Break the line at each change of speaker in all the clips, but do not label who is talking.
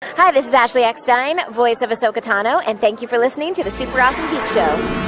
Hi, this is Ashley Eckstein, voice of Ahsoka Tano, and thank you for listening to the Super Awesome Geek Show.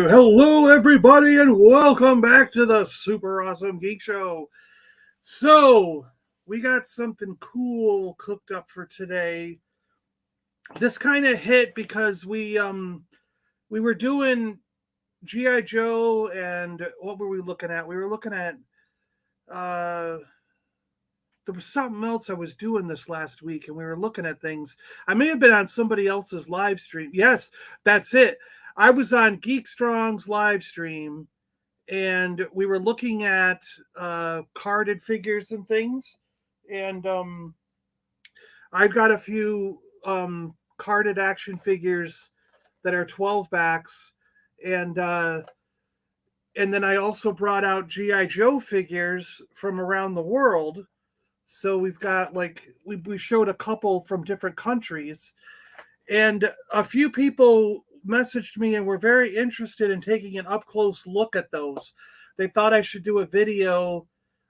Hello, everybody, and welcome back to the Super Awesome Geek Show. So, we got something cool cooked up for today. This kind of hit because we were doing G.I. Joe, and what were we looking at? We were looking at there was something else I was doing this last week, and we were looking at things. I may have been on somebody else's live stream. Yes, that's it. I was on Geek Strong's live stream, and we were looking at carded figures and things. And I've got a few carded action figures that are 12 backs, and then I also brought out G.I. Joe figures from around the world. So we've got we showed a couple from different countries, and a few people messaged me and were very interested in taking an up close look at those. They thought I should do a video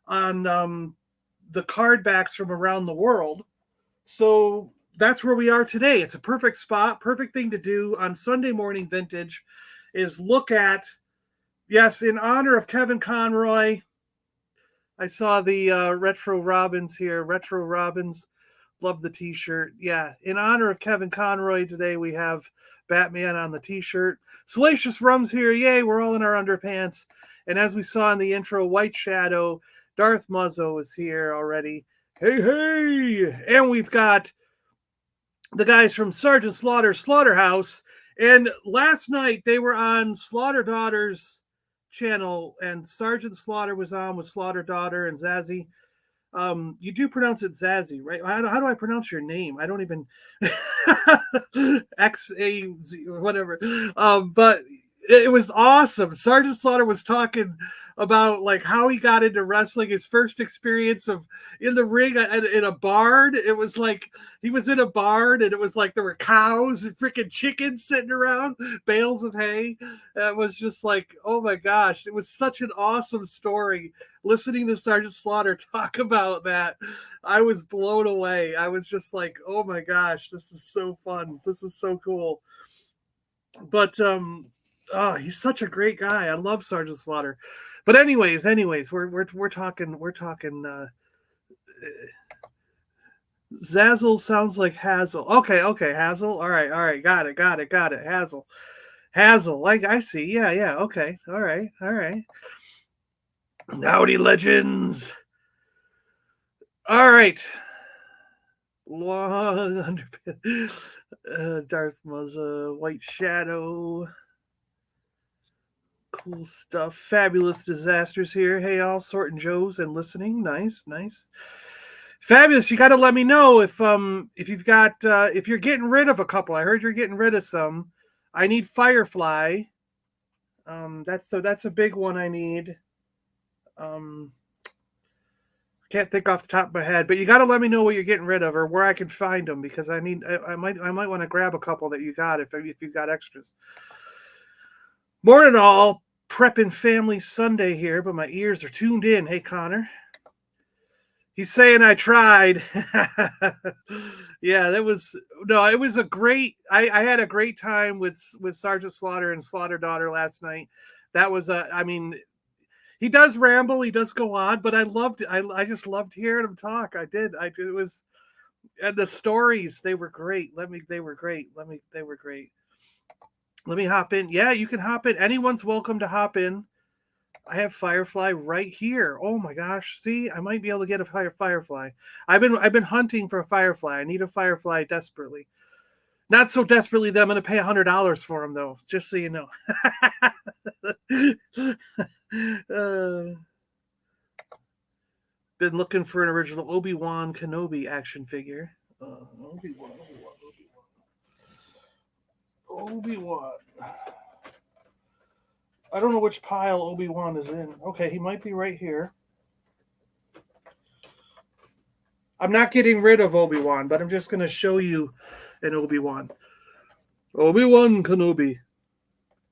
on the cardbacks from around the world. So that's where we are today. It's a perfect spot, perfect thing to do on Sunday Morning Vintage is look at, yes, in honor of Kevin Conroy. I saw the Retro Robbins here. Retro Robbins, love the t-shirt. Yeah, in honor of Kevin Conroy today, we have Batman on the t-shirt. Salacious Rum's here. Yay, we're all in our underpants. And as we saw in the intro, White Shadow, Darth Muzzo is here already. Hey, hey! And we've got the guys from Sergeant Slaughter's Slaughterhouse. And last night, they were on Slaughter Daughter's channel, and Sergeant Slaughter was on with Slaughter Daughter and Zazzy. You do pronounce it Zazzy, right? How do I pronounce your name? I don't even X-A-Z, whatever. But it was awesome. Sergeant Slaughter was talking about like how he got into wrestling, his first experience of in the ring in a barn. It was like he was in a barn, and it was like there were cows and freaking chickens sitting around, bales of hay. It was just like, oh my gosh, it was such an awesome story. Listening to Sergeant Slaughter talk about that, I was blown away. I was just like, oh my gosh, this is so fun. This is so cool. But he's such a great guy. I love Sergeant Slaughter. But anyways, we're talking Zazzle sounds like Hazel. Okay, Hazel. All right, got it. Hazel. Like I see. Yeah. Okay. All right. Howdy, legends. All right. Long underpin. Darth Muzza, White Shadow. Cool stuff. Fabulous Disasters here. Hey, all sorting Joes and listening. Nice. Fabulous. You got to let me know if you've got if you're getting rid of a couple. I heard you're getting rid of some. I need Firefly. That's a big one I need. Can't think off the top of my head, but you got to let me know what you're getting rid of or where I can find them, because I might want to grab a couple that you got if you've got extras. Morning all, prepping family Sunday here, but my ears are tuned in. Hey Connor, he's saying I tried. Yeah, it was a great. I had a great time with Sergeant Slaughter and Slaughter Daughter last night. That was he does ramble, he does go on, but I loved it. I just loved hearing him talk. I did. It was, and the stories, they were great. They were great. Let me hop in. Yeah, you can hop in. Anyone's welcome to hop in. I have Firefly right here. Oh my gosh! See, I might be able to get a Firefly. I've been hunting for a Firefly. I need a Firefly desperately. Not so desperately that I'm going to pay $100 for them, though. Just so you know. Been looking for an original Obi-Wan Kenobi action figure. Obi-Wan. I don't know which pile Obi-Wan is in. Okay, he might be right here. I'm not getting rid of Obi-Wan, but I'm just going to show you an Obi-Wan. Obi-Wan Kenobi.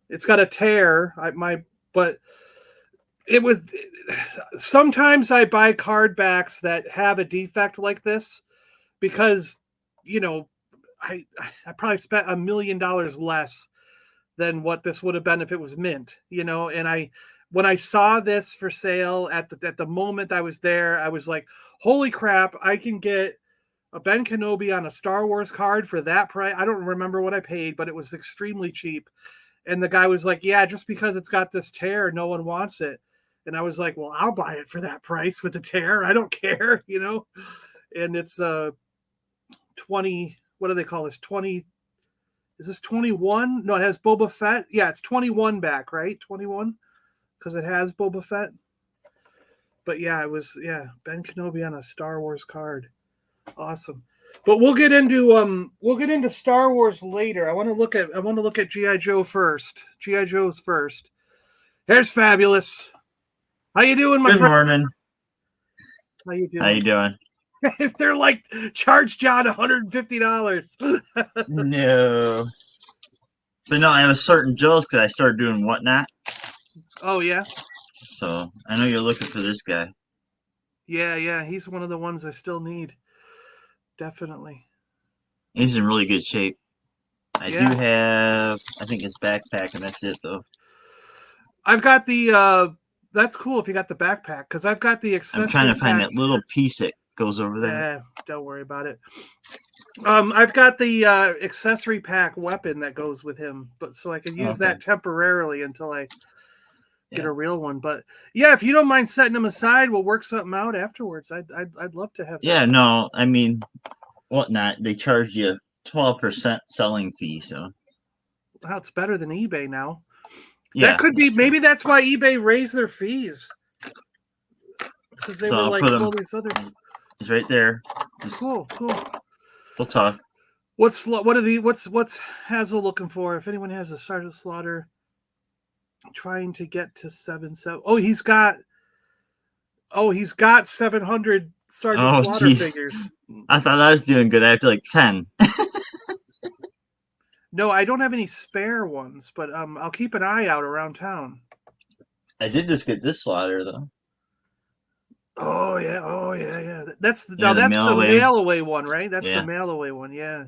It's got a tear. But it was. Sometimes I buy card backs that have a defect like this because, I probably spent $1 million less than what this would have been if it was mint, and when I saw this for sale at the moment I was there, I was like, holy crap, I can get a Ben Kenobi on a Star Wars card for that price. I don't remember what I paid, but it was extremely cheap. And the guy was like, yeah, just because it's got this tear, no one wants it. And I was like, well, I'll buy it for that price with the tear. I don't care, And it's 20, what do they call this? 20, is this 21? No, it has Boba Fett. Yeah, it's 21 back, right? 21? Because it has Boba Fett. But yeah, it was, Ben Kenobi on a Star Wars card. Awesome. But we'll get into Star Wars later. I want to look at G.I. Joe first. G.I. Joe's first. Here's Fabulous. How you doing, my friend?
Good morning.
How you doing?
How you doing?
If they're like, charge John $150.
No. But no, I have a certain Joe's because I started doing Whatnot.
Oh, yeah?
So I know you're looking for this guy.
Yeah. He's one of the ones I still need. Definitely.
He's in really good shape. I do have, I think his backpack, and that's it, though.
I've got the, that's cool if you got the backpack, because I've got the accessory
I'm trying to find
pack.
that little piece that goes over there.
Yeah, don't worry about it. I've got the accessory pack weapon that goes with him, but so I can use that temporarily until I get a real one. But yeah, if you don't mind setting them aside, we'll work something out afterwards. I'd love to have.
Yeah, no, I mean, Whatnot, they charge you 12% selling fee, so.
Wow, it's better than eBay now.
Yeah,
that could be. Maybe that's why eBay raised their fees, because they were like all these other.
It's right there.
Cool.
We'll talk.
What's Hazel looking for? If anyone has a Sergeant Slaughter, trying to get to 7. Oh, he's got 700 Sergeant Slaughter figures.
I thought I was doing good after like 10.
No, I don't have any spare ones, but I'll keep an eye out around town.
I did just get this Slaughter though.
Oh yeah. That's the mail away one, right? That's the mail away one. Yeah.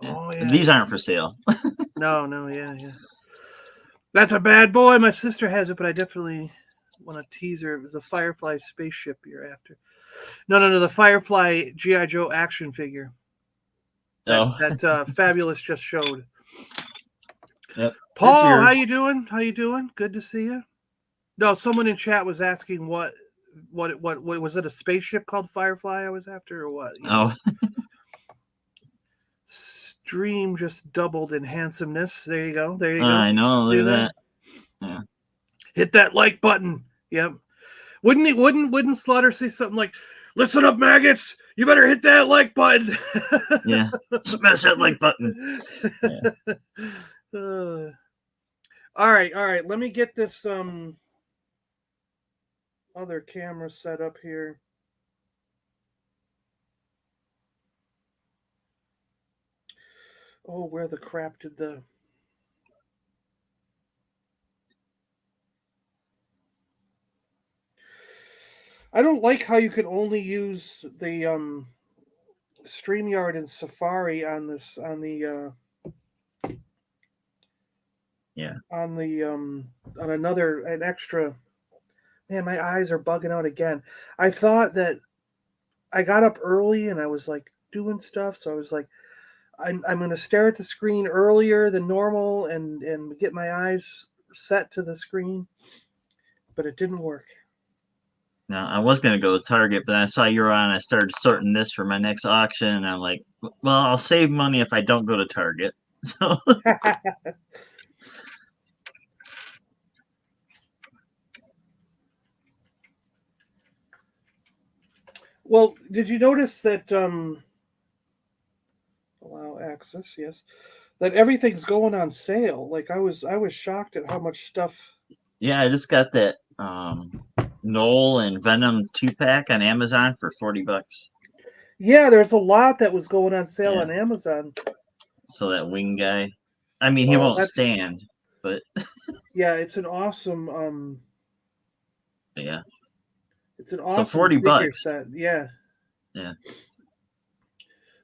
Oh yeah.
These aren't for sale.
No, yeah. That's a bad boy. My sister has it, but I definitely want to tease her. It was the Firefly spaceship you're after. No, the Firefly G.I. Joe action figure. That Fabulous just showed.
Yep.
Paul, how you doing? Good to see you. No, someone in chat was asking what was it, a spaceship called Firefly I was after, or what?
Oh.
Stream just doubled in handsomeness. There you go.
I know. Look at that. Yeah.
Hit that like button. Yep. Wouldn't Slaughter say something like, "Listen up, maggots! You better hit that like button."
Yeah. Smash that like button.
Yeah. All right. Let me get this other camera set up here. Oh, where the crap did the... I don't like how you can only use the StreamYard and Safari on this, on the an extra. Man, my eyes are bugging out again. I thought that I got up early and I was like doing stuff, so I was like, I'm going to stare at the screen earlier than normal and get my eyes set to the screen. but it didn't work.
Now, I was going to go to Target, but I saw you were on. I started sorting this for my next auction, and I'm like, well, I'll save money if I don't go to Target. So,
well, did you notice that allow access? Yes, that everything's going on sale. Like I was shocked at how much stuff.
yeah, I just got that Knoll and Venom 2-pack on Amazon for $40.
Yeah, there's a lot that was going on sale
Yeah.
on Amazon.
So that wing guy, I mean, he
Oh,
won't stand, but
yeah, it's an awesome
yeah.
it's an
So
awesome
$40.
figure set. Yeah.
Yeah.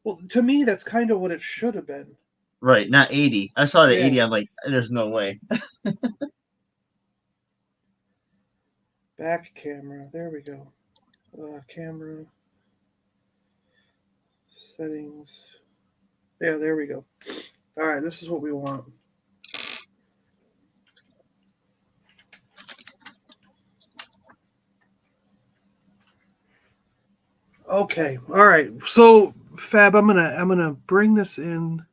Well, to me, that's kind of what it should have been.
Right, not 80. I saw the
Yeah.
80. I'm like, there's no way.
Back camera. There we go. Camera settings. Yeah, there we go. All right, this is what we want. Okay. All right. So, Fab, I'm gonna bring this in.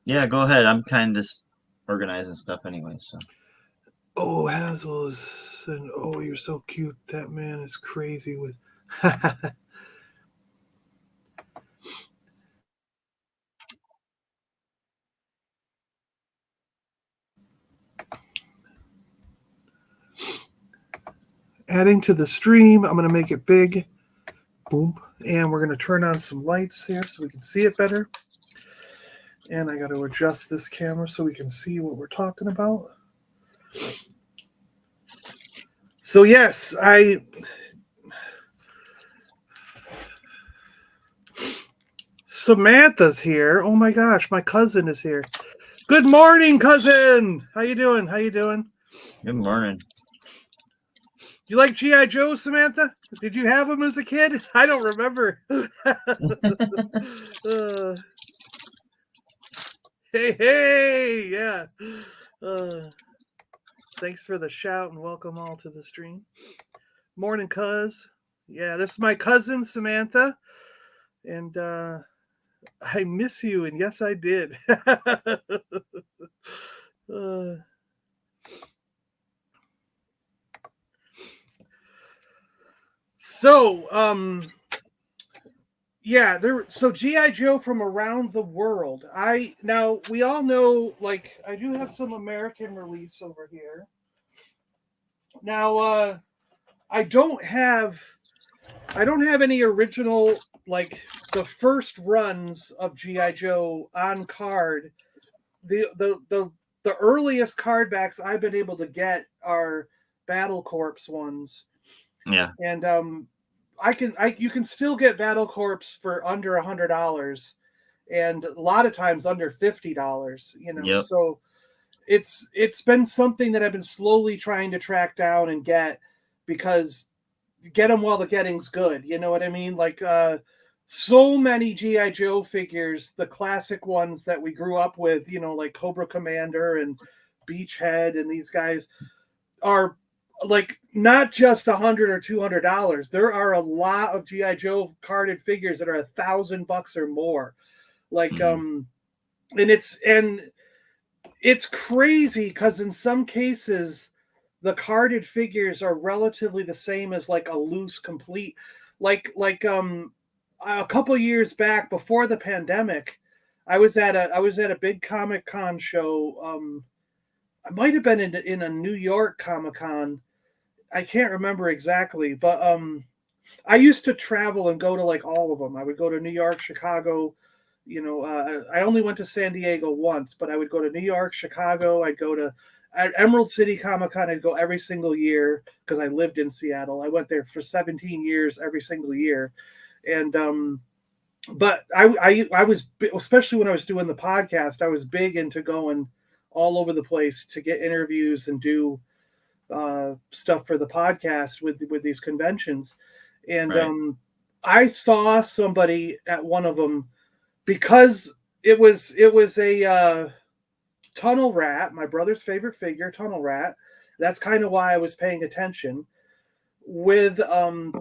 Yeah, go ahead. I'm kind of organizing stuff anyway. So.
Oh, Hazel is and oh, you're so cute. That man is crazy with. Adding to the stream. I'm gonna make it big. Boom. And we're gonna turn on some lights here so we can see it better. And I got to adjust this camera so we can see what we're talking about. So yes, Samantha's here. Oh my gosh, my cousin is here. Good morning, cousin. How you doing? How you doing?
Good morning.
You like G.I. Joe, Samantha? Did you have him as a kid? I don't remember. Hey, yeah. Thanks for the shout and welcome all to the stream. Morning, cuz. Yeah, this is my cousin, Samantha. And I miss you, and yes, I did. Yeah, so G.I. Joe from around the world. Now we all know, like, I do have some American release over here. Now I don't have any original, like the first runs of G.I. Joe on card. The earliest card backs I've been able to get are Battle Corps ones.
Yeah.
And you can still get Battle Corps for under $100, and a lot of times under $50.
Yep.
So it's been something that I've been slowly trying to track down and get, because get them while the getting's good. You know what I mean? Like so many G.I. Joe figures, the classic ones that we grew up with, like Cobra Commander and Beachhead, and these guys are like not just $100 or $200. There are a lot of G.I. Joe carded figures that are $1,000 or more. Like and it's crazy because in some cases the carded figures are relatively the same as like a loose complete. Like a couple years back before the pandemic, I was at a big Comic-Con show. I might have been in a New York Comic-Con. I can't remember exactly, but I used to travel and go to like all of them. I would go to New York, Chicago. I only went to San Diego once, but I would go to New York, Chicago. I'd go to Emerald City Comic-Con. I'd go every single year because I lived in Seattle. I went there for 17 years every single year. And but I was, especially when I was doing the podcast, I was big into going all over the place to get interviews and do stuff for the podcast with these conventions. And
Right.
I saw somebody at one of them, because it was a Tunnel Rat, my brother's favorite figure, Tunnel Rat. That's kind of why I was paying attention. With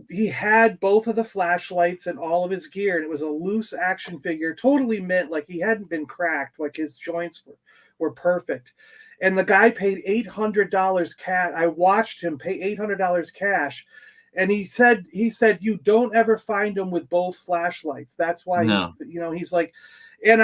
he had both of the flashlights and all of his gear, and it was a loose action figure, totally mint, like he hadn't been cracked, like his joints were perfect. And the guy paid $800 cash. I watched him pay $800 cash, and he said you don't ever find him with both flashlights. That's why he's like, and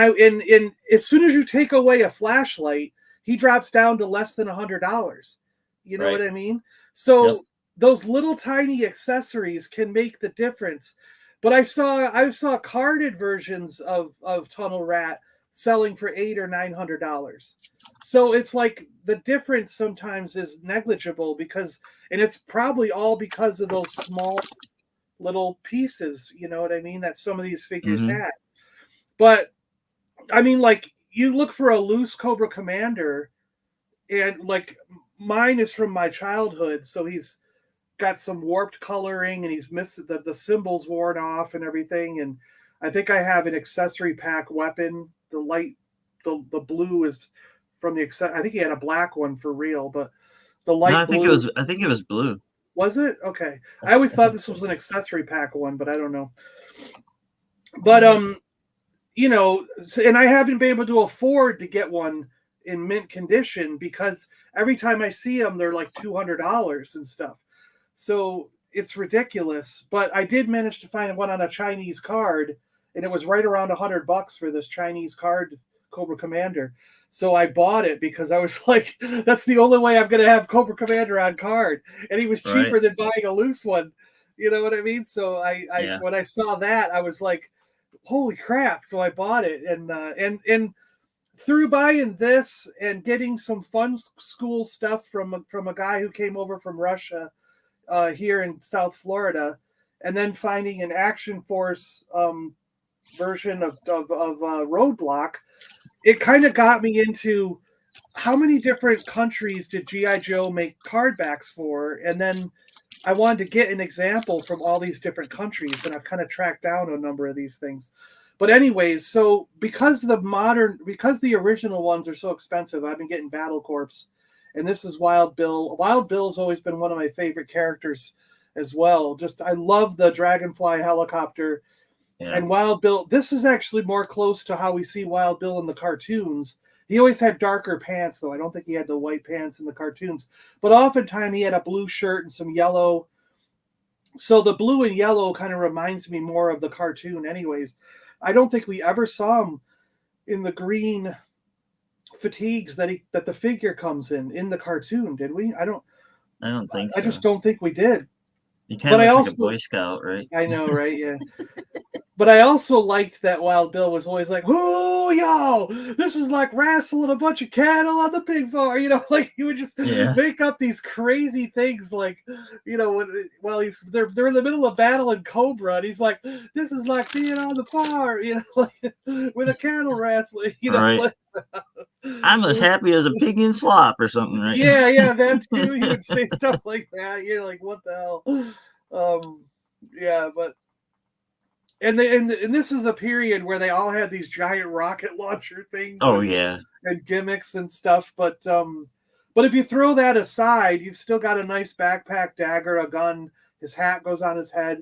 as soon as you take away a flashlight, he drops down to less than $100. You know what I mean? So those little tiny accessories can make the difference. But I saw carded versions of Tunnel Rat selling for $800 or $900. So it's like the difference sometimes is negligible and it's probably all because of those small little pieces, you know what I mean, that some of these figures had. But I mean, like, you look for a loose Cobra Commander, and like mine is from my childhood, so he's got some warped coloring and he's missed the symbols worn off and everything. And I think I have an accessory pack weapon. The blue is from I think he had a black one for real, but the light. No,
I think it was blue.
Was it? Okay. I always thought this was an accessory pack one, but I don't know. But you know, and I haven't been able to afford to get one in mint condition because every time I see them, they're like $200 and stuff. So it's ridiculous. But I did manage to find one on a Chinese card, and it was right around $100 for this Chinese card Cobra Commander. So I bought it because I was like, that's the only way I'm going to have Cobra Commander on card. And he was cheaper than buying a loose one. You know what I mean? So I when I saw that, I was like, holy crap. So I bought it. And through buying this and getting some fun school stuff from a guy who came over from Russia here in South Florida, and then finding an Action Force version of Roadblock, it kind of got me into how many different countries did G.I. Joe make cardbacks for, and then I wanted to get an example from all these different countries, and I've kind of tracked down a number of these things. But anyways, so because the original ones are so expensive, I've been getting Battle Corps, and this is Wild Bill. Wild Bill's always been one of my favorite characters as well. Just, I love the Dragonfly helicopter. Yeah. And Wild Bill, this is actually more close to how we see Wild Bill in the cartoons. He always had darker pants, though. I don't think he had the white pants in the cartoons. But oftentimes he had a blue shirt and some yellow. So the blue and yellow kind of reminds me more of the cartoon anyways. I don't think we ever saw him in the green fatigues that the figure comes in the cartoon, did we? I don't think so. I just don't think we did.
He kind of looks like a Boy Scout, right?
I know, right? Yeah. But I also liked that Wild Bill was always like, "Oh, yo, this is like wrestling a bunch of cattle on the pig farm." You know, like he would just make up these crazy things, like, you know, while they're in the middle of battle in Cobra, and he's like, "This is like being on the farm," you know, like with a cattle wrestling. You know,
right.
Like,
I'm as happy as a pig in slop or something, right?
Yeah, that's too. He would say stuff like that. You're like, what the hell? Yeah, but. And this is a period where they all had these giant rocket launcher things.
Oh, yeah.
And gimmicks and stuff. But if you throw that aside, you've still got a nice backpack, dagger, a gun. His hat goes on his head.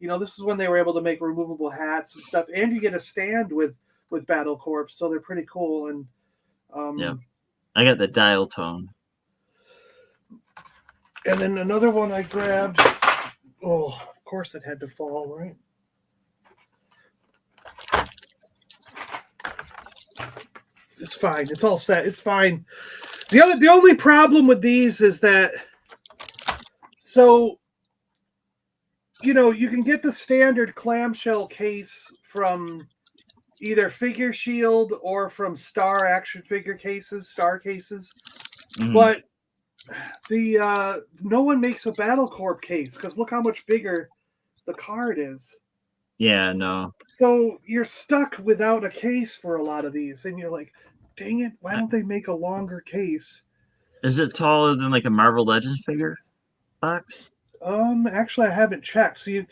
You know, this is when they were able to make removable hats and stuff. And you get a stand with Battle Corps, so they're pretty cool. And
yeah, I got the dial tone.
And then another one I grabbed. Oh, of course it had to fall, right? It's fine. It's all set. It's fine. The only problem with these is that, so, you know, you can get the standard clamshell case from either Figure Shield or from Star action figure cases, Star cases, but no one makes a Battle Corps case because look how much bigger the card is.
Yeah, no.
So you're stuck without a case for a lot of these, and you're like, dang it, why don't they make a longer case?
Is it taller than like a Marvel Legends figure box?
Actually, I haven't checked. So you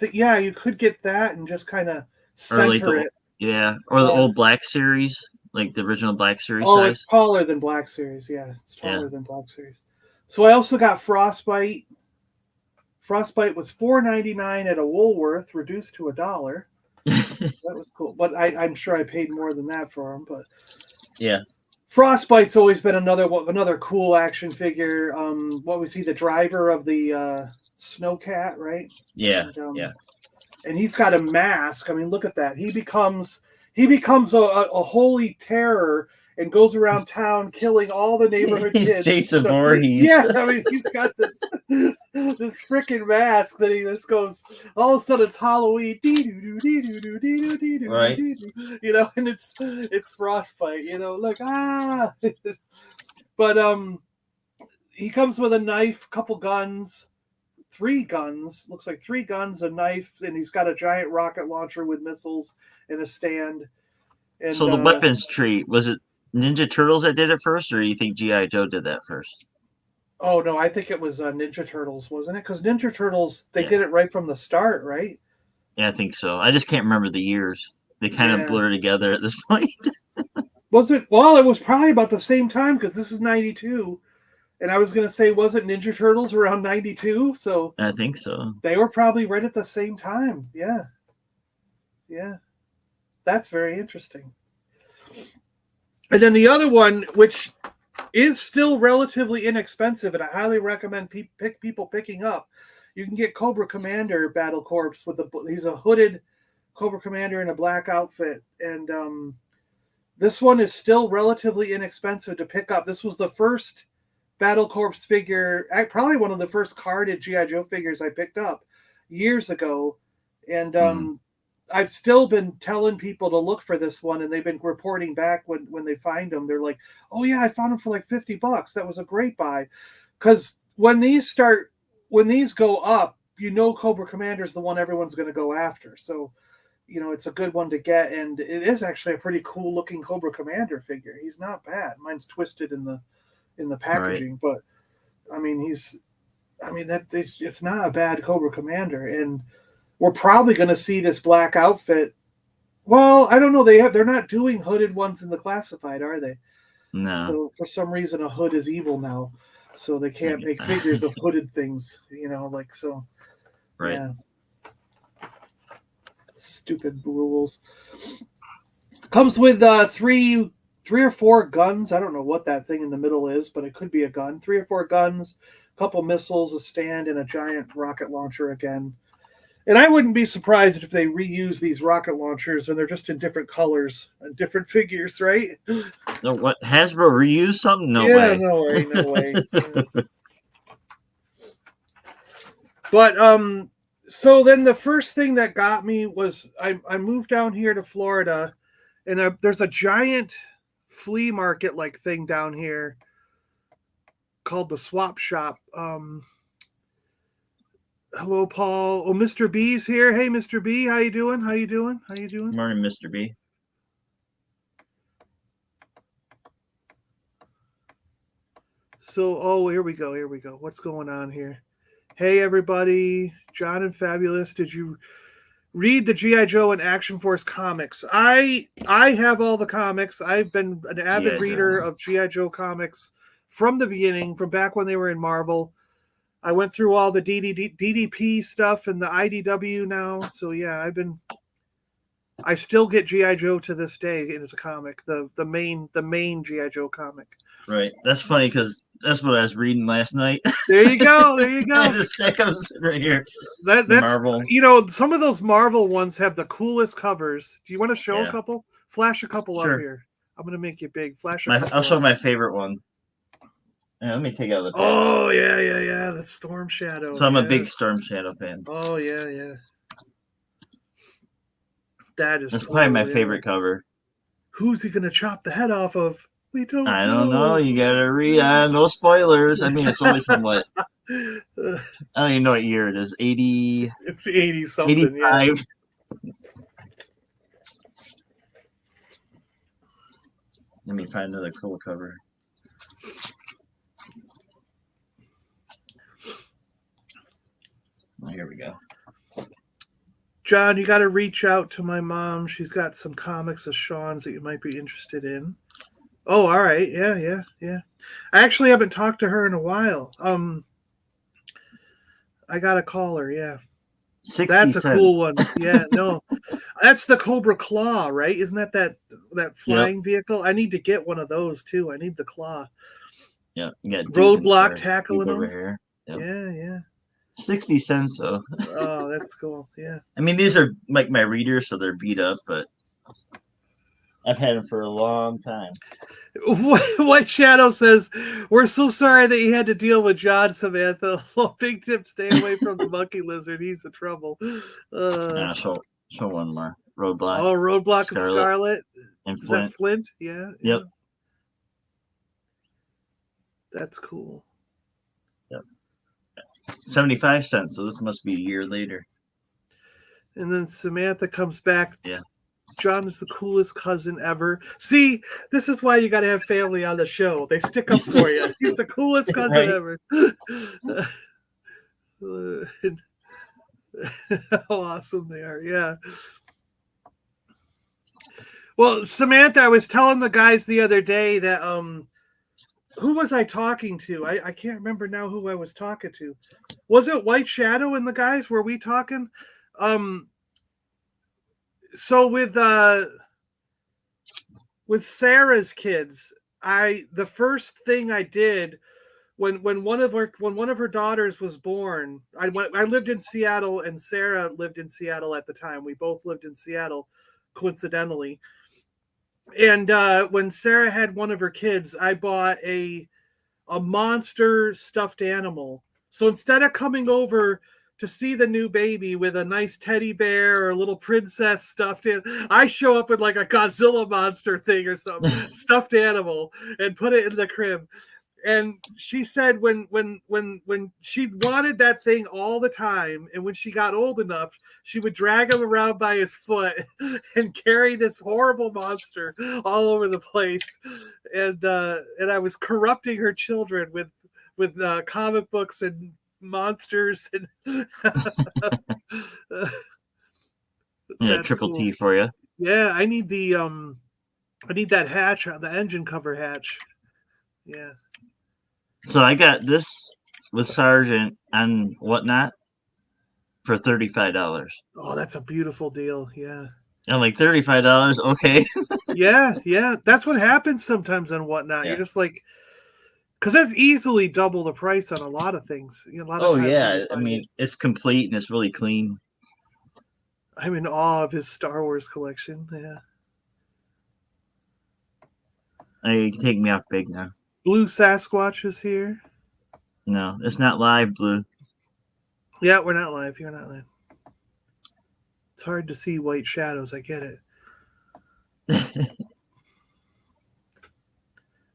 could get that and just kind of center it.
Yeah, or the old Black Series, like the original Black Series size.
It's taller than Black Series. Yeah, it's taller than Black Series. So I also got Frostbite. Frostbite was $4.99 at a Woolworth, reduced to $1. That was cool, but I'm sure I paid more than that for them. But
Yeah.
Frostbite's always been another cool action figure. What was he? The driver of the Snowcat, right?
Yeah.
And,
Yeah.
And he's got a mask. I mean, look at that. He becomes a holy terror and goes around town killing all the neighborhood
He's
kids.
Jason Voorhees.
Yeah, I mean, he's got this freaking mask that he just goes. All of a sudden, it's Halloween.
Right.
You know, and it's Frostbite. You know, like ah. But he comes with a knife, couple guns. 3 guns, looks like 3 guns, a knife, and he's got a giant rocket launcher with missiles and a stand. And
So the weapons tree, was it Ninja Turtles that did it first, or do you think G.I. Joe did that first?
oh no, I think it was Ninja Turtles, wasn't it? Because Ninja Turtles, they did it right from the start, right?
Yeah, I think so. I just can't remember the years. They kind of blur together at this point.
Was it? Well, it was probably about the same time because this is 92. And I was going to say, wasn't Ninja Turtles around 92? So
I think so.
They were probably right at the same time. Yeah. Yeah. That's very interesting. And then the other one, which is still relatively inexpensive, and I highly recommend people picking up. You can get Cobra Commander Battle Corps he's a hooded Cobra Commander in a black outfit. And this one is still relatively inexpensive to pick up. This was the first Battle Corps figure, probably one of the first carded G.I. Joe figures I picked up years ago. And I've still been telling people to look for this one, and they've been reporting back when they find them. They're like, oh yeah, I found them for like $50. That was a great buy. Because when these go up, you know Cobra Commander is the one everyone's going to go after. So, you know, it's a good one to get. And it is actually a pretty cool looking Cobra Commander figure. He's not bad. Mine's twisted in the packaging, but I mean, it's not a bad Cobra Commander, and we're probably going to see this black outfit. Well, I don't know. They're not doing hooded ones in the classified, are they?
No.
So for some reason, a hood is evil now, so they can't make figures of hooded things. You know, like so.
Right.
Yeah. Stupid rules. Comes with 3 or 4 guns. I don't know what that thing in the middle is, but it could be a gun. 3 or 4 guns, a couple missiles, a stand, and a giant rocket launcher again. And I wouldn't be surprised if they reuse these rocket launchers and they're just in different colors and different figures, right?
No, what, Hasbro reused something? No
yeah,
way.
no way, no way. Yeah. But so then the first thing that got me was I moved down here to Florida, and there's a giant flea market like thing down here called the Swap Shop. Hello, Paul. Oh, Mr. B's here. Hey, Mr. B, how you doing? How you doing?
Morning, Mr. B.
So, here we go. What's going on here? Hey, everybody. John and Fabulous, did you read the G.I. Joe and Action Force comics? I have all the comics. I've been an avid reader of G.I. Joe comics from the beginning, from back when they were in Marvel. I went through all the DDP stuff and the IDW now. So yeah, I still get G.I. Joe to this day as a comic, the main G.I. Joe comic.
Right. That's funny because that's what I was reading last night.
There you go.
The stack of sitting right here.
That's
Marvel.
You know, some of those Marvel ones have the coolest covers. Do you want to show a couple? Flash a couple up here. I'm gonna make you big.
I'll show my favorite one. Yeah, let me take out the page.
Oh yeah. The Storm Shadow.
So I'm a big Storm Shadow fan.
Oh yeah. That's
probably my favorite cover.
Who's he gonna chop the head off of? We don't know.
I don't know. You gotta read on. No spoilers. I mean, it's only from what? I don't even know what year it is. 80.
It's 80 something.
85. Yeah. Let me find another cool cover. Oh, here we go.
John, you got to reach out to my mom. She's got some comics of Sean's that you might be interested in. Oh, all right. Yeah. I actually haven't talked to her in a while. I gotta call her. Yeah,
60
that's a
cents.
cool one. Yeah, no, that's the Cobra Claw, right? Isn't that
Yep.
flying vehicle? I need to get one of those too. I need the claw.
Yep. You got Duke and
Roadblock
or Duke
tackling
over
them.
here. Yep.
Yeah.
60 cents though.
Oh, that's cool. Yeah.
I mean, these are like my readers, so they're beat up, but I've had them for a long time.
White Shadow says, "We're so sorry that you had to deal with John, Samantha. Big tip: stay away from the monkey lizard. He's the trouble."
Yeah, show one more. Roadblock,
Oh, Roadblock and
Scarlet,
Scarlet.
and
Is that
Flint.
Flint? Yeah.
Yep.
That's cool.
Yep. 75 cents. So this must be a year later.
And then Samantha comes back.
Yeah.
John is the coolest cousin ever. See, this is why you got to have family on the show. They stick up for you. He's the coolest cousin
Right?
ever. How awesome they are. Yeah. Well, Samantha, I was telling the guys the other day that who was I talking to? I can't remember now who I was talking to. Was it White Shadow and the guys? Were we talking? So with Sarah's kids, the first thing I did when one of her daughters was born, I lived in Seattle and Sarah lived in Seattle at the time. We both lived in Seattle, coincidentally. And when Sarah had one of her kids, I bought a monster stuffed animal. So instead of coming over to see the new baby with a nice teddy bear or a little princess stuffed in, I show up with like a Godzilla monster thing or something, stuffed animal, and put it in the crib. And she said when she wanted that thing all the time, and when she got old enough, she would drag him around by his foot and carry this horrible monster all over the place. And I was corrupting her children with comic books and monsters and
Yeah, triple
cool.
T for you.
Yeah, I need that hatch, the engine cover hatch. Yeah.
So I got this with Sergeant and whatnot for $35.
Oh, that's a beautiful deal. Yeah.
I'm like $35. Okay.
Yeah. That's what happens sometimes on Whatnot.
Yeah.
You're just like, because that's easily double the price on a lot of things. A lot of
Oh
times
yeah. I mean, it's complete and it's really clean.
I'm in awe of his Star Wars collection. Yeah.
You can take me off big now.
Blue Sasquatch is here.
No, it's not live, Blue.
Yeah, we're not live. You're not live. It's hard to see white shadows. I get it.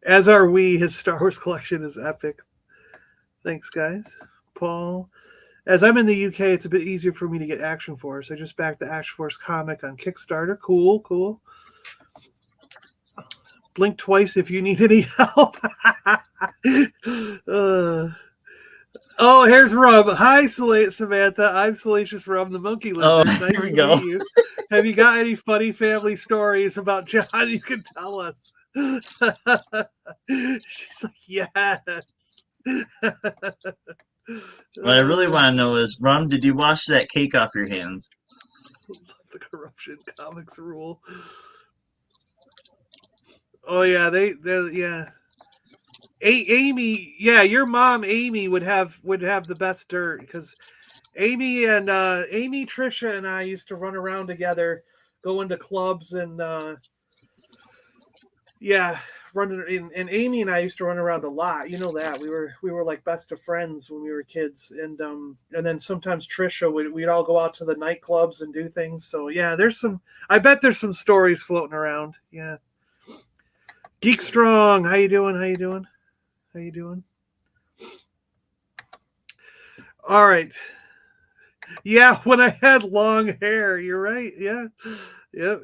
As are we. His Star Wars collection is epic. Thanks, guys. Paul. As I'm in the UK, it's a bit easier for me to get Action Force. I just backed the Action Force comic on Kickstarter. Cool. Blink twice if you need any help. Oh, here's Rub. Hi, Samantha. I'm Salacious Rub, the monkey lizard.
Oh,
nice
here we
to
go.
meet you. Have you got any funny family stories about John you can tell us? She's like, yes.
What I really want to know is, Rum, did you wash that cake off your hands?
The corruption comics rule. Oh yeah, they yeah. Amy, yeah, your mom Amy would have the best dirt because Amy, Trisha, and I used to run around together, go into clubs and running in. And Amy and I used to run around a lot. You know that we were like best of friends when we were kids, and then sometimes Trisha we'd all go out to the nightclubs and do things. So yeah, I bet there's some stories floating around. Yeah. Geek Strong, how you doing? All right. Yeah, when I had long hair, you're right. Yeah. Yep.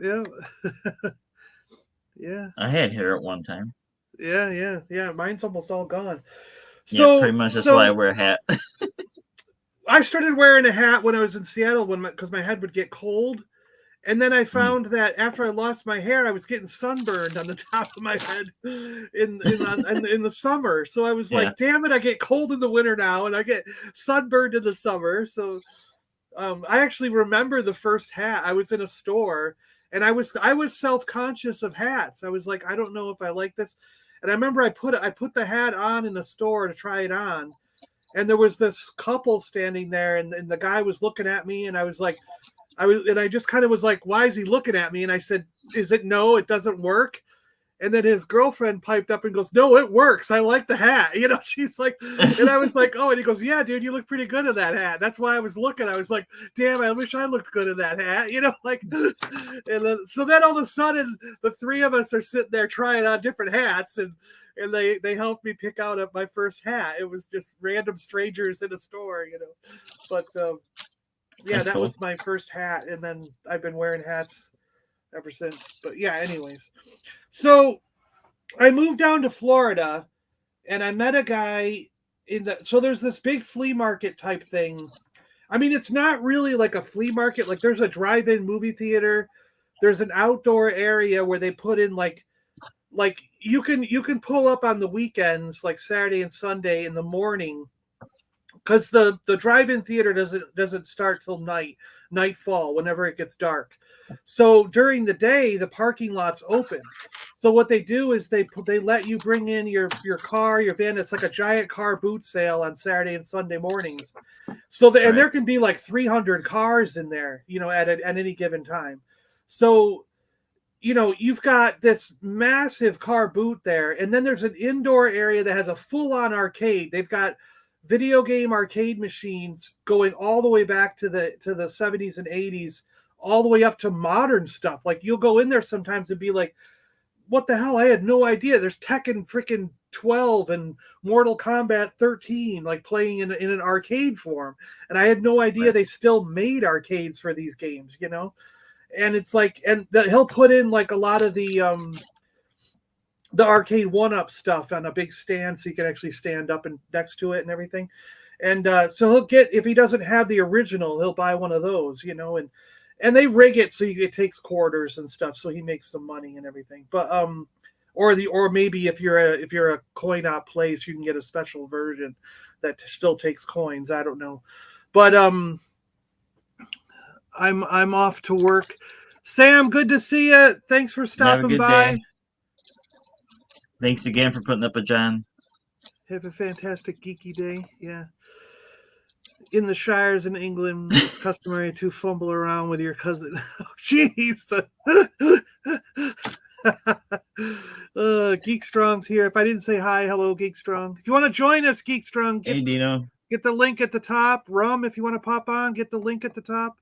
Yeah.
I had hair at one time.
Yeah. Mine's almost all gone.
So, yeah, pretty much. That's why I wear a hat.
I started wearing a hat when I was in Seattle because my head would get cold. And then I found that after I lost my hair, I was getting sunburned on the top of my head in the summer. So I was like, damn it, I get cold in the winter now and I get sunburned in the summer. So I actually remember the first hat. I was in a store and I was self-conscious of hats. I was like, I don't know if I like this. And I remember I put the hat on in the store to try it on. And there was this couple standing there and the guy was looking at me and I just kind of was like, why is he looking at me? And I said, no, it doesn't work. And then his girlfriend piped up and goes, no, it works. I like the hat. She's like, and I was like, oh, and he goes, yeah, dude, you look pretty good in that hat. That's why I was looking. I was like, damn, I wish I looked good in that hat, and so then all of a sudden the three of us are sitting there trying on different hats and they helped me pick out my first hat. It was just random strangers in a store, but, yeah,
That's
that
cool.
was my first hat, and then I've been wearing hats ever since. But yeah, anyways. So I moved down to Florida, and I met a guy so there's this big flea market type thing. I mean, it's not really like a flea market. Like there's a drive-in movie theater. There's an outdoor area where they put in like you can pull up on the weekends, like Saturday and Sunday in the morning. Because the drive-in theater doesn't start till nightfall, whenever it gets dark. So during the day, the parking lot's open. So what they do is they let you bring in your car, your van. It's like a giant car boot sale on Saturday and Sunday mornings. So and there can be like 300 cars in there, at any given time. So you've got this massive car boot there, and then there's an indoor area that has a full-on arcade. They've got video game arcade machines going all the way back to the 70s and 80s, all the way up to modern stuff. Like you'll go in there sometimes and be like, what the hell? I had no idea. There's Tekken freaking 12 and Mortal Kombat 13 like playing in an arcade form. And I had no idea they still made arcades for these games, And it's like, and he'll put in like a lot of the arcade one-up stuff on a big stand so you can actually stand up and next to it and everything. And so he'll get, if he doesn't have the original, he'll buy one of those, and they rig it so it takes quarters and stuff, so he makes some money and everything. But or maybe if you're a coin op place, you can get a special version that still takes coins. I don't know. But I'm off to work. Sam, good to see you. Thanks for stopping by.
Day. Thanks again for putting up with John.
Have a fantastic geeky day. Yeah. In the Shires in England, it's customary to fumble around with your cousin. Oh, jeez. Geek Strong's here. If I didn't say hi, hello, Geek Strong. If you want to join us, Geek Strong,
hey, Dino.
Get the link at the top. Rum, if you want to pop on, get the link at the top.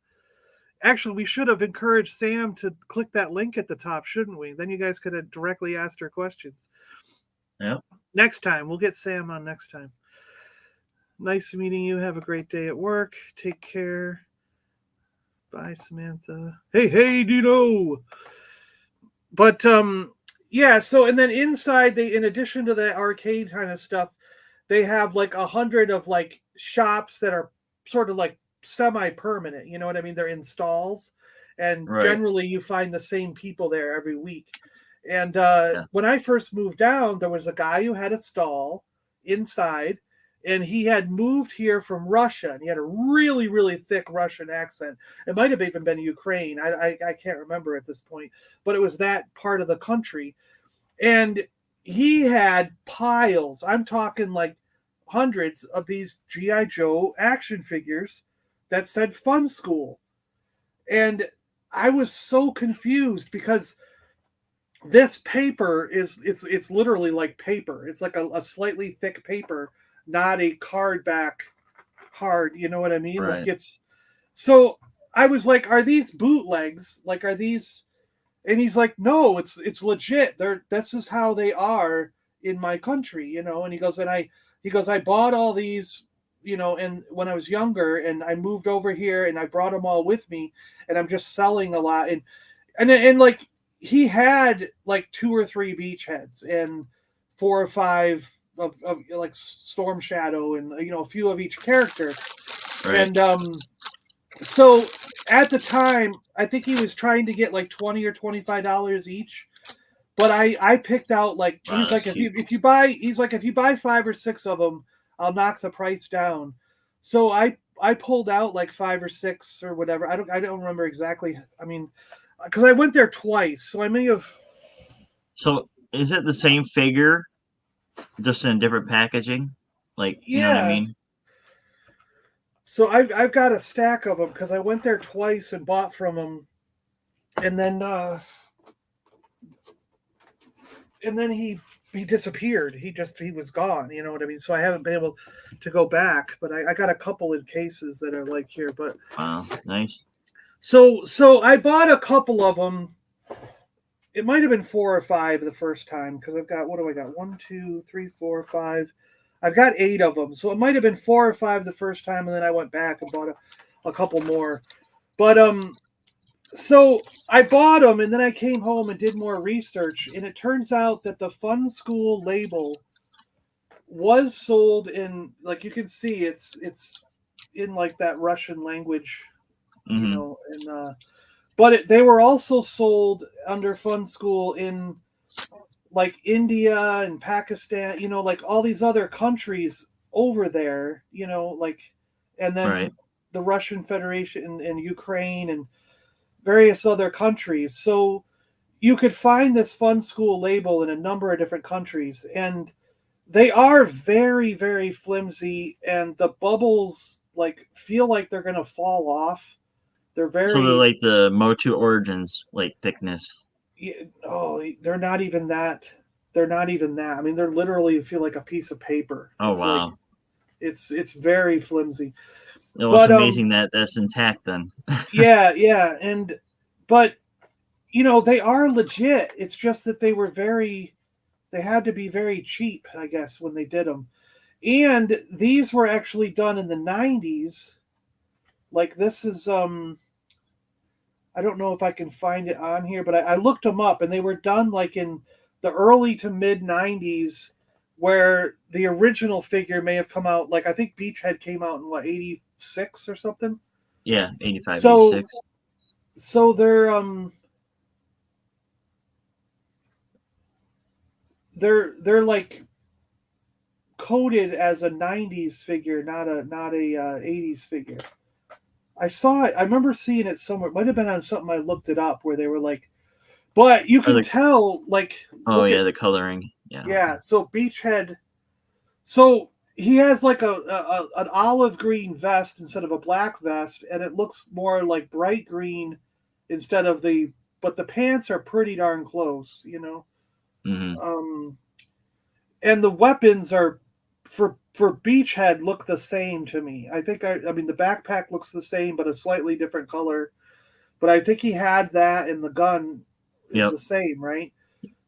Actually, we should have encouraged Sam to click that link at the top, shouldn't we? Then you guys could have directly asked her questions.
Yep.
Next time. We'll get Sam on next time. Nice meeting you. Have a great day at work. Take care. Bye, Samantha. Hey, Dino. But, yeah, so, and then inside, in addition to the arcade kind of stuff, they have like 100 of like shops that are sort of like semi-permanent, you know what I mean? They're in stalls, and generally you find the same people there every week. And when I first moved down, there was a guy who had a stall inside, and he had moved here from Russia, and he had a really, really thick Russian accent. It might have even been Ukraine. I can't remember at this point, but it was that part of the country. And he had piles, I'm talking like hundreds of these G.I. Joe action figures that said Fun School. And I was so confused because this paper it's literally like paper. It's like a slightly thick paper, not a cardback card, you know what I mean?
Right.
Like so I was like, are these bootlegs? Like, are these? And he's like, no, it's legit. This is how they are in my country, And he goes, I bought all these, and when I was younger, and I moved over here, and I brought them all with me, and I'm just selling a lot, and like he had like 2 or 3 beachheads and 4 or 5 of like Storm Shadow, and a few of each character,
right.
and so
at the time, I think he was trying to get like $20 or $25 each. But I picked out like
Wow,
he's like
that's
if you buy if you buy 5 or 6 of them, I'll knock the price down. So I pulled out like 5 or 6 or whatever. I don't remember exactly. I mean, because I went there twice, so I may have.
So is it the same figure, just in different packaging? Like, you know what I
Yeah.
mean?
So I've got a stack of them because I went there twice and bought from them, and then he disappeared. He was gone. You know what I mean? So I haven't been able to go back, but I got a couple in cases that are like here. But
Wow, nice.
so I bought a couple of them. It might have been 4 or 5 the first time because I've got, what do I got? 1, 2, 3, 4, 5. I've got 8 of them, so it might have been 4 or 5 the first time, and then I went back and bought a couple more. But so I bought them, and then I came home and did more research, and it turns out that the Fun School label was sold in, like you can see, it's in like that Russian language, you
Hmm.
know, and but they were also sold under Fun School in like India and Pakistan, you know, like all these other countries over there, you know, like, and
Right.
then the Russian Federation and Ukraine and various other countries. So you could find this Fun School label in a number of different countries, and they are very, very flimsy, and the bubbles like feel like they're gonna fall off. They're
So they're
very
like the Motu Origins, like thickness.
they're not even that. They're not even that. I mean, they're literally feel like a piece of paper.
Oh
It's like
wow.
it's very flimsy.
It was
But
amazing that that's intact then.
yeah, and but you know, they are legit. It's just that they had to be very cheap, I guess, when they did them. And these were actually done in the 90s. Like this is I don't know if I can find it on here, but I looked them up, and they were done like in the early to mid 90s, where the original figure may have come out, like I think Beachhead came out in what, 86 or something.
Yeah, 85,
So
86.
so they're like coded as a 90s figure, not a 80s figure. I saw it. I remember seeing it somewhere. It might have been on something I looked it up where they were like, but you
Oh,
can tell, like,
oh
look
yeah,
at,
the coloring. Yeah.
yeah. So Beachhead, so he has like an olive green vest instead of a black vest, and it looks more like bright green instead of but the pants are pretty darn close, you know.
Hmm.
Um, and the weapons are for Beachhead look the same to me. I mean the backpack looks the same but a slightly different color. But I think he had that, and the gun is
Yep.
the same, right?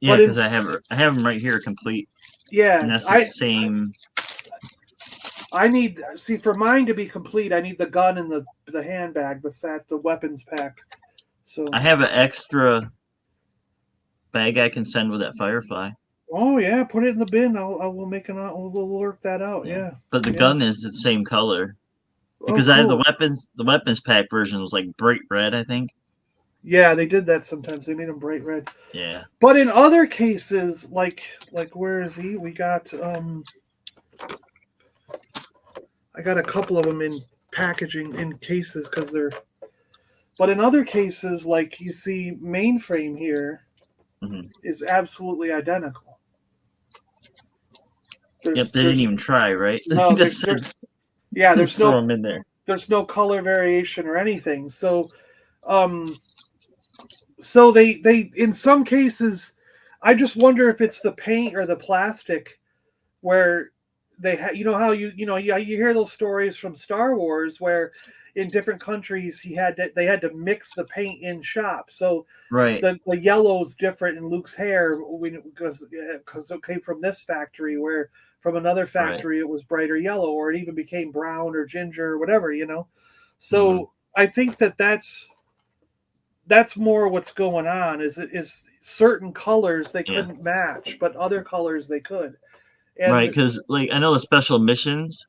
Yeah,
But in
because I have them right here complete, and
yeah,
that's the same.
I need, see, for mine to be complete, I need the gun and the handbag, the weapons pack. So
I have an extra bag I can send with that Firefly.
oh yeah, put it in the bin. I will make we'll work that out.
Yeah,
Yeah,
but the
yeah.
gun is the same color
Oh
because I have
cool.
the weapons pack version was like bright red, I think.
Yeah, they did that sometimes. They made them bright red.
Yeah.
But in other cases, like where is he? We got I got a couple of them in packaging in cases because they're. But in other cases, like you see, mainframe here
Hmm.
is absolutely identical.
Yep, they didn't
There's
even try, right?
no
They just
yeah
just throw them in there.
there's no color variation or anything. Um, so they in some cases, I just wonder if it's the paint or the plastic where you know how you hear those stories from Star Wars where in different countries they had to mix the paint in shop. So
Right,
the yellow's different in Luke's hair because it came from this factory, where from another
right.
factory it was brighter yellow, or it even became brown or ginger or whatever, you know.
Hmm.
So I think that's more what's going on is certain colors they
Yeah,
couldn't match, but other colors they could.
right.
And
Because like I know the special missions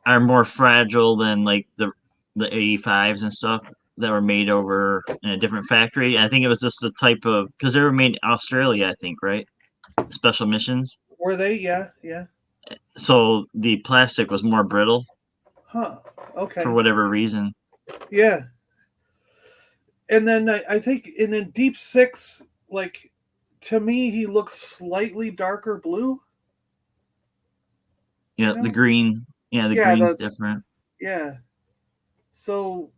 are more fragile than like the 85s and stuff. that were made over in a different factory. I think it was just the type of because they were made in Australia, I think, right? Special missions.
Were they? Yeah, yeah.
So the plastic was more brittle
Huh. Okay.
for whatever reason.
Yeah. And then I think in the Deep Six, like to me, he looks slightly darker blue.
Yeah,
You know?
the green. Yeah, the
Yeah,
green's different.
Yeah. So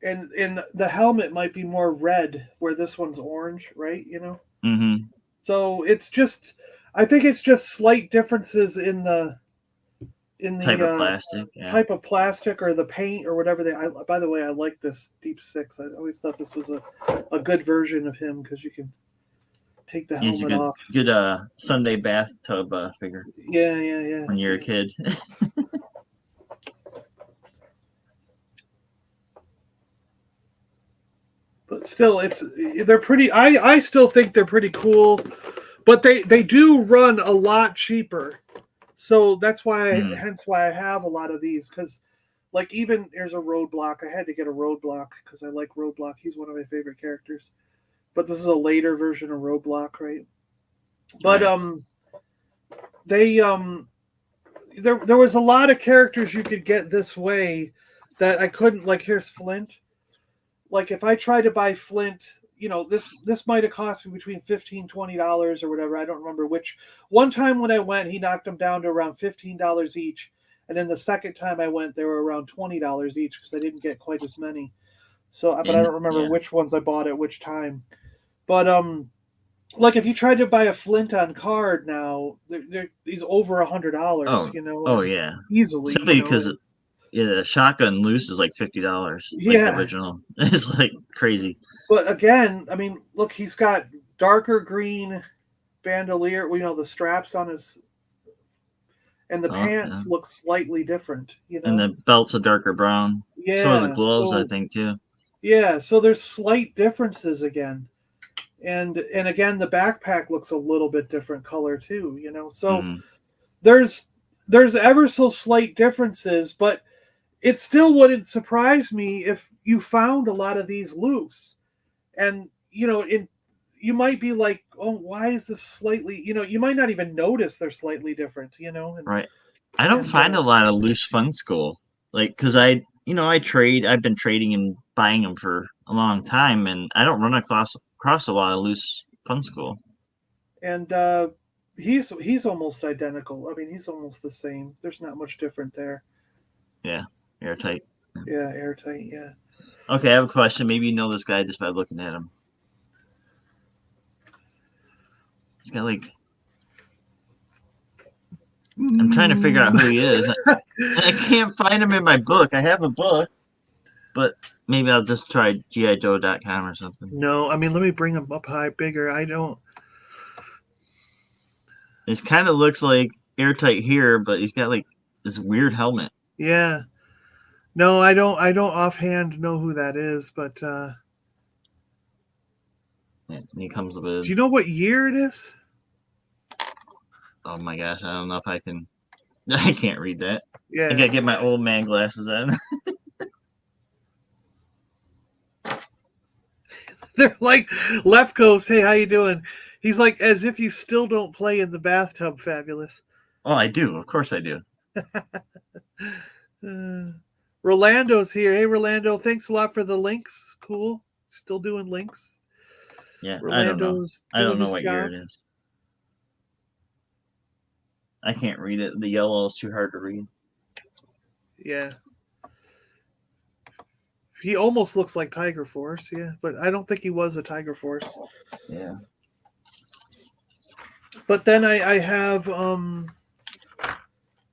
and the helmet might be more red where this one's orange, right? You know?
Mm-hmm.
So it's just I think it's just slight differences in the
Type of plastic. Yeah.
type of plastic or the paint or whatever by the way, I like this Deep Six. I always thought this was a good version of him because you can take the
He's a
helmet off.
good Sunday bathtub figure
Yeah.
when you're a kid.
But still, they're pretty. I still think they're pretty cool, but they do run a lot cheaper. So that's why, hence why I have a lot of these because, like, even there's a Roadblock. I had to get a Roadblock because I like Roadblock. He's one of my favorite characters. But this is a later version of Roadblock, right? But there was a lot of characters you could get this way that I couldn't. Like, here's Flint. Like if I try to buy Flint, you know, this might have cost me between $15-$20 or whatever. I don't remember which. One time when I went, he knocked them down to around $15 each, and then the second time I went, they were around $20 each because I didn't get quite as many. So, but I don't remember which ones I bought at which time. But like if you tried to buy a Flint on card now, he's over $100. You know.
Oh yeah.
Easily.
Simply because. Yeah, the shotgun loose is like $50. Like the original. It's like crazy.
But again, I mean, look, he's got darker green bandolier. You know, the straps on his and the pants look slightly different. You know,
and the belt's a darker brown.
Yeah,
so are the gloves, I think, too.
Yeah, so there's slight differences again, and again, the backpack looks a little bit different color too. You know, so there's ever so slight differences, but it still wouldn't surprise me if you found a lot of these loose. And, you know, you might be like, oh, why is this slightly, you know, you might not even notice they're slightly different, you know? And,
right. I don't find a lot of loose Fun School. Like, because I trade, I've been trading and buying them for a long time, and I don't run across a lot of loose Fun School.
And he's almost identical. I mean, he's almost the same. There's not much different there.
Yeah. Airtight.
Yeah, airtight, yeah.
Okay, I have a question. Maybe you know this guy just by looking at him. He's got like... I'm trying to figure out who he is. I can't find him in my book. I have a book, but maybe I'll just try GIJoe.com or something.
No, I mean, let me bring him up high, bigger. I don't...
It kind of looks like Airtight here, but he's got like this weird helmet.
Yeah. No, I don't offhand know who that is, but
yeah, he comes with.
Do you know what year it is?
Oh my gosh, I don't know if I can. I can't read that.
Yeah.
I gotta get my old man glasses on.
They're like, Lefko's, hey, how you doing? He's like, as if you still don't play in the bathtub, Fabulous.
Oh, I do. Of course I do.
Rolando's here. Hey, Rolando, thanks a lot for the links. Cool. Still doing links.
Yeah,
Rolando's
I don't know what
job.
year it is. I can't read it. The yellow is too hard to read.
Yeah. He almost looks like Tiger Force, yeah, but I don't think he was a Tiger Force.
Yeah.
But then I have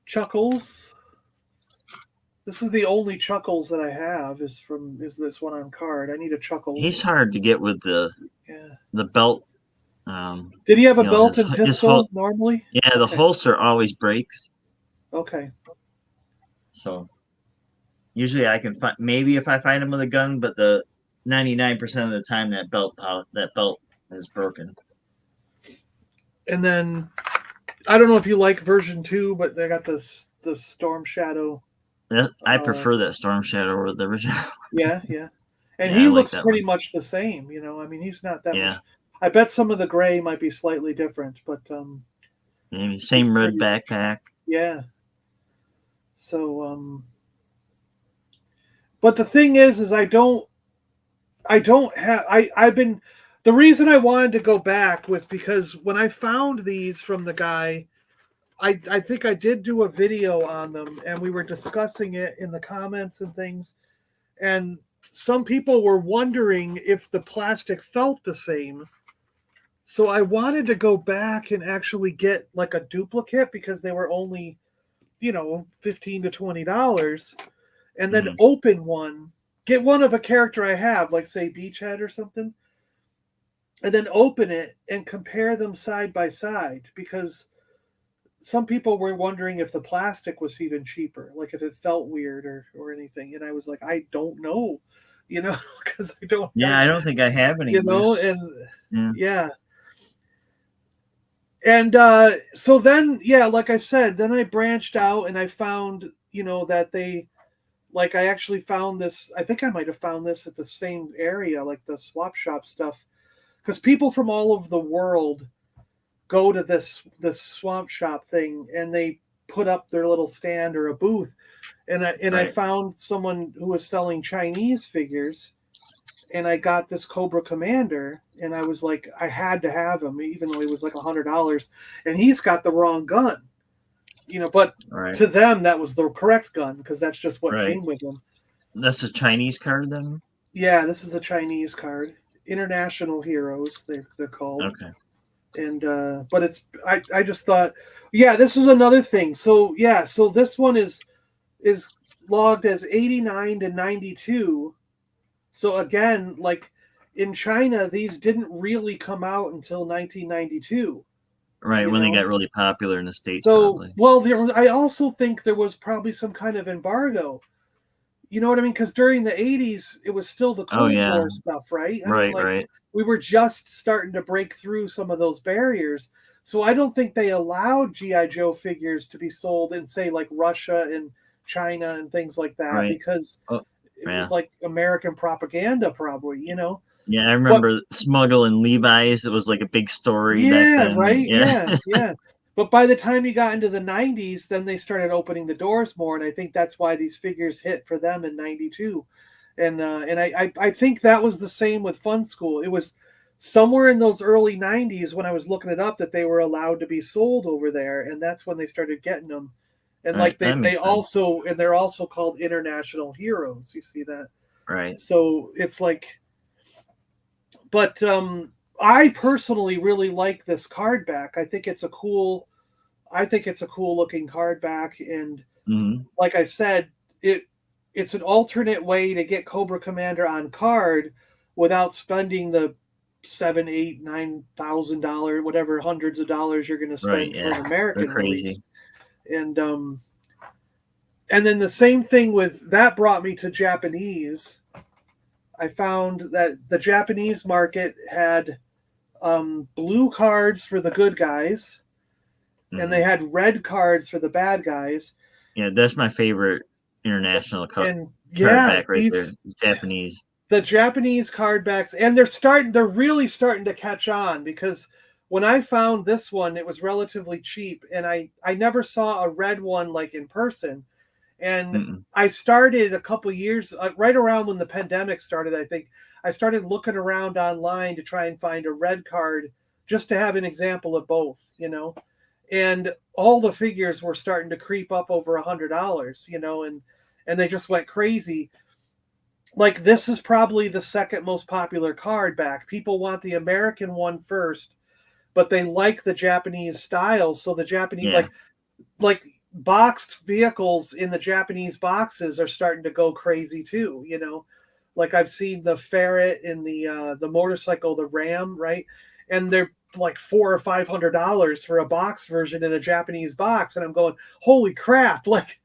Chuckles. This is the only Chuckles that I have is this one on card. I need a Chuckles.
He's hard to get with the belt.
Did he have a belt and pistol normally?
Yeah, the holster always breaks.
Okay.
So usually I can find, maybe if I find him with a gun, but the 99% of the time that belt is broken.
And then I don't know if you like version 2, but they got the Storm Shadow.
I prefer that Storm Shadow over the original.
Yeah, yeah. And
Yeah,
he
I like
looks
that
pretty
one.
much the same, I mean, he's not that
Yeah,
much. I bet some of the gray might be slightly different, but
maybe
he's
same red
pretty,
backpack.
yeah. So but the thing is I don't have I've been the reason I wanted to go back was because when I found these from the guy, I think I did do a video on them and we were discussing it in the comments and things. And some people were wondering if the plastic felt the same. So I wanted to go back and actually get like a duplicate because they were only, $15 to $20, and then
Mm,
open one, get one of a character I have, like say Beachhead or something, and then open it and compare them side by side because some people were wondering if the plastic was even cheaper, like if it felt weird or anything. And I was like, I don't know, because I don't
yeah,
have,
I don't think I have any loose.
and
Yeah,
yeah. And so then, yeah, like I said, then I branched out and I found, that like I actually found this. I think I might have found this at the same area, like the swap shop stuff, because people from all over the world go to this swamp shop thing and they put up their little stand or a booth, and I
right.
found someone who was selling Chinese figures, and I got this Cobra Commander, and I was like, I had to have him even though he was like $100, and he's got the wrong gun, but
Right,
to them that was the correct gun because that's just what
right.
came with him.
That's a Chinese card then?
Yeah, this is a Chinese card, International Heroes they're called.
Okay.
And but I just thought, yeah, this is another thing. So yeah, so this one is logged as 89 to 92. So again, like in China, these didn't really come out until 1992,
Right,
you
when they
know.
got really popular in the States,
So,
probably.
well, I also think there was probably some kind of embargo. You know what I mean? Because during the 80s, it was still the
Oh,
Cold
yeah.
War stuff, right? I mean,
Right,
like
right.
we were just starting to break through some of those barriers. So I don't think they allowed G.I. Joe figures to be sold in, say, like Russia and China and things like that
Right.
because
Oh,
it was
yeah.
like American propaganda, probably.
Yeah, I
But
remember smuggling Levi's. It was like a big story back
yeah,
then.
right.
Yeah.
Yeah, yeah. But by the time you got into the 90s, then they started opening the doors more. And I think that's why these figures hit for them in 92. And I think that was the same with Fun School. It was somewhere in those early 90s when I was looking it up that they were allowed to be sold over there. And that's when they started getting them. And
Right.
like
That makes sense.
they're also called international heroes. You see that?
Right.
So it's like, but I personally really like this card back. I think it's a cool looking card back, and
Hmm.
like I said, it's an alternate way to get Cobra Commander on card without spending the seven, eight, $9,000, whatever hundreds of dollars you're going to
Right.
spend for
Yeah.
an
They're
American release.
crazy.
And then the same thing with that brought me to Japanese. I found that the Japanese market had blue cards for the good guys, and they
Hmm.
had red cards for the bad guys.
Yeah, that's my favorite international
And
card
yeah,
back right there. It's Japanese.
the Japanese card backs, and they're really starting to catch on because when I found this one, it was relatively cheap, and I never saw a red one like in person. And
Mm-mm.
I started a couple years right around when the pandemic started. I think I started looking around online to try and find a red card just to have an example of both. And all the figures were starting to creep up over $100, and they just went crazy. Like this is probably the second most popular card back. People want the American one first, but they like the Japanese style. So the Japanese
Yeah.
like boxed vehicles in the Japanese boxes are starting to go crazy too. Like I've seen the Ferret in the motorcycle, the Ram, right? And they're like $400 or $500 for a box version in a Japanese box, and I'm going, holy crap! Like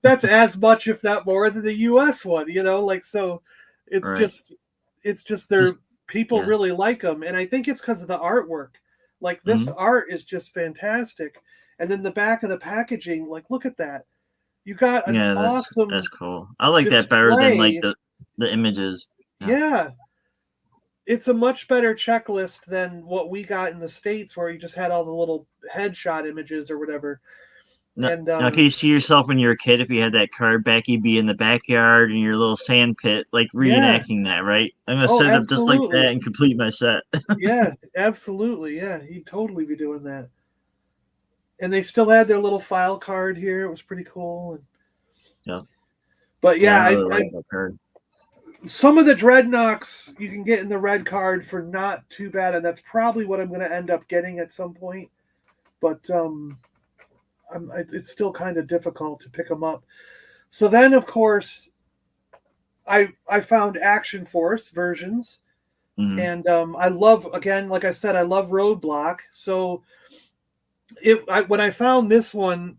that's as much, if not more, than the U.S. one. Like so, it's
Right.
just it's just
Just
they're people
yeah.
really like them, and I think it's because of the artwork. Like this
Hmm.
art is just fantastic, and then the back of the packaging, like look at that. You got an
Yeah,
awesome
that's cool. I like that better than like
display.
the images.
Yeah. It's a much better checklist than what we got in the States, where you just had all the little headshot images or whatever. And
Now, can you see yourself when you're a kid if you had that card back, you'd be in the backyard in your little sand pit, like
yeah.
reenacting that, right? I'm gonna
Oh,
set it up just like
absolutely.
that and complete my set.
Yeah, absolutely. Yeah, he'd totally be doing that. And they still had their little file card here. It was pretty cool.
Yeah,
But
yeah,
yeah,
I really like that card.
some of the dreadnoughts you can get in the red card for not too bad, and that's probably what I'm going to end up getting at some point. But it's still kind of difficult to pick them up. So then, of course, I found Action Force versions,
Mm-hmm.
and I love, again, like I said, I love Roadblock. So when I found this one,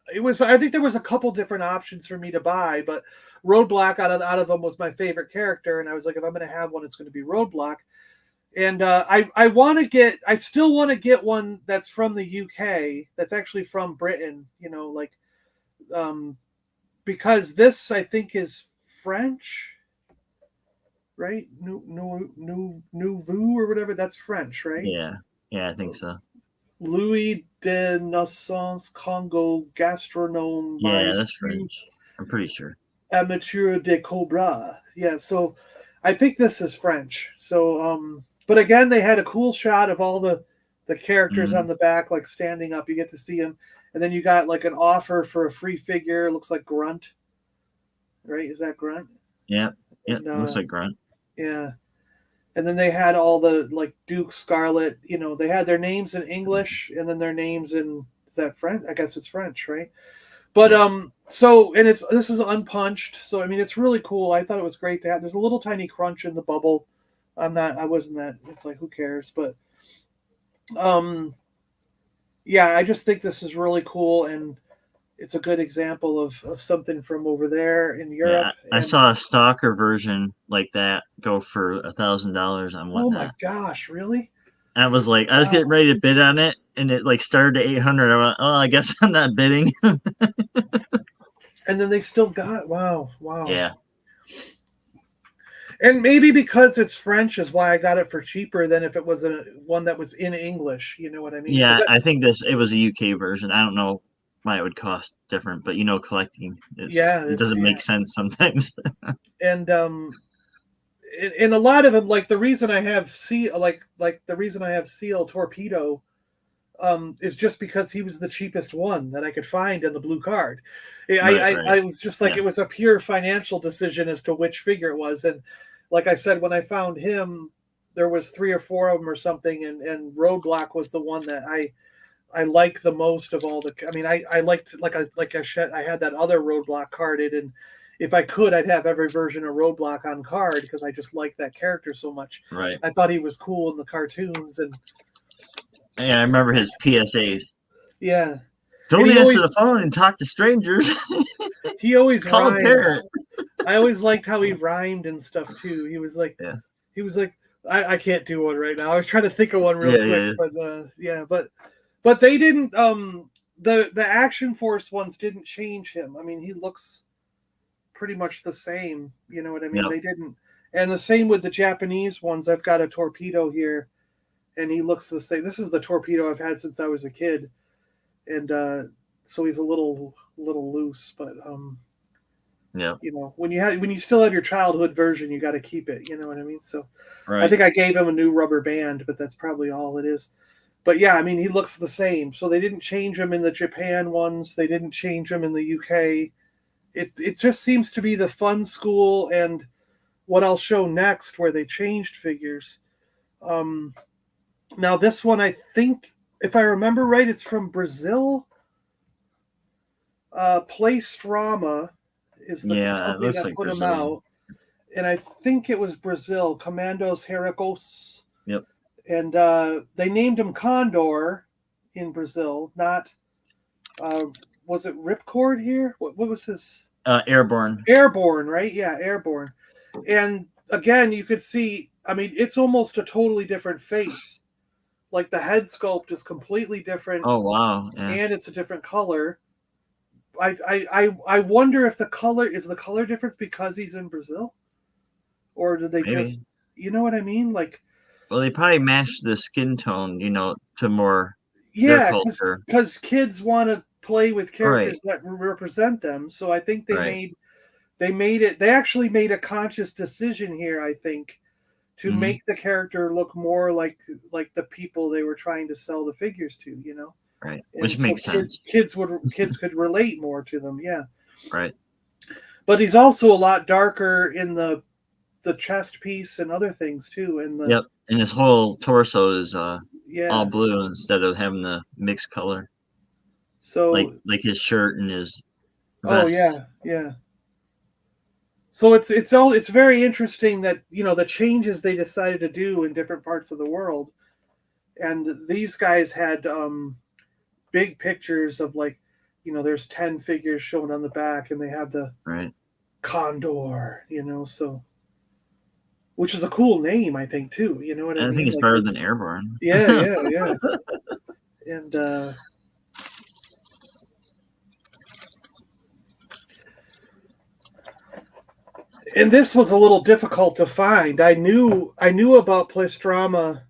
I think there was a couple different options for me to buy, but Roadblock out of them was my favorite character, and I was like, if I'm going to have one, it's going to be Roadblock. And I still want to get one that's from the UK, that's actually from Britain, because this I think is French, right? Nouveau or whatever, that's French, right?
Yeah, I think so.
Louis de Naissance Congo Gastronome
Yeah, that's French. I'm pretty sure.
Amateur de Cobra. Yeah, so I think this is French. So but again, they had a cool shot of all the characters on the back, like standing up. You get to see them, and then you got like an offer for a free figure. It looks like Grunt, right? Is that Grunt?
Yeah,
And,
looks like Grunt.
Yeah, and then they had all the like Duke, Scarlet. They had their names in English, and then their names in, is that French? I guess it's French, right? But so, and this is unpunched, so I mean it's really cool. I thought it was great to have. There's a little tiny crunch in the bubble. I wasn't that. It's like, who cares? But yeah, I just think this is really cool, and it's a good example of something from over there in Europe.
Yeah, I saw a stalker version like that go for $1,000 on
Oh my
Whatnot.
gosh, really?
I was getting ready to bid on it, and it like started to 800. I went, oh, I guess I'm not bidding.
And then they still got, wow.
Yeah.
And maybe because it's French is why I got it for cheaper than if it was one that was in English. You know what I mean?
Yeah, I think it was a UK version. I don't know why it would cost different, but collecting, it doesn't make sense sometimes.
And in a lot of them, like the reason I have Seal Torpedo is just because he was the cheapest one that I could find in the blue card. I was just like, It was a pure financial decision as to which figure it was. And like I said, when I found him, there was 3 or 4 of them or something, and Roadblock was the one that I like the most of all the. I mean, I liked, I had that other Roadblock carded, and if I could, I'd have every version of Roadblock on card because I just like that character so much.
Right.
I thought he was cool in the cartoons, and
yeah, I remember his PSAs.
Yeah.
Don't answer the phone and talk to strangers.
He always
call
rhymed.
a parent.
I always liked how he rhymed and stuff too. He was like, I can't do one right now. I was trying to think of one real quick, but they didn't. The Action Force ones didn't change him. I mean, he looks pretty much the same. You know what I mean? They didn't. And the same with the Japanese ones. I've got a Torpedo here, and he looks the same. This is the Torpedo I've had since I was a kid, and so he's a little loose, but when you still have your childhood version, you got to keep it. You know what I mean? So I think I gave him a new rubber band, but that's probably all it is. But yeah, I mean, he looks the same. So they didn't change him in the Japan ones. They didn't change him in the UK. It just seems to be the Fun School and what I'll show next where they changed figures. Now this one, I think, if I remember right, it's from Brazil. Playstrama is the company that put Brazilian. Them out. And I think it was Brazil, Commandos Heracos.
Yep.
And they named him Condor in Brazil, not, was it Ripcord here? What was his?
Airborne.
Airborne, right? Yeah, Airborne. And again, you could see, I mean, it's almost a totally different face. Like the head sculpt is completely different.
Oh, wow. Yeah.
And it's a different color. I wonder if the color difference because he's in Brazil, or did they
Maybe.
just, you know what I mean? Like,
Well, they probably mashed the skin tone, to more their
yeah,
culture.
because kids want to play with
Right.
characters that represent them. So I think
Right.
they made it. They actually made a conscious decision here, I think, to
Hmm.
make the character look more like the people they were trying to sell the figures to,
Right.
and
Which
so
makes sense.
kids could relate more to them. Yeah,
Right.
but he's also a lot darker in the chest piece and other things too. And the
Yep. And his whole torso is all
yeah,
blue instead of having the mixed color, like
so
his shirt and his
oh
vest.
yeah. So it's very interesting that the changes they decided to do in different parts of the world, and these guys had big pictures of like, there's 10 figures shown on the back, and they have the
Right.
Condor, so which is a cool name, I think too. You know what I
And I think
mean?
it's
Like
better
it's
than Airborne.
yeah, and this was a little difficult to find. I knew about Playstrama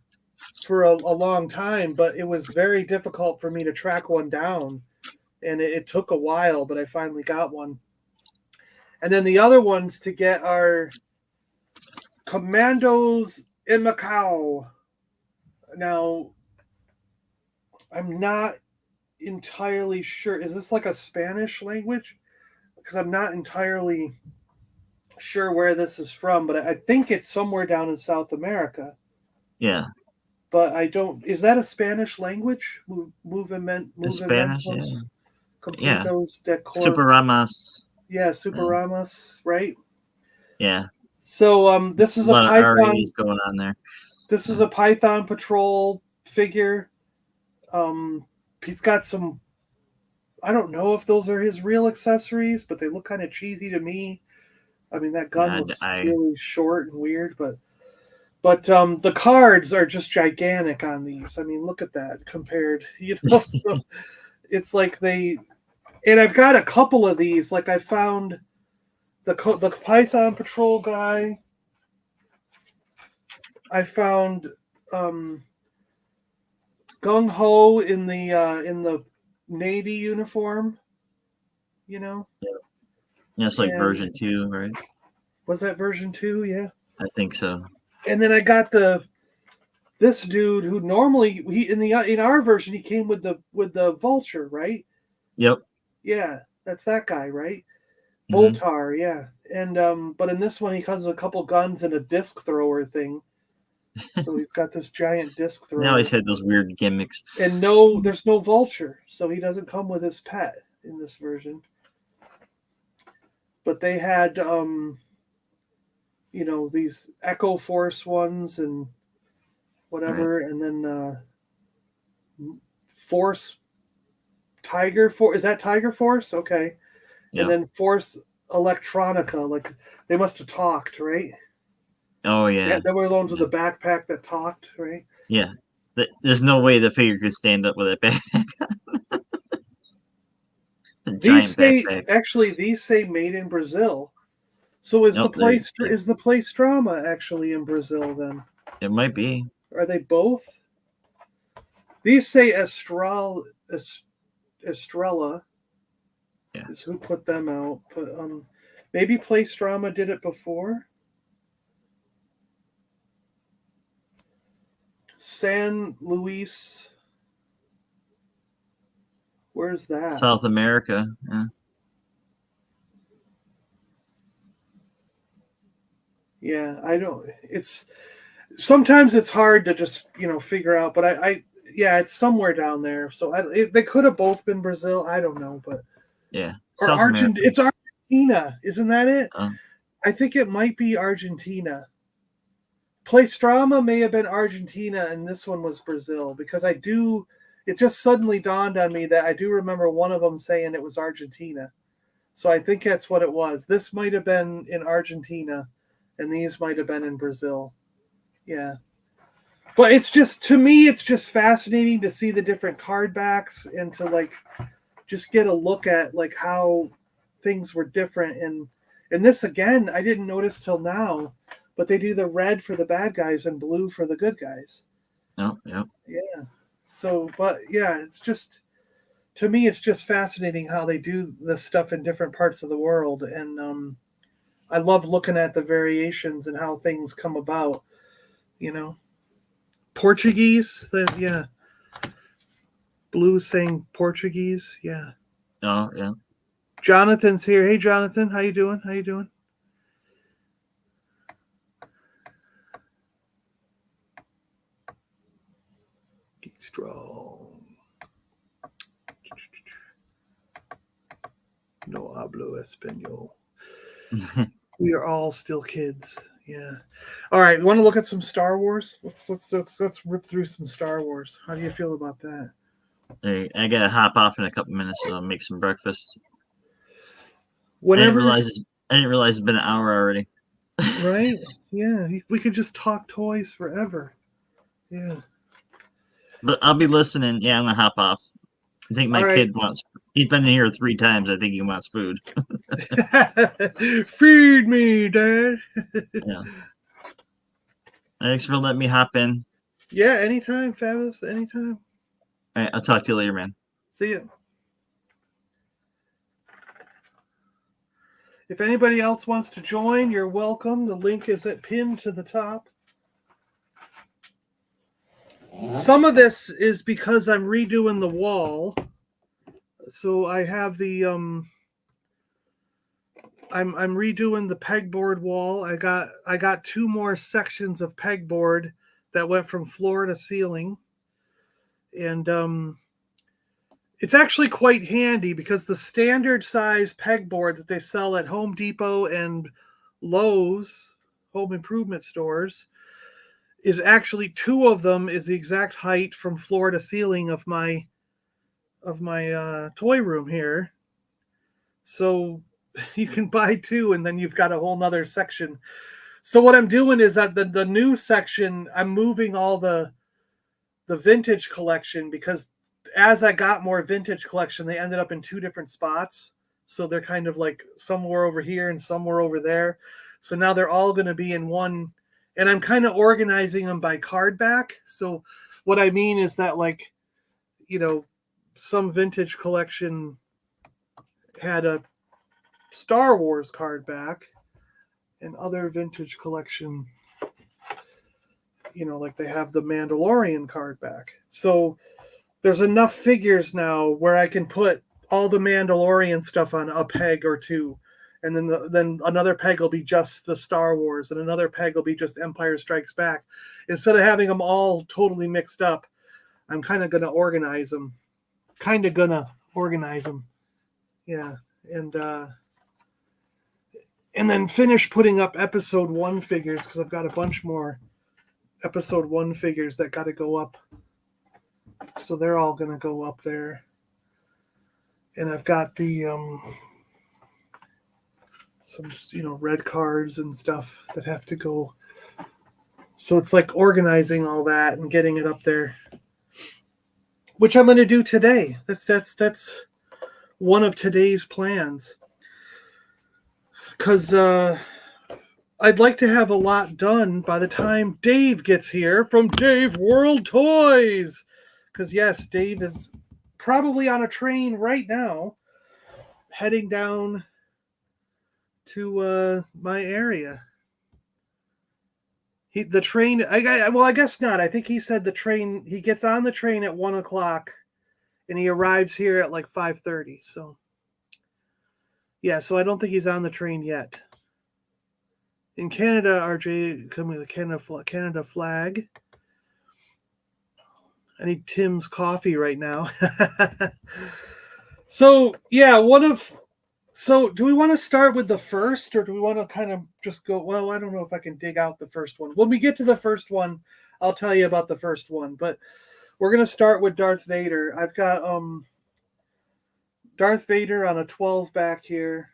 for a long time, but it was very difficult for me to track one down, and it took a while, but I finally got one. And then the other ones to get are Commandos in Macau. Now, I'm not entirely sure. Is this like a Spanish language? Because I'm not entirely sure where this is from, but I think it's somewhere down in South America.
Yeah.
But I don't. Is that a Spanish language?
It's Spanish. Yeah.
Movimentos
Yeah.
completos de cor.
Super Ramas.
Yeah, Super
Yeah.
Ramos, right?
Yeah.
So this
A
is a
lot of
Python.
RAs going on there.
This is
Yeah.
a Python Patrol figure. He's got some. I don't know if those are his real accessories, but they look kind of cheesy to me. I mean, that gun
Yeah.
looks
I
really short and weird, but the cards are just gigantic on these. I mean, look at that compared, So it's like and I've got a couple of these. Like I found the Python Patrol guy. I found Gung Ho in the Navy uniform.
Yeah. It's like
And
version 2, right?
was that version 2? Yeah.
I think so.
And then I got this dude who normally in our version he came with the vulture, right?
Yep.
Yeah, that's that guy, right?
Hmm.
Voltar, yeah. And but in this one he comes with a couple guns and a disc thrower thing. So he's got this giant disc
They always
thrower.
had those weird gimmicks.
And there's no vulture, so he doesn't come with his pet in this version. But they had these Echo Force ones and whatever,
Right.
and then Force Tiger Force. Is that Tiger Force? Okay. And
Yep.
then Force Electronica. Like they must have talked, right?
Oh
Yeah,
yeah.
they were the ones with
Yeah.
the backpack that talked, right?
Yeah. There's no way the figure could stand up with a backpack. A giant backpack.
These say made in Brazil. So is
Nope.
the Playstrama actually in Brazil then?
It might be.
Are they both? These say Estrella
Yeah.
is who put them out, but maybe Playstrama did it before. San Luis, where's that?
South America. Yeah.
Yeah, I don't. It's sometimes it's hard to just figure out, but yeah, it's somewhere down there. So they could have both been Brazil. I don't know, but
Yeah.
or
South America.
It's Argentina, isn't that it?
Uh,
I think it might be Argentina. Playstrama may have been Argentina, and this one was Brazil because it just suddenly dawned on me that I do remember one of them saying it was Argentina. So I think that's what it was. This might have been in Argentina, and these might have been in Brazil. Yeah. But to me, it's just fascinating to see the different card backs and to just get a look at like how things were different. And this again, I didn't notice till now, but they do the red for the bad guys and blue for the good guys.
Oh, yeah.
Yeah. So, but yeah, it's just, to me, it's just fascinating how they do this stuff in different parts of the world. And I love looking at the variations and how things come about, you know. Portuguese, yeah. Blue saying Portuguese, yeah.
Oh, yeah.
Jonathan's here. Hey, Jonathan, how you doing? How you doing? Get strong. No hablo español. We are all still kids. Yeah. All right. You want to look at some Star Wars? Let's rip through some Star Wars. How do you feel about that?
Hey, I gotta hop off in a couple minutes to make some breakfast.
Whenever.
I didn't realize it's been an hour already.
Right? Yeah. We could just talk toys forever. Yeah.
But I'll be listening. Yeah, I'm gonna hop off. I think my kid wants. He's been here 3 times. I think he wants food.
Feed me, Dad.
Yeah. Thanks for letting me hop in.
Yeah, anytime, Fabulous. Anytime.
All right, I'll talk to you later, man.
See you. If anybody else wants to join, you're welcome. The link is pinned to the top. Some of this is because I'm redoing the wall. So I have the I'm redoing the pegboard wall. I got 2 more sections of pegboard that went from floor to ceiling. And it's actually quite handy because the standard size pegboard that they sell at Home Depot and Lowe's home improvement stores is actually 2 of them is the exact height from floor to ceiling of my toy room here. So you can buy 2 and then you've got a whole nother section. So what I'm doing is that the new section, I'm moving all the vintage collection because as I got more vintage collection, they ended up in 2 different spots. So they're kind of like somewhere over here and somewhere over there. So now they're all going to be in one, and I'm kind of organizing them by card back. So what I mean is that, like, you know, some vintage collection had a Star Wars card back, and other vintage collection, you know, like they have the Mandalorian card back. So there's enough figures now where I can put all the Mandalorian stuff on a peg or 2. And then another peg will be just the Star Wars, and another peg will be just Empire Strikes Back. Instead of having them all totally mixed up, I'm kind of going to organize them. Yeah. And then finish putting up episode 1 figures because I've got a bunch more episode 1 figures that got to go up. So they're all going to go up there. And I've got the some, you know, red cards and stuff that have to go. So it's like organizing all that and getting it up there, which I'm going to do today. That's one of today's plans. Because I'd like to have a lot done by the time Dave gets here from Dave World Toys. Because, yes, Dave is probably on a train right now heading down to my area. The train, I guess not. I think he said he gets on the train at 1 o'clock and he arrives here at like 5:30. So, yeah, so I don't think he's on the train yet. In Canada, RJ, coming to the Canada flag. I need Tim's coffee right now. So, yeah, so do we want to start with the first, or do we want to kind of just go, well, I don't know if I can dig out the first one. When we get to the first one, I'll tell you about the first one. But we're going to start with Darth Vader. I've got Darth Vader on a 12 back here.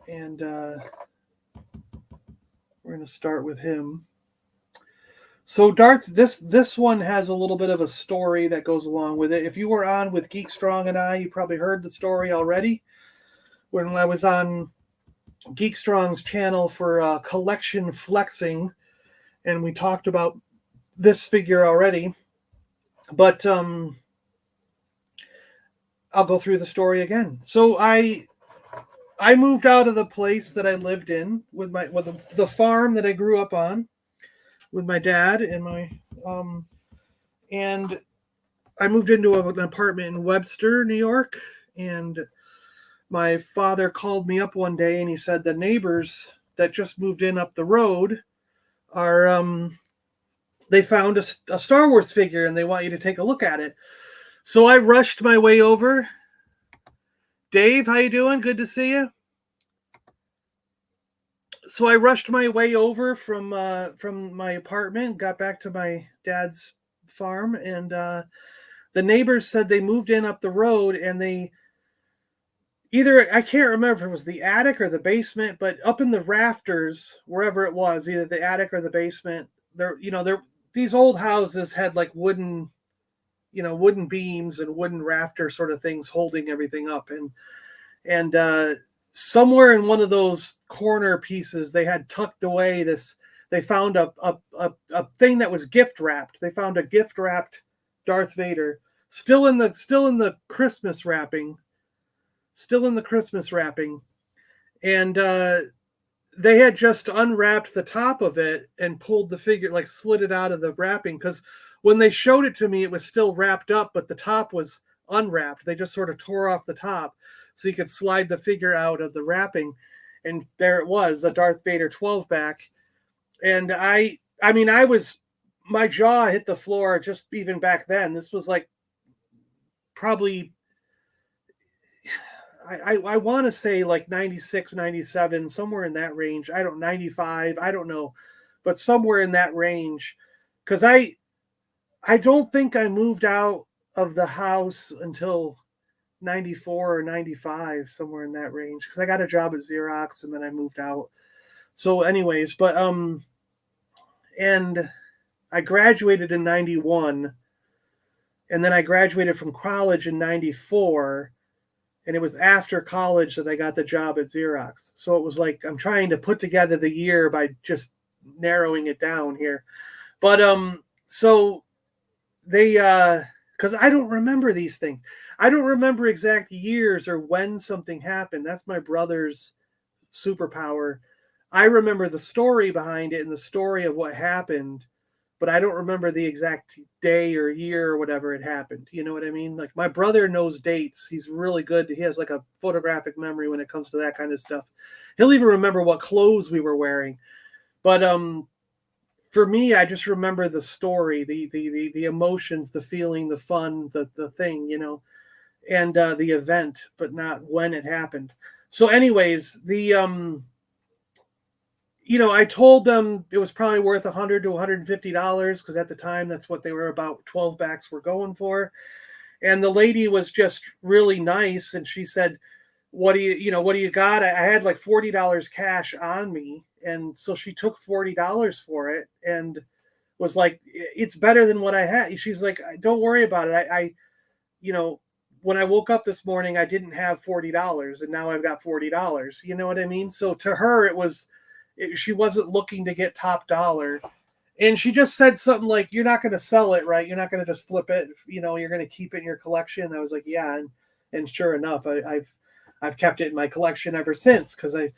And we're going to start with him. So Darth, this one has a little bit of a story that goes along with it. If you were on with Geek Strong and I, you probably heard the story already. When I was on Geek Strong's channel for collection flexing, and we talked about this figure already. But I'll go through the story again. So I moved out of the place that I lived in with the farm that I grew up on with my dad and and I moved into an apartment in Webster, New York, and my father called me up one day and he said the neighbors that just moved in up the road are they found a Star Wars figure and they want you to take a look at it. So I rushed my way over. Dave, how you doing? Good to see you. So I rushed my way over from my apartment, got back to my dad's farm, and the neighbors said they moved in up the road, and they either, I can't remember if it was the attic or the basement, but up in the rafters, wherever it was, either the attic or the basement, these old houses had like wooden beams and wooden rafter sort of things holding everything up, and somewhere in one of those corner pieces they had tucked away they found a thing that was gift wrapped. They found a gift wrapped Darth Vader still in the Christmas wrapping, and they had just unwrapped the top of it and pulled the figure, like slid it out of the wrapping, because when they showed it to me it was still wrapped up, but the top was unwrapped. They just sort of tore off the top so you could slide the figure out of the wrapping, and there it was, a Darth Vader 12 back. And I mean, my jaw hit the floor just even back then. This was like probably, I want to say like 96, 97, somewhere in that range. 95, I don't know, but somewhere in that range. Because I don't think I moved out of the house until 94 or 95, somewhere in that range, because I got a job at Xerox and then I moved out. So anyways, but and I graduated in 91, and then I graduated from college in 94, and it was after college that I got the job at Xerox. So it was like I'm trying to put together the year by just narrowing it down here. But so they because I don't remember these things. I don't remember exact years or when something happened. That's my brother's superpower. I remember the story behind it and the story of what happened, but I don't remember the exact day or year or whatever it happened. You know what I mean? Like my brother knows dates. He's really good. He has like a photographic memory when it comes to that kind of stuff. He'll even remember what clothes we were wearing. But for me, I just remember the story, the emotions, the feeling, the fun, the thing, and the event, but not when it happened. So anyways, I told them it was probably worth $100 to $150, because at the time that's what they were about 12 backs were going for. And the lady was just really nice, and she said, what do you got? I had like $40 cash on me, and so she took $40 for it and was like, it's better than what I had. She's like, don't worry about it. I when I woke up this morning, I didn't have $40, and now I've got $40. You know what I mean? So to her, she wasn't looking to get top dollar. And she just said something like, you're not going to sell it, right? You're not going to just flip it. You're going to keep it in your collection. I was like, yeah. And sure enough, I've kept it in my collection ever since, because I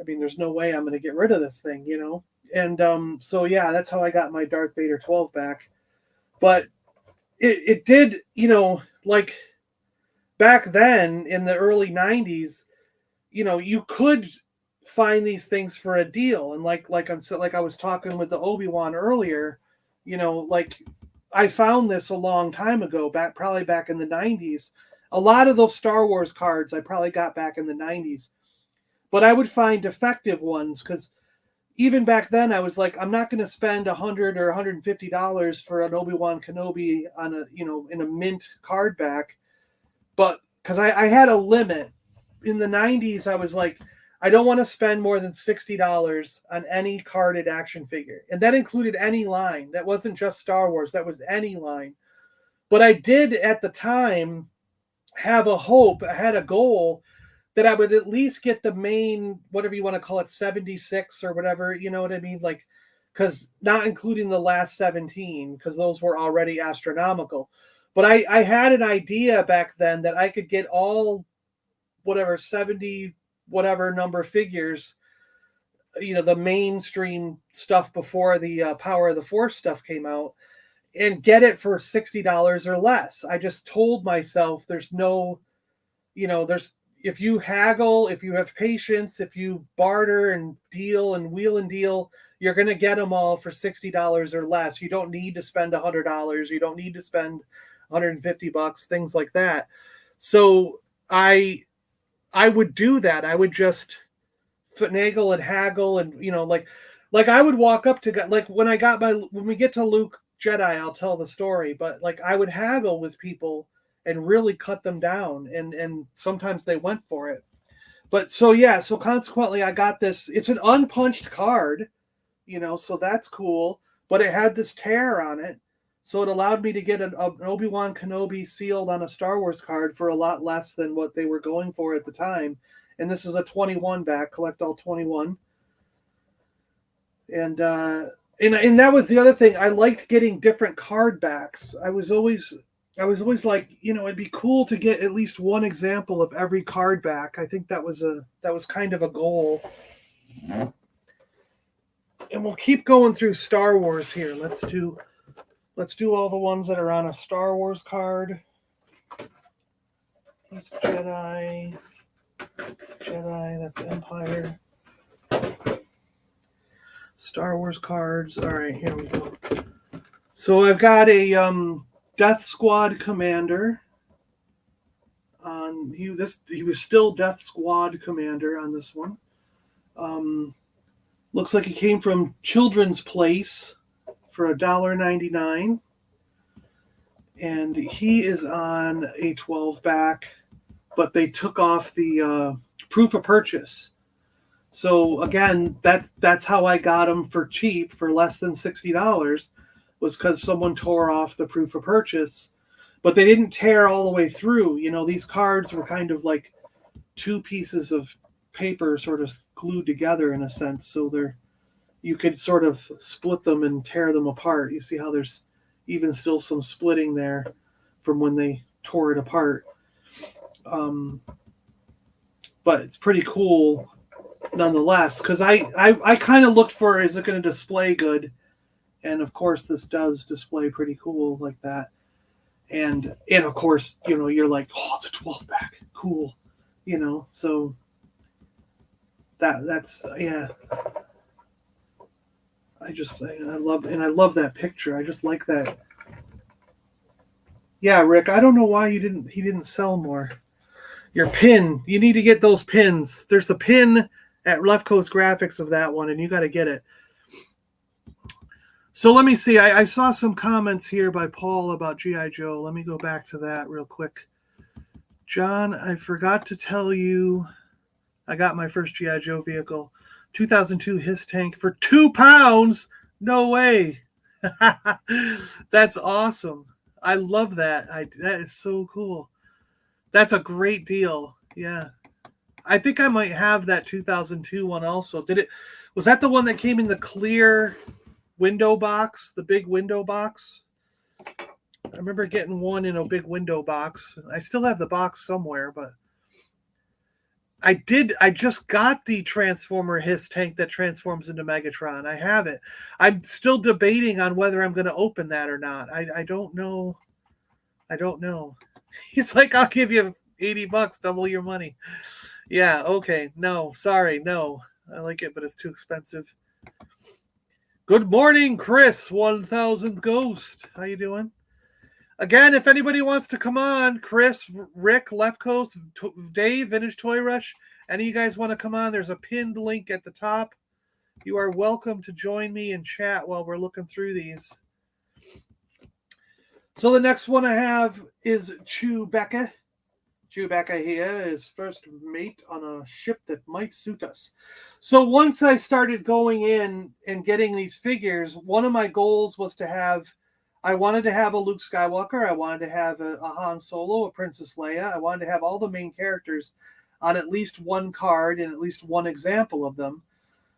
mean, there's no way I'm going to get rid of this thing, And so, yeah, that's how I got my Darth Vader 12 back. But it did, like back then in the early 90s, you could find these things for a deal. And like I was talking with the Obi-Wan earlier, like I found this a long time ago, probably back in the 90s. A lot of those Star Wars cards I probably got back in the 90s. But I would find defective ones, because even back then I was like, I'm not going to spend $100 or $150 for an Obi-Wan Kenobi on in a mint card back. But because I had a limit in the 90s, I was like, I don't want to spend more than $60 on any carded action figure. And that included any line. That wasn't just Star Wars. That was any line. But I did at the time have a hope, I had a goal that I would at least get the main, whatever you want to call it, 76 or whatever, you know what I mean? Like, because not including the last 17, because those were already astronomical. But I had an idea back then that I could get all whatever 70 whatever number figures, you know, the mainstream stuff before the Power of the Force stuff came out, and get it for $60 or less. I just told myself there's no, you know, there's, if you haggle, if you have patience, if you barter and deal and wheel and deal, you're going to get them all for $60 or less. You don't need to spend $100. You don't need to spend $150, things like that. So I would do that. I would just finagle and haggle and, you know, like I would walk up to, like when we get to Luke Jedi, I'll tell the story, but like I would haggle with people and really cut them down, and sometimes they went for it. But so yeah, so consequently I got this, it's an unpunched card, you know, so that's cool, but it had this tear on it, so it allowed me to get an Obi-Wan Kenobi sealed on a Star Wars card for a lot less than what they were going for at the time. And this is a 21 back, collect all 21. And that was the other thing. I liked getting different card backs. I was always like, you know, it'd be cool to get at least one example of every card back. I think that was kind of a goal. And we'll keep going through Star Wars here. Let's do all the ones that are on a Star Wars card. That's Jedi, that's Empire. Star Wars cards. All right, here we go. So I've got a Death Squad commander. He was still Death Squad commander on this one. Looks like he came from Children's Place for $1.99. And he is on a 12 back, but they took off the proof of purchase. So again, that's how I got him for cheap, for less than $60, was because someone tore off the proof of purchase. But they didn't tear all the way through. You know, these cards were kind of like two pieces of paper sort of glued together in a sense. So you could sort of split them and tear them apart. You see how there's even still some splitting there from when they tore it apart. But it's pretty cool nonetheless, because I kind of looked for, is it going to display good? And of course this does display pretty cool like that. And of course, you know, you're like, oh, it's a 12 pack, cool, you know. So that's yeah. I love that picture. I just like that. Yeah, Rick, I don't know why he didn't sell more. Your pin, you need to get those pins. There's a pin at Left Coast Graphics of that one, and you got to get it. So let me see. I saw some comments here by Paul about G.I. Joe. Let me go back to that real quick. John, I forgot to tell you, I got my first G.I. Joe vehicle. 2002 His Tank for £2. No way. That's awesome. I love that. That is so cool. That's a great deal. Yeah. I think I might have that 2002 one also. Was that the one that came in the clear window box, the big window box? I remember getting one in a big window box. I still have the box somewhere, but I just got the Transformer His Tank that transforms into Megatron. I have it. I'm still debating on whether I'm going to open that or not. I don't know. He's like, I'll give you $80, double your money. Yeah, okay. No, sorry, no. I like it, but it's too expensive. Good morning, Chris, 1000th Ghost. How you doing? Again, if anybody wants to come on, Chris, Rick, Left Coast, Dave, Vintage Toy Rush, any of you guys want to come on, there's a pinned link at the top. You are welcome to join me and chat while we're looking through these. So the next one I have is Chewbacca. Chewbacca here is first mate on a ship that might suit us. So once I started going in and getting these figures, one of my goals was I wanted to have a Luke Skywalker, I wanted to have a Han Solo, a Princess Leia, I wanted to have all the main characters on at least one card and at least one example of them.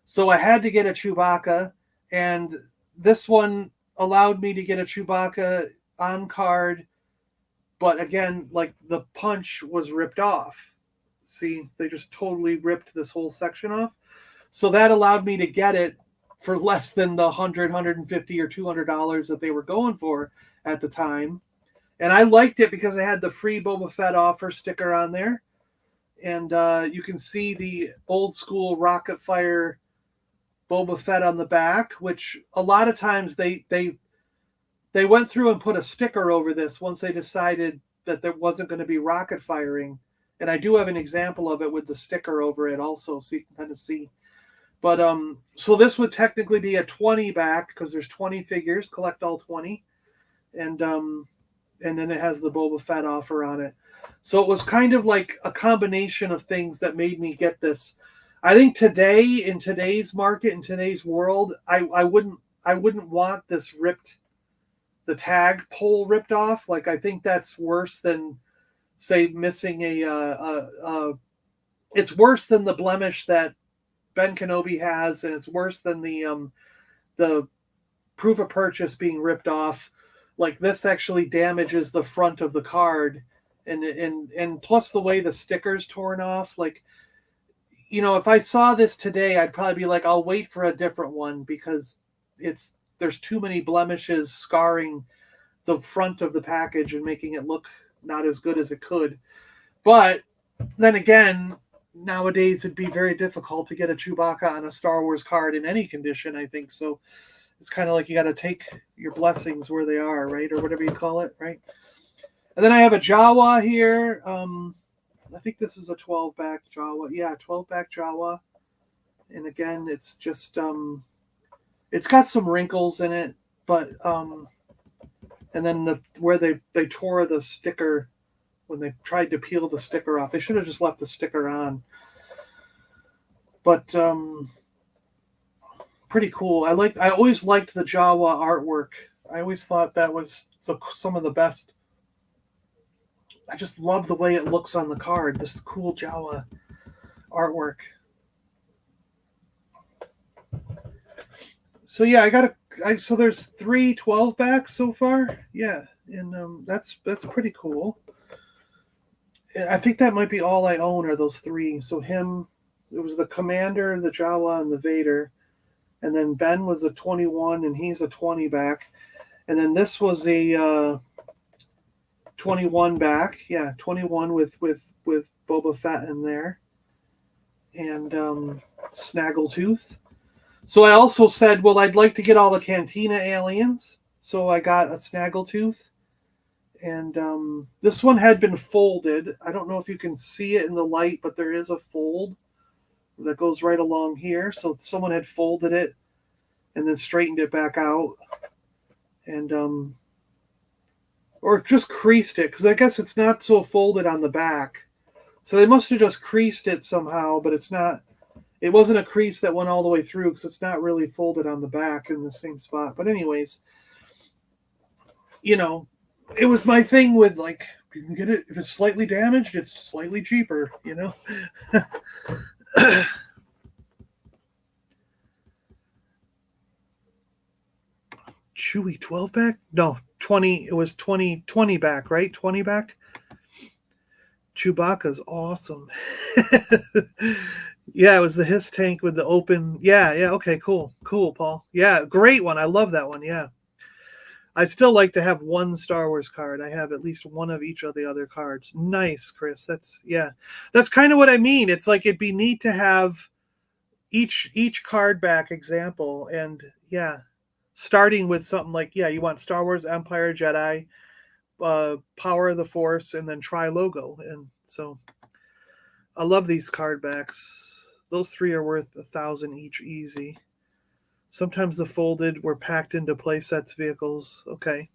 So I had to get a Chewbacca, and this one allowed me to get a Chewbacca on card. But again, like the punch was ripped off. See, they just totally ripped this whole section off. So that allowed me to get it for less than the $100, $150, or $200 that they were going for at the time. And I liked it because I had the free Boba Fett offer sticker on there. And you can see the old school rocket fire Boba Fett on the back, which a lot of times they went through and put a sticker over this once they decided that there wasn't going to be rocket firing. And I do have an example of it with the sticker over it also, so you can kind of see. But so this would technically be a 20 back because there's 20 figures, collect all 20. And then it has the Boba Fett offer on it. So it was kind of like a combination of things that made me get this. I think today, in today's market, in today's world, I wouldn't want this ripped, the tag pole ripped off. Like, I think that's worse than, say, missing it's worse than the blemish that Ben Kenobi has, and it's worse than the proof of purchase being ripped off. Like, this actually damages the front of the card, and plus the way the sticker's torn off. Like, you know, if I saw this today, I'd probably be like, I'll wait for a different one because there's too many blemishes scarring the front of the package and making it look not as good as it could. But then again, nowadays it'd be very difficult to get a Chewbacca on a Star Wars card in any condition, I think. So it's kind of like you got to take your blessings where they are, right? Or whatever you call it, right? And then I have a Jawa here. I think this is a 12-back Jawa. Yeah, 12-back Jawa. And again, it's just, it's got some wrinkles in it, but, and then where they tore the sticker when they tried to peel the sticker off. They should have just left the sticker on. But, pretty cool. I always liked the Jawa artwork. I always thought that was some of the best. I just love the way it looks on the card. This cool Jawa artwork. So yeah, so there's 3 12-backs so far. Yeah, and that's pretty cool. I think that might be all I own are those 3. So it was the Commander, the Jawa, and the Vader. And then Ben was a 21, and he's a 20-back. And then this was a 21 back. Yeah, 21 with Boba Fett in there. And Snaggletooth. So I also said, well, I'd like to get all the Cantina aliens. So I got a Snaggletooth. And this one had been folded. I don't know if you can see it in the light, but there is a fold that goes right along here. So someone had folded it and then straightened it back out. And or just creased it, because I guess it's not so folded on the back. So they must have just creased it somehow, but it wasn't a crease that went all the way through because it's not really folded on the back in the same spot. But anyways, you know, it was my thing with, like, you can get it, if it's slightly damaged, it's slightly cheaper, you know? Chewy 12-back? No, 20. It was 20 back, right? 20 back. Chewbacca's awesome. Yeah, it was the Hiss tank with the open. Yeah. Okay, cool, Paul. Yeah, great one. I love that one. Yeah, I'd still like to have one Star Wars card. I have at least one of each of the other cards. Nice, Chris. That's kind of what I mean. It's like it'd be neat to have each card back example, and yeah. Starting with something like, yeah, you want Star Wars, Empire, Jedi, Power of the Force, and then Tri-Logo. And so I love these card backs. Those 3 are worth 1,000 each easy. Sometimes the folded were packed into play sets vehicles. Okay.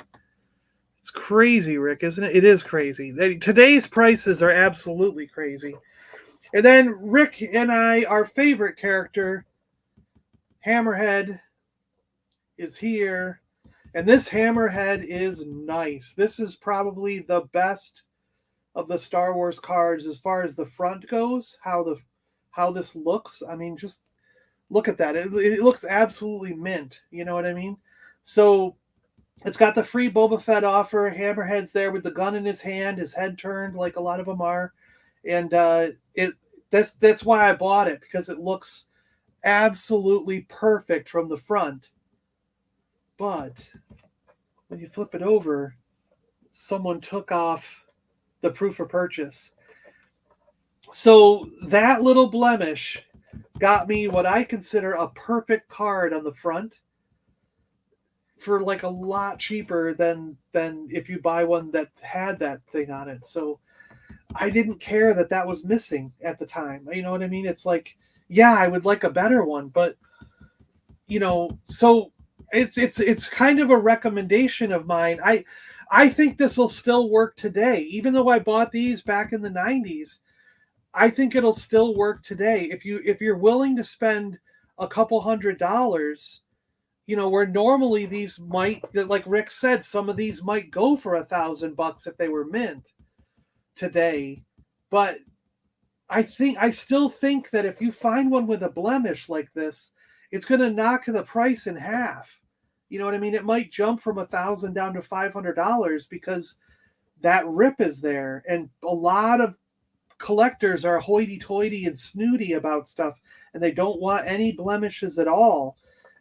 It's crazy, Rick, isn't it? It is crazy. Today's prices are absolutely crazy. And then Rick and I, our favorite character, Hammerhead, is here. And this Hammerhead is nice. This is probably the best of the Star Wars cards as far as the front goes. How this looks. I mean, just look at that. It looks absolutely mint. You know what I mean? So it's got the free Boba Fett offer. Hammerhead's there with the gun in his hand, his head turned like a lot of them are, and that's why I bought it, because it looks absolutely perfect from the front. But when you flip it over, someone took off the proof of purchase. So that little blemish got me what I consider a perfect card on the front for like a lot cheaper than if you buy one that had that thing on it. So I didn't care that was missing at the time. You know what I mean? It's like, yeah, I would like a better one, but so it's kind of a recommendation of mine. I think this will still work today, even though I bought these back in the 90s. I think it'll still work today if you're willing to spend a couple $100. Where normally these might, like Rick said, some of these might go for $1,000 if they were mint today. But I still think that if you find one with a blemish like this, it's going to knock the price in half. You know what I mean? It might jump from $1,000 down to $500 because that rip is there. And a lot of collectors are hoity-toity and snooty about stuff, and they don't want any blemishes at all.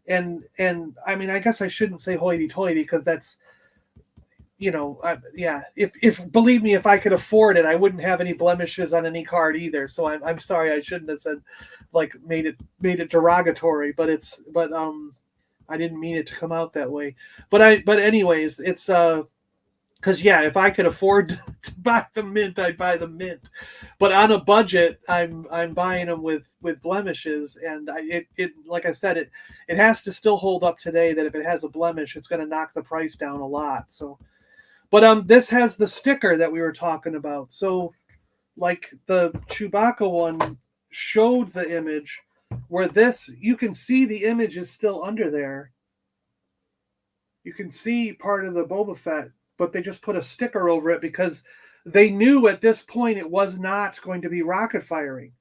And I mean, I guess I shouldn't say hoity-toity, because that's, if believe me, if I could afford it, I wouldn't have any blemishes on any card either. So I'm sorry, I shouldn't have said, like, made it derogatory, but I didn't mean it to come out that way. But anyways, it's because if I could afford to buy the mint, I'd buy the mint. But on a budget, I'm buying them with blemishes, and it like I said, it has to still hold up today. That if it has a blemish, it's going to knock the price down a lot. So, but this has the sticker that we were talking about. So, like the Chewbacca one showed the image, where this, you can see the image is still under there. You can see part of the Boba Fett, but they just put a sticker over it because they knew at this point it was not going to be rocket firing.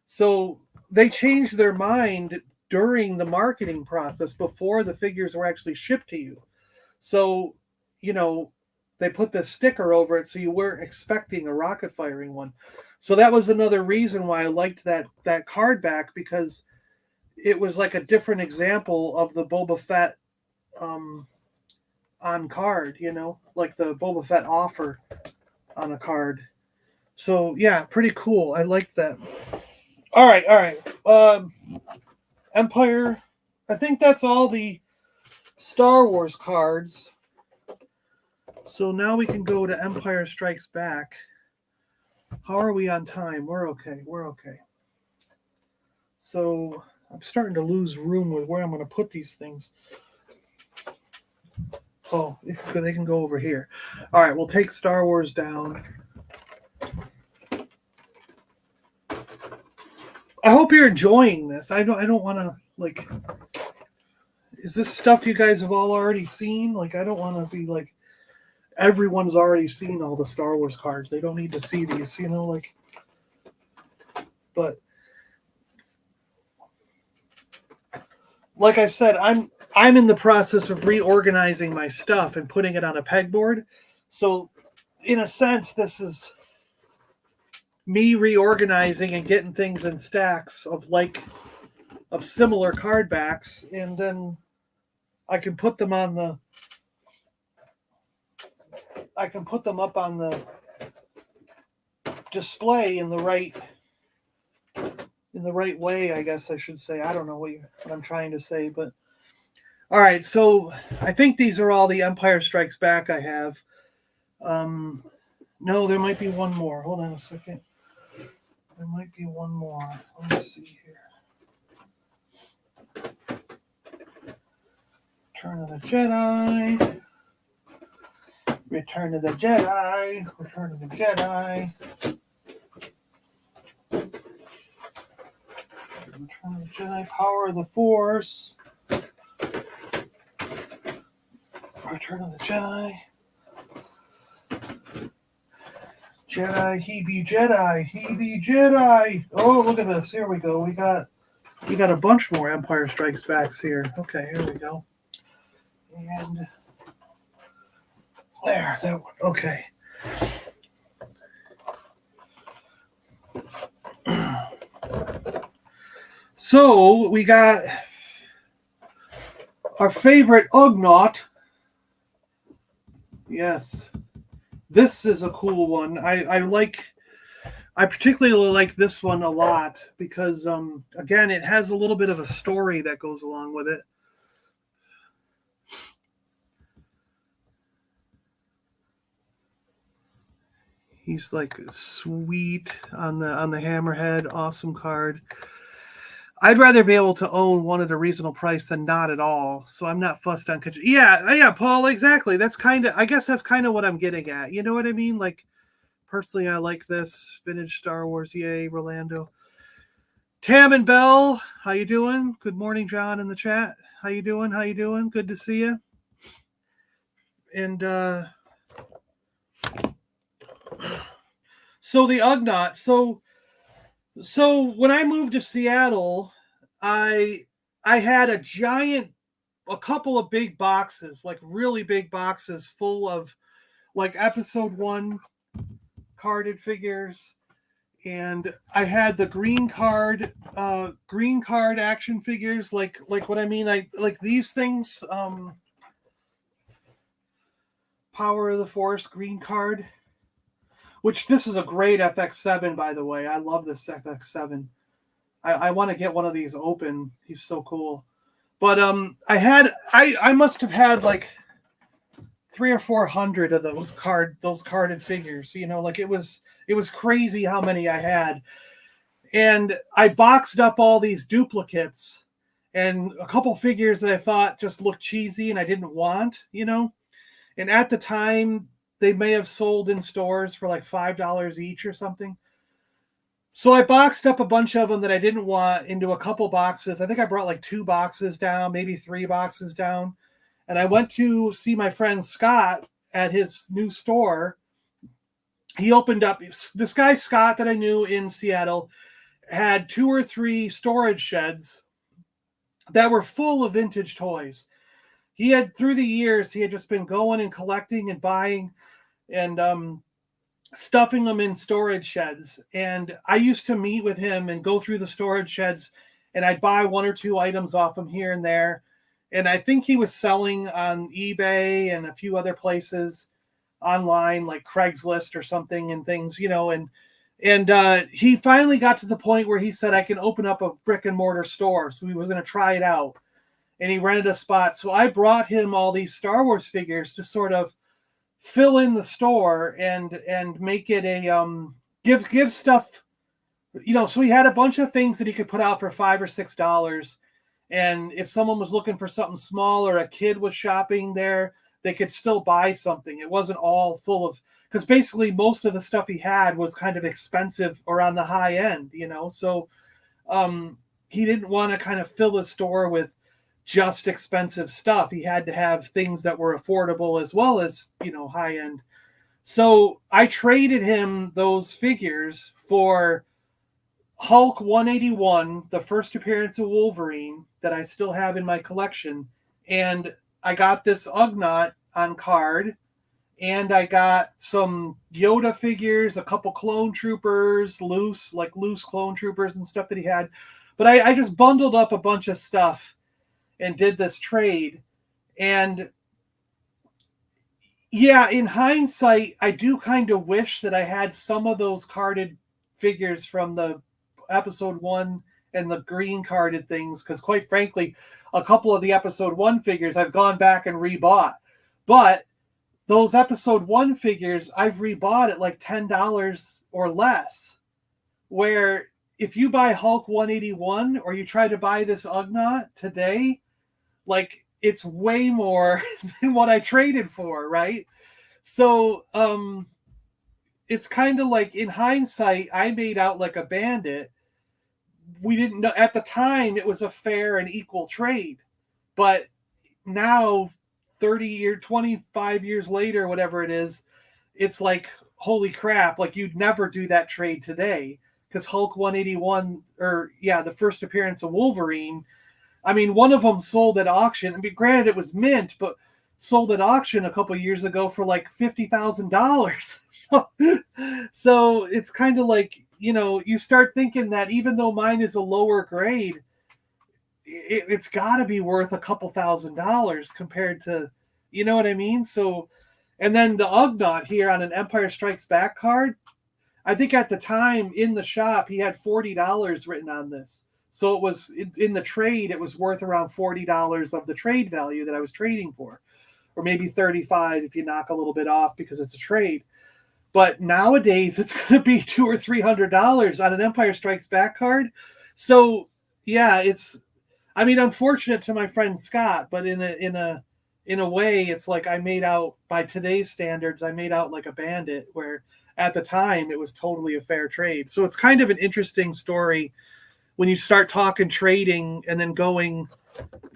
So they changed their mind during the marketing process before the figures were actually shipped to you. So, they put this sticker over it so you weren't expecting a rocket firing one. So that was another reason why I liked that card back, because it was like a different example of the Boba Fett on card, like the Boba Fett offer on a card. So yeah, pretty cool. I like that. All right. Empire. I think that's all the Star Wars cards. So now we can go to Empire Strikes Back. How are we on time? We're okay. So I'm starting to lose room with where I'm going to put these things. Oh, they can go over here. All right, we'll take Star Wars down. I hope you're enjoying this. I don't want to, like, is this stuff you guys have all already seen? Like, I don't want to be like, everyone's already seen all the Star Wars cards. They don't need to see these, like, but like I said, I'm in the process of reorganizing my stuff and putting it on a pegboard. So in a sense, this is me reorganizing and getting things in stacks of similar card backs, and then I can put them up on the display in the right way, I guess I should say. I don't know what I'm trying to say, but all right. So I think these are all the Empire Strikes Back I have. No, there might be one more. Hold on a second. There might be one more. Let me see here. Return of the Jedi. Return of the Jedi. Return of the Jedi. Return of the Jedi. Power of the Force. Return of the Jedi. Jedi, he be Jedi, he be Jedi. Oh, look at this. Here we go. We got a bunch more Empire Strikes Backs here. Okay, here we go. And there, that one. Okay. So we got our favorite Ugnaught. Yes. This is a cool one. I particularly like this one a lot because again, it has a little bit of a story that goes along with it. He's like sweet on the hammerhead, awesome card. I'd rather be able to own one at a reasonable price than not at all. So I'm not fussed on. Yeah, Paul, exactly. I guess that's kind of what I'm getting at. You know what I mean? Like, personally, I like this vintage Star Wars. Yay, Rolando. Tam and Bell, how you doing? Good morning, John, in the chat. How you doing? Good to see you. And so the Ugnaught. So when I moved to Seattle, I had a couple of big boxes, like really big boxes full of like episode 1 carded figures, and I had the green card action figures, like what I mean, like these things, Power of the Force green card. Which this is a great FX7, by the way. I love this FX7. I want to get one of these open. He's so cool. But I must have had like 300 or 400 of those carded figures. You know, like it was crazy how many I had. And I boxed up all these duplicates and a couple figures that I thought just looked cheesy and I didn't want, you know. And at the time, they may have sold in stores for like $5 each or something. So I boxed up a bunch of them that I didn't want into a couple boxes. I think I brought like 2 boxes down, maybe 3 boxes down. And I went to see my friend Scott at his new store. He opened up, this guy Scott that I knew in Seattle had 2 or 3 storage sheds that were full of vintage toys. He had, through the years, he had just been going and collecting and buying and stuffing them in storage sheds. And I used to meet with him and go through the storage sheds, and I'd buy 1 or 2 items off him here and there. And I think he was selling on eBay and a few other places online, like Craigslist or something and things, you know. And he finally got to the point where he said, I can open up a brick and mortar store. So we were going to try it out. And he rented a spot. So I brought him all these Star Wars figures to sort of fill in the store and make it a give stuff, you know. So he had a bunch of things that he could put out for $5 or $6. And if someone was looking for something small or a kid was shopping there, they could still buy something. It wasn't all full of, because basically most of the stuff he had was kind of expensive or on the high end, you know. So he didn't want to kind of fill his store with just expensive stuff. He had to have things that were affordable as well as, you know, high end. So I traded him those figures for Hulk 181, the first appearance of Wolverine that I still have in my collection. And I got this Ugnaught on card, and I got some Yoda figures, a couple clone troopers, loose clone troopers and stuff that he had. But I just bundled up a bunch of stuff and did this trade. And yeah, in hindsight, I do kind of wish that I had some of those carded figures from the episode 1 and the green carded things, because quite frankly, a couple of the episode 1 figures I've gone back and rebought. But those episode 1 figures I've rebought at like $10 or less, where if you buy Hulk 181 or you try to buy this Ugnaught today, like it's way more than what I traded for, right? So it's kind of like, in hindsight, I made out like a bandit. We didn't know at the time it was a fair and equal trade, but now 25 years later, whatever it is, it's like, holy crap, like you'd never do that trade today, because Hulk 181, or yeah, the first appearance of Wolverine, I mean, one of them sold at auction. I mean, granted, it was mint, but sold at auction a couple years ago for like $50,000. So it's kind of like, you start thinking that even though mine is a lower grade, it's got to be worth a couple $1,000s compared to, you know what I mean? So, and then the Ugnaught here on an Empire Strikes Back card, I think at the time in the shop, he had $40 written on this. So it was in the trade, it was worth around $40 of the trade value that I was trading for, or maybe 35 if you knock a little bit off because it's a trade. But nowadays it's going to be $200 or $300 on an Empire Strikes Back card. So yeah, it's, I mean, unfortunate to my friend Scott, but in a way, it's like I made out, by today's standards, I made out like a bandit, where at the time it was totally a fair trade. So it's kind of an interesting story when you start talking trading and then going,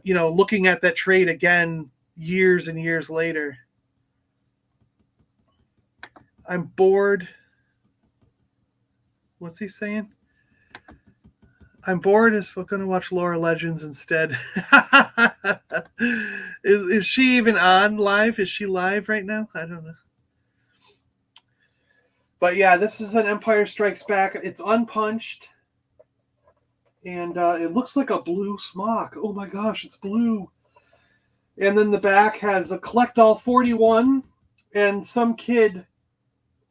looking at that trade again years and years later. I'm bored. What's he saying? I'm bored as we're going to watch Laura Legends instead. Is she even on live? Is she live right now? I don't know. But yeah, this is an Empire Strikes Back. It's unpunched. And it looks like a blue smock. Oh my gosh, it's blue. And then the back has a Collect All 41. And some kid,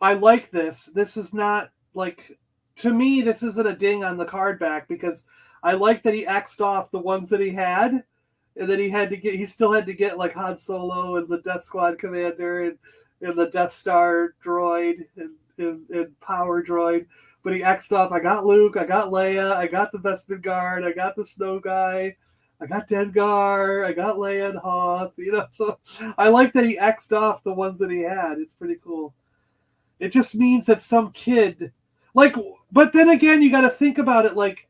I like this. This is not like, to me, this isn't a ding on the card back, because I like that he X'd off the ones that he had. And then he still had to get like Han Solo and the Death Squad Commander and the Death Star droid and Power droid. But he X'd off, I got Luke, I got Leia, I got the Bespin Guard, I got the Snow Guy, I got Dengar, I got Leia and Hoth, so I like that he X'd off the ones that he had. It's pretty cool. It just means that some kid, like, but then again, you got to think about it, like,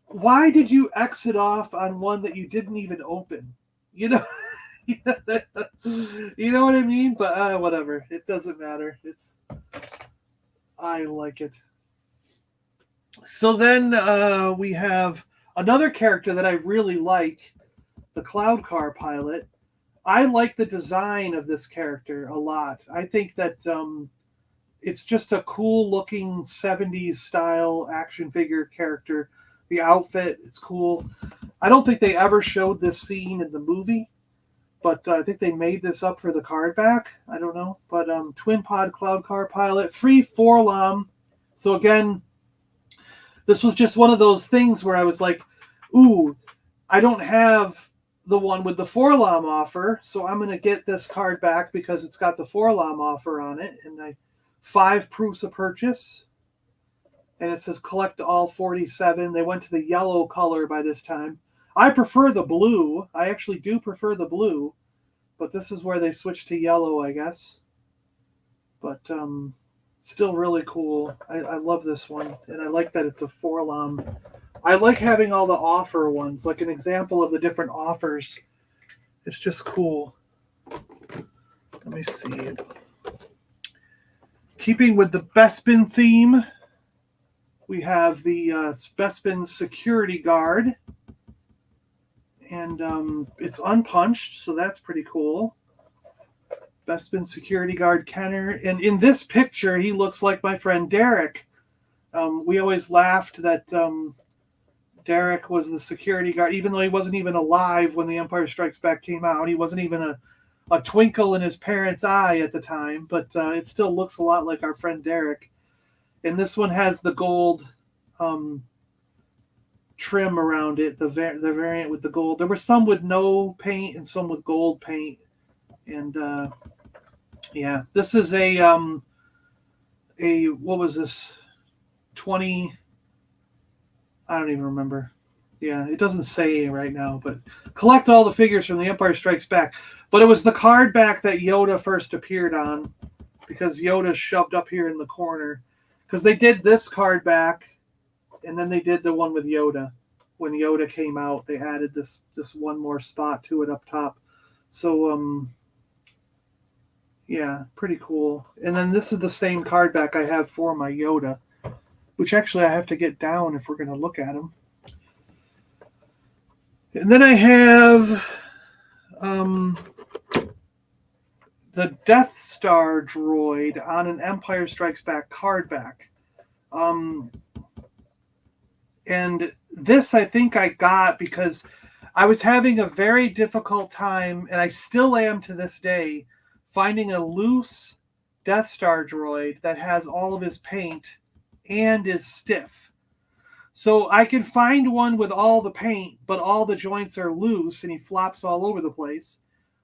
why did you exit off on one that you didn't even open? You know what I mean? But whatever. It doesn't matter. I like it. So then we have another character that I really like, the Cloud Car Pilot. I like the design of this character a lot. I think that it's just a cool looking 70s style action figure character. The outfit, it's cool. I don't think they ever showed this scene in the movie, but I think they made this up for the card back. I don't know. But Twin Pod Cloud Car Pilot, free 4-LOM. So again, this was just one of those things where I was like, ooh, I don't have the one with the 4-LOM offer, so I'm going to get this card back because it's got the 4-LOM offer on it. And 5 proofs of purchase. And it says collect all 47. They went to the yellow color by this time. I prefer the blue. I actually do prefer the blue. But this is where they switched to yellow, I guess. But still really cool. I love this one. And I like that it's a 4-LOM. I like having all the offer ones, like an example of the different offers. It's just cool. Let me see. Keeping with the Bespin theme, we have the Bespin Security Guard. And it's unpunched, so that's pretty cool. Bespin Security Guard Kenner. And in this picture, he looks like my friend Derek. We always laughed that Derek was the security guard, even though he wasn't even alive when The Empire Strikes Back came out. He wasn't even a twinkle in his parents' eye at the time, but it still looks a lot like our friend Derek. And this one has the gold trim around it, the variant with the gold. There were some with no paint and some with gold paint. And yeah, this is a what was this? 20, I don't even remember. Yeah, it doesn't say right now, but collect all the figures from The Empire Strikes Back. But it was the card back that Yoda first appeared on, because Yoda's shoved up here in the corner. Because they did this card back, and then they did the one with Yoda. When Yoda came out, they added this one more spot to it up top. So, yeah, pretty cool. And then this is the same card back I have for my Yoda, which actually I have to get down if we're going to look at him. And then I have the Death Star droid on an Empire Strikes Back card back. And this I think I got because I was having a very difficult time, and I still am to this day, finding a loose Death Star droid that has all of his paint and is stiff. So I can find one with all the paint, but all the joints are loose and he flops all over the place.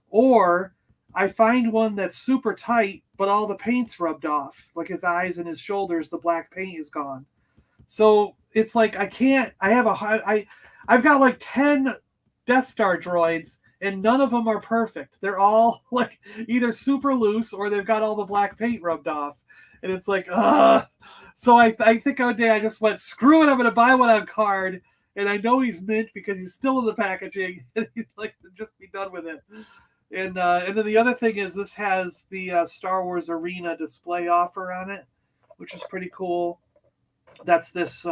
Or I find one that's super tight, but all the paint's rubbed off. Like his eyes and his shoulders, the black paint is gone. So it's like I've got like 10 Death Star droids, and none of them are perfect. They're all like either super loose or they've got all the black paint rubbed off. And it's like, ugh. So I think one day I just went, screw it, I'm going to buy one on card. And I know he's mint because he's still in the packaging. And he's like, just be done with it. And then the other thing is this has the Star Wars Arena display offer on it, which is pretty cool. That's this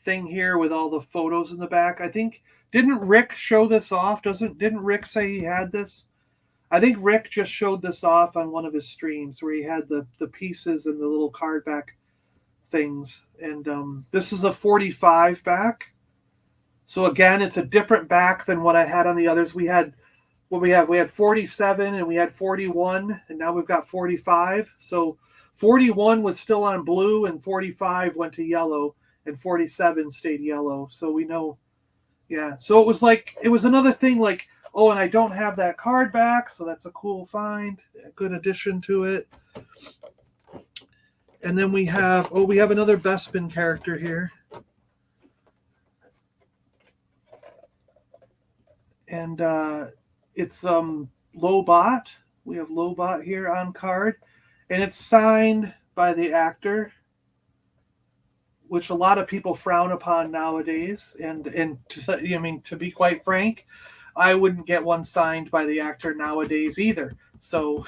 thing here with all the photos in the back. I think, didn't Rick show this off? Didn't Rick say he had this? I think Rick just showed this off on one of his streams where he had the pieces and the little card back things. And this is a 45 back. So again, it's a different back than what I had on the others. We had 47 and we had 41, and now we've got 45. So 41 was still on blue and 45 went to yellow and 47 stayed yellow. So we know, yeah. So it was another thing like, oh, and I don't have that card back, so that's a cool find, a good addition to it. And then we have another Bespin character here. And it's Lobot. We have Lobot here on card. And it's signed by the actor, which a lot of people frown upon nowadays. And to be quite frank, I wouldn't get one signed by the actor nowadays either. So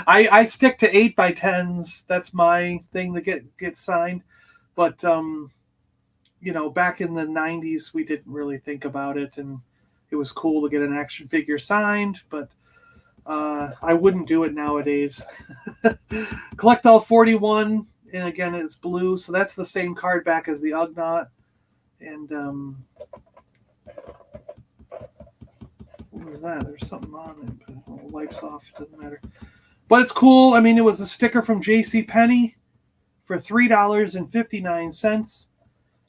I stick to 8x10s. That's my thing to get signed. But back in the 90s, we didn't really think about it, and it was cool to get an action figure signed, but I wouldn't do it nowadays. Collect all 41, and again, it's blue, so that's the same card back as the Ugnaught. And what was that? There's something on it, but it wipes off. It doesn't matter. But it's cool. I mean, it was a sticker from JCPenney for $3.59.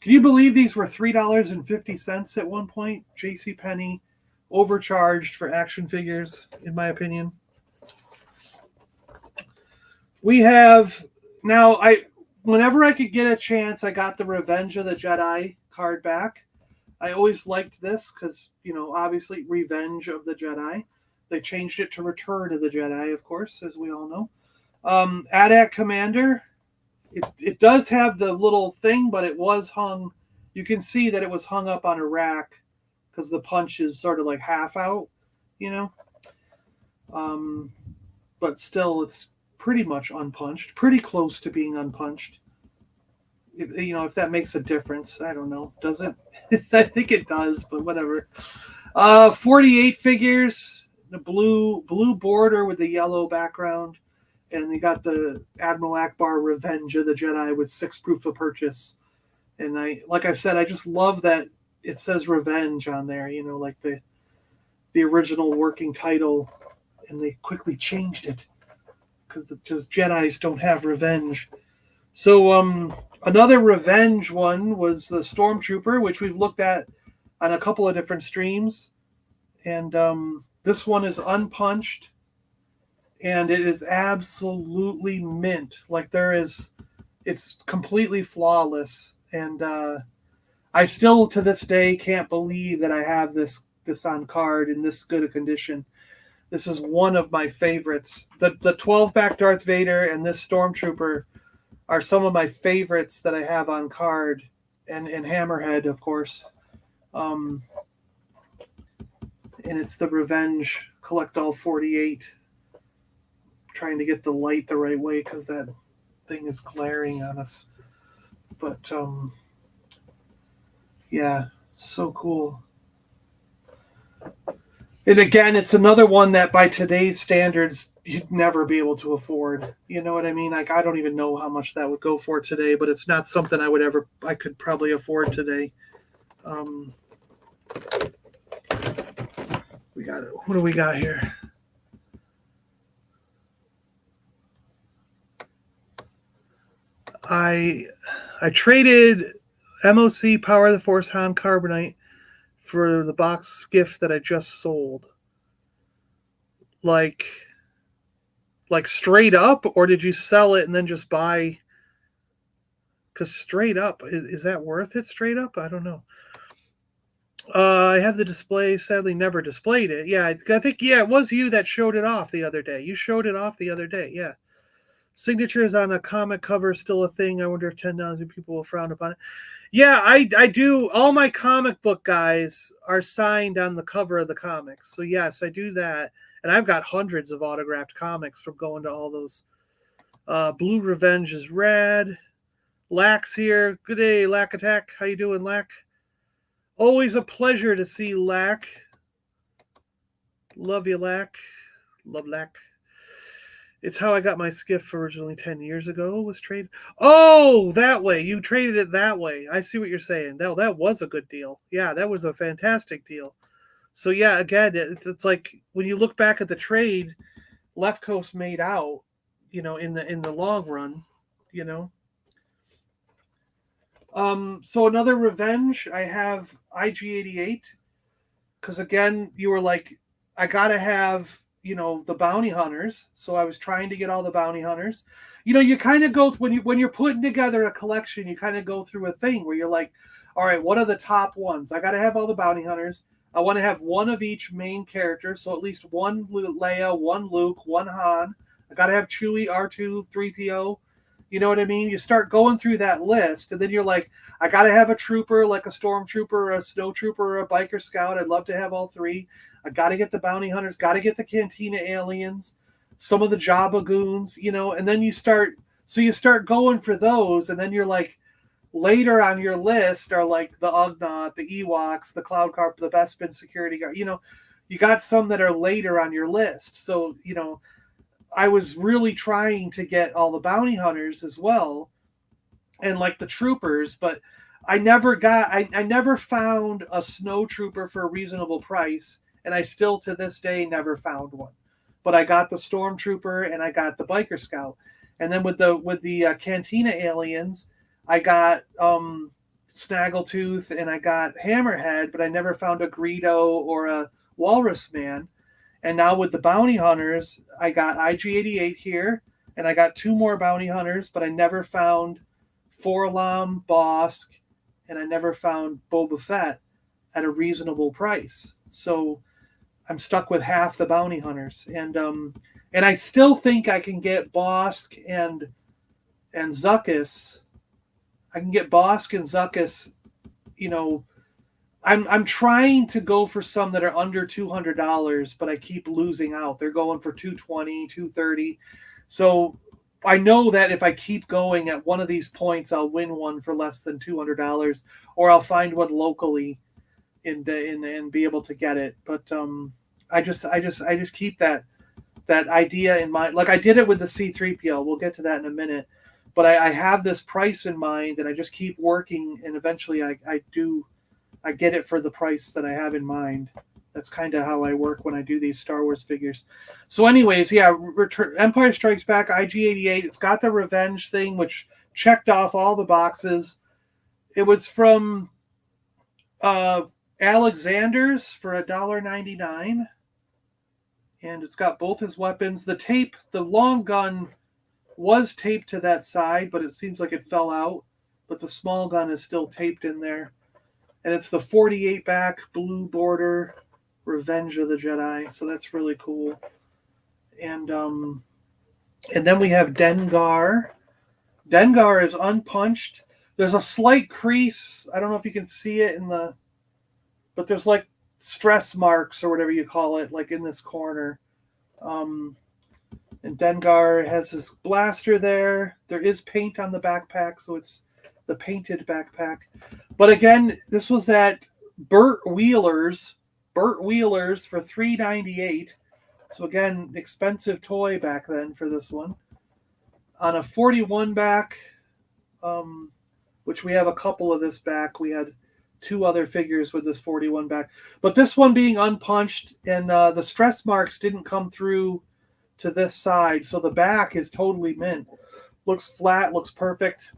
Can you believe these were $3.50 at one point? JCPenney overcharged for action figures, in my opinion. We have now. Whenever I could get a chance, I got the Revenge of the Jedi card back. I always liked this because, obviously Revenge of the Jedi. They changed it to Return of the Jedi, of course, as we all know. AT-AT Commander. It does have the little thing, but it was hung. You can see that it was hung up on a rack because the punch is sort of like half out, But still, it's pretty much unpunched, pretty close to being unpunched. If that makes a difference, I don't know. Does it? I think it does, but whatever. 48 figures, the blue border with the yellow background. And they got the Admiral Akbar Revenge of the Jedi with 6 proof of purchase. And like I said, I just love that it says Revenge on there, like the original working title. And they quickly changed it because Jedis don't have revenge. So another Revenge one was the Stormtrooper, which we've looked at on a couple of different streams. And this one is unpunched. And it is absolutely mint. Like it's completely flawless. And I still to this day can't believe that I have this on card in this good a condition. This is one of my favorites. The 12 back Darth Vader and this Stormtrooper are some of my favorites that I have on card, and Hammerhead, of course. And it's the Revenge Collect All 48. Trying to get the light the right way because that thing is glaring on us. But yeah, so cool. And again, it's another one that by today's standards, you'd never be able to afford. You know what I mean? Like, I don't even know how much that would go for today, but it's not something I could probably afford today. We got it. What do we got here? I traded MOC Power of the Force Han Carbonite for the box skiff that I just sold. Like straight up, or did you sell it and then just buy? Because straight up, is that worth it straight up? I don't know. I have the display, sadly never displayed it. Yeah, I think, it was you that showed it off the other day. You showed it off the other day, yeah. Signatures on a comic cover is still a thing. I wonder if 10,000 people will frown upon it. Yeah, I do. All my comic book guys are signed on the cover of the comics. So yes, I do that. And I've got hundreds of autographed comics from going to all those. Blue Revenge is rad. Lack's here. Good day, Lack Attack. How you doing, Lack? Always a pleasure to see Lack. Love you, Lack. Love Lack. It's how I got my skiff originally 10 years ago, was traded. Oh, that way. You traded it that way. I see what you're saying. No, that was a good deal. Yeah, that was a fantastic deal. So, yeah, again, it's like when you look back at the trade, Left Coast made out, in the long run, So another Revenge, I have IG-88. Because, again, you were like, I got to have the bounty hunters. So I was trying to get all the bounty hunters. You kind of go when you're putting together a collection, you kind of go through a thing where you're like, all right, what are the top ones? I got to have all the bounty hunters. I want to have one of each main character. So at least one Leia, one Luke, one Han. I got to have Chewie, R2, 3PO. You know what I mean? You start going through that list, and then you're like, I got to have a trooper, like a stormtrooper, a snow trooper, or a biker scout. I'd love to have all three. I got to get the bounty hunters, got to get the Cantina aliens, some of the Jabba goons, and then you start going for those, and then you're like, later on your list are like the Ugnaught, the Ewoks, the Cloud Carp, the Bespin security guard. You got some that are later on your list. So, I was really trying to get all the bounty hunters as well, and like the troopers, but I never found a snow trooper for a reasonable price. And I still, to this day, never found one. But I got the Stormtrooper and I got the Biker Scout. And then with the Cantina aliens, I got Snaggletooth and I got Hammerhead, but I never found a Greedo or a Walrus Man. And now with the bounty hunters, I got IG-88 here, and I got two more bounty hunters, but I never found Forlom, Bosk, and I never found Boba Fett at a reasonable price. So I'm stuck with half the bounty hunters, and I still think I can get Bosk and Zuckuss. I can get Bosk and Zuckuss. I'm trying to go for some that are under $200, but I keep losing out. They're going for $220, $230. So I know that if I keep going at one of these points, I'll win one for less than $200, or I'll find one locally and be able to get it. But I just keep that idea in mind. Like I did it with the C-3PO. We'll get to that in a minute. But I have this price in mind, and I just keep working, and eventually I get it for the price that I have in mind. That's kind of how I work when I do these Star Wars figures. So anyways, yeah, Empire Strikes Back, IG-88. It's got the Revenge thing, which checked off all the boxes. It was from Alexander's for $1.99. And it's got both his weapons. The tape, the long gun was taped to that side, but it seems like it fell out. But the small gun is still taped in there. and it's the 48 back blue border Revenge of the Jedi. So that's really cool. And then we have Dengar. Dengar is unpunched. There's a slight crease. I don't know if you can see it but there's like stress marks or whatever you call it, like in this corner. And Dengar has his blaster there. There is paint on the backpack, so it's the painted backpack. But again, this was at Burt Wheeler's for $3.98. So again, expensive toy back then for this one. On a 41 back, which we have a couple of this back. We had 2 other figures with this 41 back. But this one being unpunched, and the stress marks didn't come through to this side, so the back is totally mint. Looks flat, looks perfect.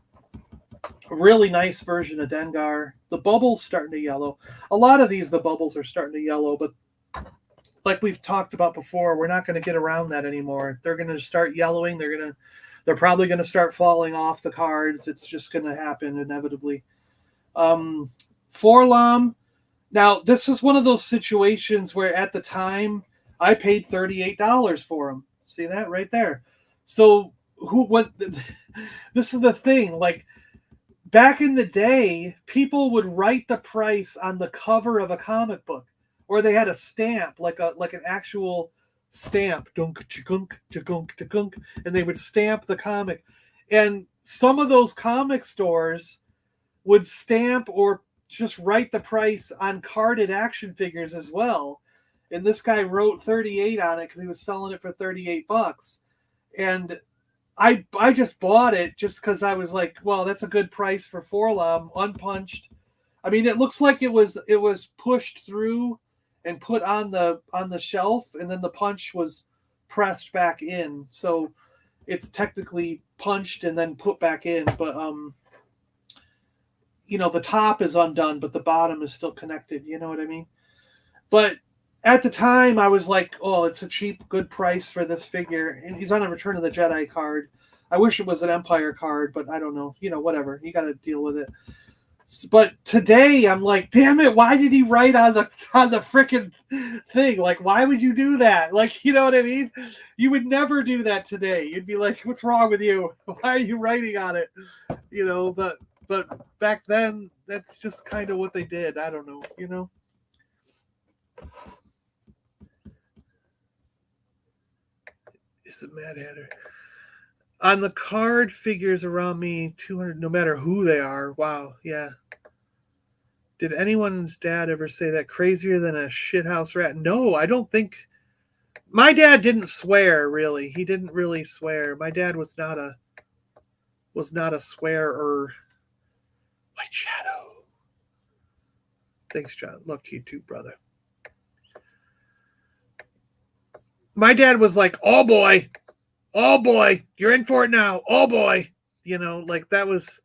A really nice version of Dengar. The bubble's starting to yellow. A lot of these, the bubbles are starting to yellow, but like we've talked about before, we're not going to get around that anymore. They're going to start yellowing. They're probably going to start falling off the cards. It's just going to happen inevitably. Forlom. Now, this is one of those situations where at the time I paid $38 for them. See that right there? So this is the thing. Like back in the day, people would write the price on the cover of a comic book, or they had a stamp, like an actual stamp, dunk, chugunk, chugunk, chugunk, and they would stamp the comic. And some of those comic stores would stamp or just write the price on carded action figures as well. And this guy wrote 38 on it because he was selling it for $38. And I just bought it just because I was like, well, that's a good price for Forlom, unpunched. I mean, it looks like it was pushed through and put on the shelf, and then the punch was pressed back in. So it's technically punched and then put back in, but the top is undone, but the bottom is still connected. You know what I mean? But at the time, I was like, oh, it's a cheap, good price for this figure. And he's on a Return of the Jedi card. I wish it was an Empire card, but I don't know. Whatever. You got to deal with it. But today, I'm like, damn it, why did he write on the freaking thing? Like, why would you do that? Like, you know what I mean? You would never do that today. You'd be like, what's wrong with you? Why are you writing on it? But back then, that's just kind of what they did. I don't know, It's a Mad Hatter. On the card figures around me, 200, no matter who they are. Wow, yeah. Did anyone's dad ever say that crazier than a shithouse rat? No, I don't think. My dad didn't swear, really. He didn't really swear. My dad was not a swearer. White Shadow. Thanks, John. Love to you too, brother. My dad was like, oh boy, you're in for it now. Oh boy. Like that was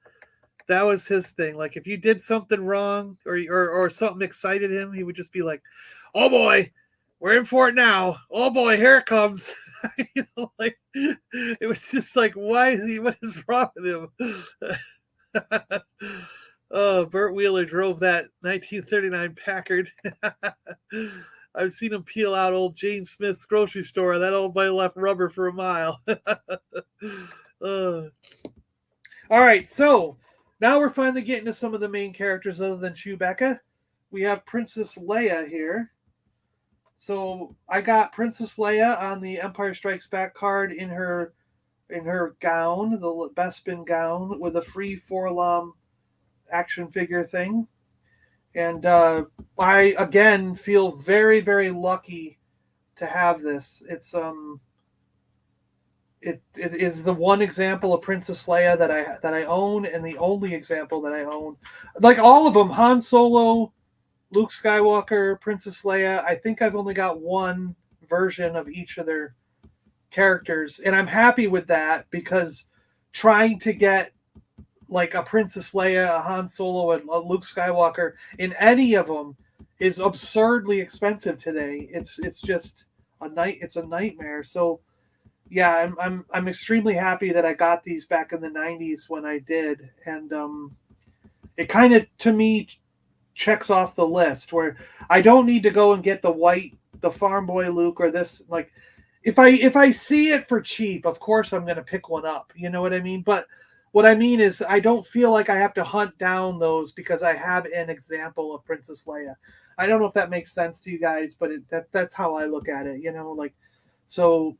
his thing. Like if you did something wrong or something excited him, he would just be like, oh boy, we're in for it now. Oh boy, here it comes. Like it was just like, what is wrong with him? Oh, Burt Wheeler drove that 1939 Packard. I've seen him peel out old James Smith's grocery store. That old boy left rubber for a mile. All right, so now we're finally getting to some of the main characters other than Chewbacca. We have Princess Leia here. So I got Princess Leia on the Empire Strikes Back card in her gown, the Bespin gown, with a free Forlom action figure thing. And I, again, feel very, very lucky to have this. It's it is the one example of Princess Leia that I own, and the only example that I own. Like all of them, Han Solo, Luke Skywalker, Princess Leia. I think I've only got one version of each of their characters, and I'm happy with that because trying to get like a Princess Leia, a Han Solo, and a Luke Skywalker in any of them is absurdly expensive today. It's just it's a nightmare. So yeah, I'm extremely happy that I got these back in the 90s when I did, and it kind of to me checks off the list. Where I don't need to go and get the Farm Boy Luke or this. Like, if I see it for cheap, of course I'm gonna pick one up. You know what I mean? But what I mean is, I don't feel like I have to hunt down those because I have an example of Princess Leia. I don't know if that makes sense to you guys, but that's how I look at it. You know, like, so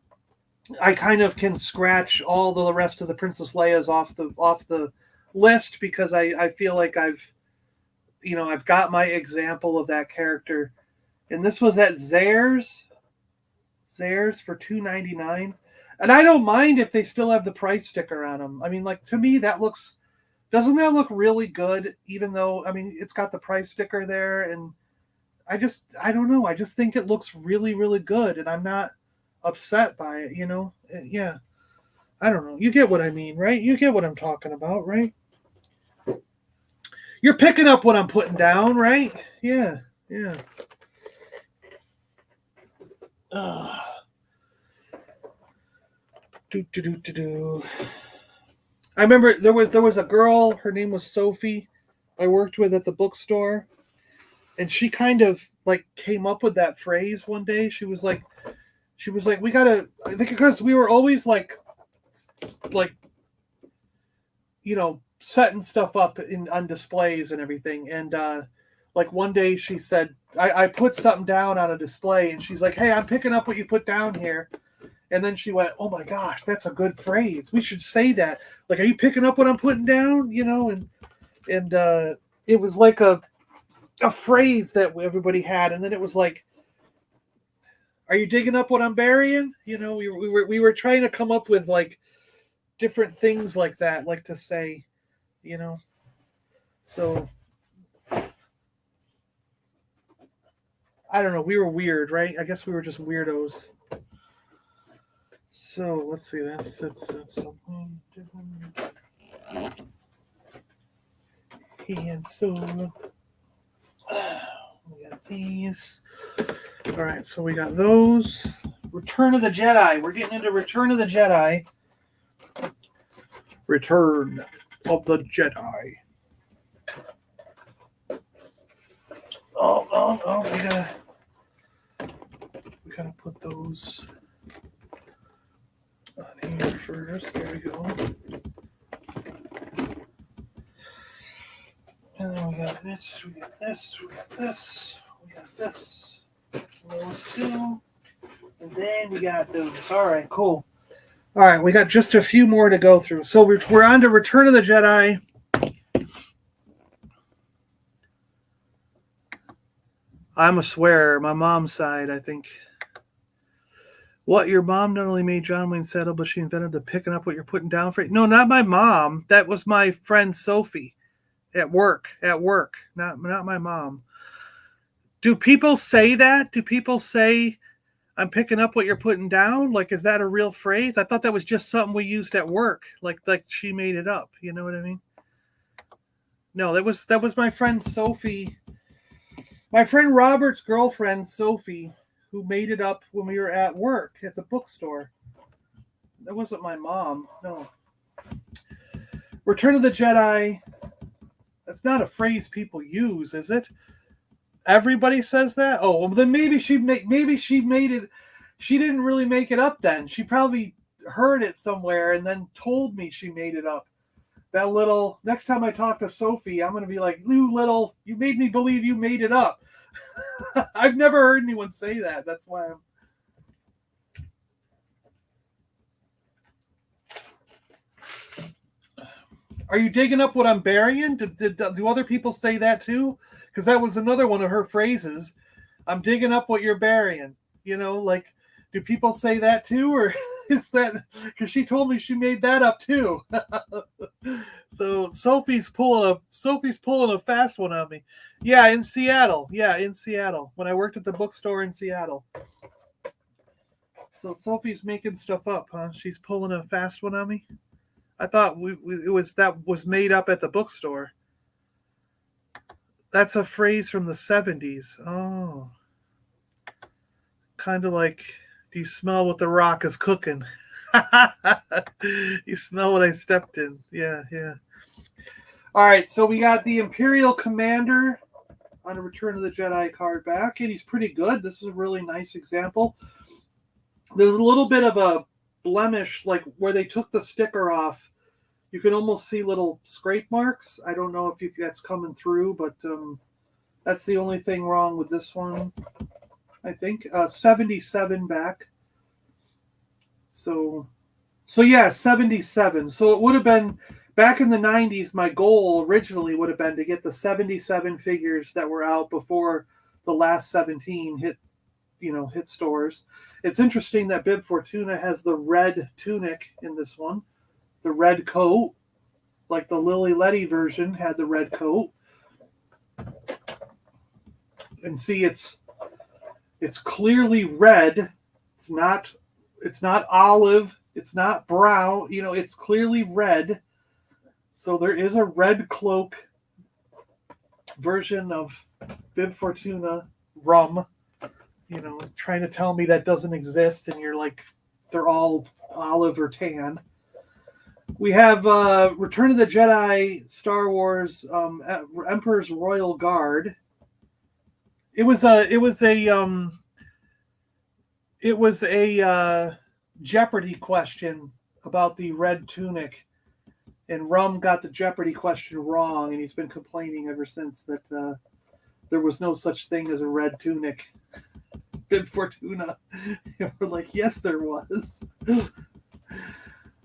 I kind of can scratch all the rest of the Princess Leias off the list because I feel like I've got my example of that character. And this was at Zayre's for $2.99. And I don't mind if they still have the price sticker on them. I mean, like, to me, doesn't that look really good? Even though, I mean, it's got the price sticker there, and I don't know. I just think it looks really, really good, and I'm not upset by it, you know? Yeah. I don't know. You get what I mean, right? You get what I'm talking about, right? You're picking up what I'm putting down, right? Yeah. Yeah. I remember there was a girl, her name was Sophie, I worked with at the bookstore, and she kind of like came up with that phrase one day. She was like, we gotta, I think because we were always like, you know, setting stuff up on displays and everything. And like one day she said, I put something down on a display, and she's like, hey, I'm picking up what you put down here. And then she went, oh my gosh, that's a good phrase. We should say that. Like, are you picking up what I'm putting down? You know, and it was like a phrase that everybody had. And then it was like, are you digging up what I'm burying? You know, we were trying to come up with like different things like that, like to say, you know. So I don't know. We were weird, right? I guess we were just weirdos. So let's see. That's something different. And so we got these. All right. So we got those. Return of the Jedi. We're getting into Return of the Jedi. Return of the Jedi. Oh! We gotta put those on here first. There we go. And then we got this. We got this. We got this. We got this. Those two. And then we got those. All right, cool. All right, we got just a few more to go through. So we're on to Return of the Jedi. I'm a swearer. My mom's side, I think. What, your mom not only made John Wayne Saddle, but she invented the picking up what you're putting down for it? No, not my mom. That was my friend Sophie at work. Not my mom. Do people say that? Do people say, I'm picking up what you're putting down? Like, is that a real phrase? I thought that was just something we used at work. Like she made it up. You know what I mean? No, that was my friend Sophie. My friend Robert's girlfriend, Sophie, who made it up when we were at work at the bookstore. That wasn't my mom. No. Return of the Jedi. That's not a phrase people use, is it? Everybody says that? Oh, well, then maybe she made it. She didn't really make it up then. She probably heard it somewhere and then told me she made it up. That little, next time I talk to Sophie, I'm going to be like, you made me believe you made it up. I've never heard anyone say that. That's why Are you digging up what I'm burying? Do other people say that too? Because that was another one of her phrases. I'm digging up what you're burying. You know, like, do people say that too? Or is that, because she told me she made that up too. So Sophie's pulling a fast one on me. Yeah, in Seattle. When I worked at the bookstore in Seattle. So Sophie's making stuff up, huh? She's pulling a fast one on me. I thought that was made up at the bookstore. That's a phrase from the 70s. Oh. Kind of like, do you smell what the rock is cooking? You smell what I stepped in. Yeah. All right, so we got the Imperial Commander. on a Return of the Jedi card back, and he's pretty good. This is a really nice example. There's a little bit of a blemish, like where they took the sticker off. You can almost see little scrape marks. I don't know if that's coming through, but that's the only thing wrong with this one, I think. 77 back. So yeah, 77. So it would have been, back in the 90s, my goal originally would have been to get the 77 figures that were out before the last 17 hit stores. It's interesting that Bib Fortuna has the red tunic in this one. The red coat, like the Lily Letty version had the red coat. And see, it's clearly red. It's not olive. It's not brown. It's clearly red. So there is a red cloak version of Bib Fortuna rum. Trying to tell me that doesn't exist, and you're like, they're all olive or tan. We have Return of the Jedi, Star Wars, Emperor's Royal Guard. It was a Jeopardy question about the red tunic, and Rum got the Jeopardy question wrong, and he's been complaining ever since that there was no such thing as a red tunic. Bib Fortuna. We're like, yes, there was.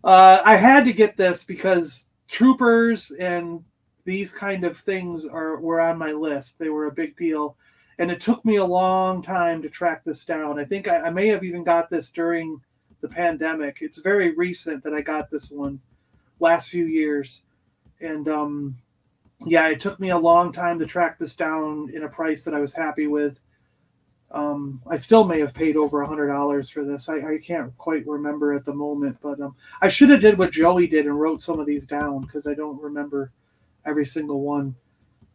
I had to get this because troopers and these kind of things were on my list. They were a big deal. And it took me a long time to track this down. I think I may have even got this during the pandemic. It's very recent that I got this one, last few years. And yeah, it took me a long time to track this down in a price that I was happy with. I still may have paid over $100 for this. I can't quite remember at the moment, but I should have did what Joey did and wrote some of these down because I don't remember every single one.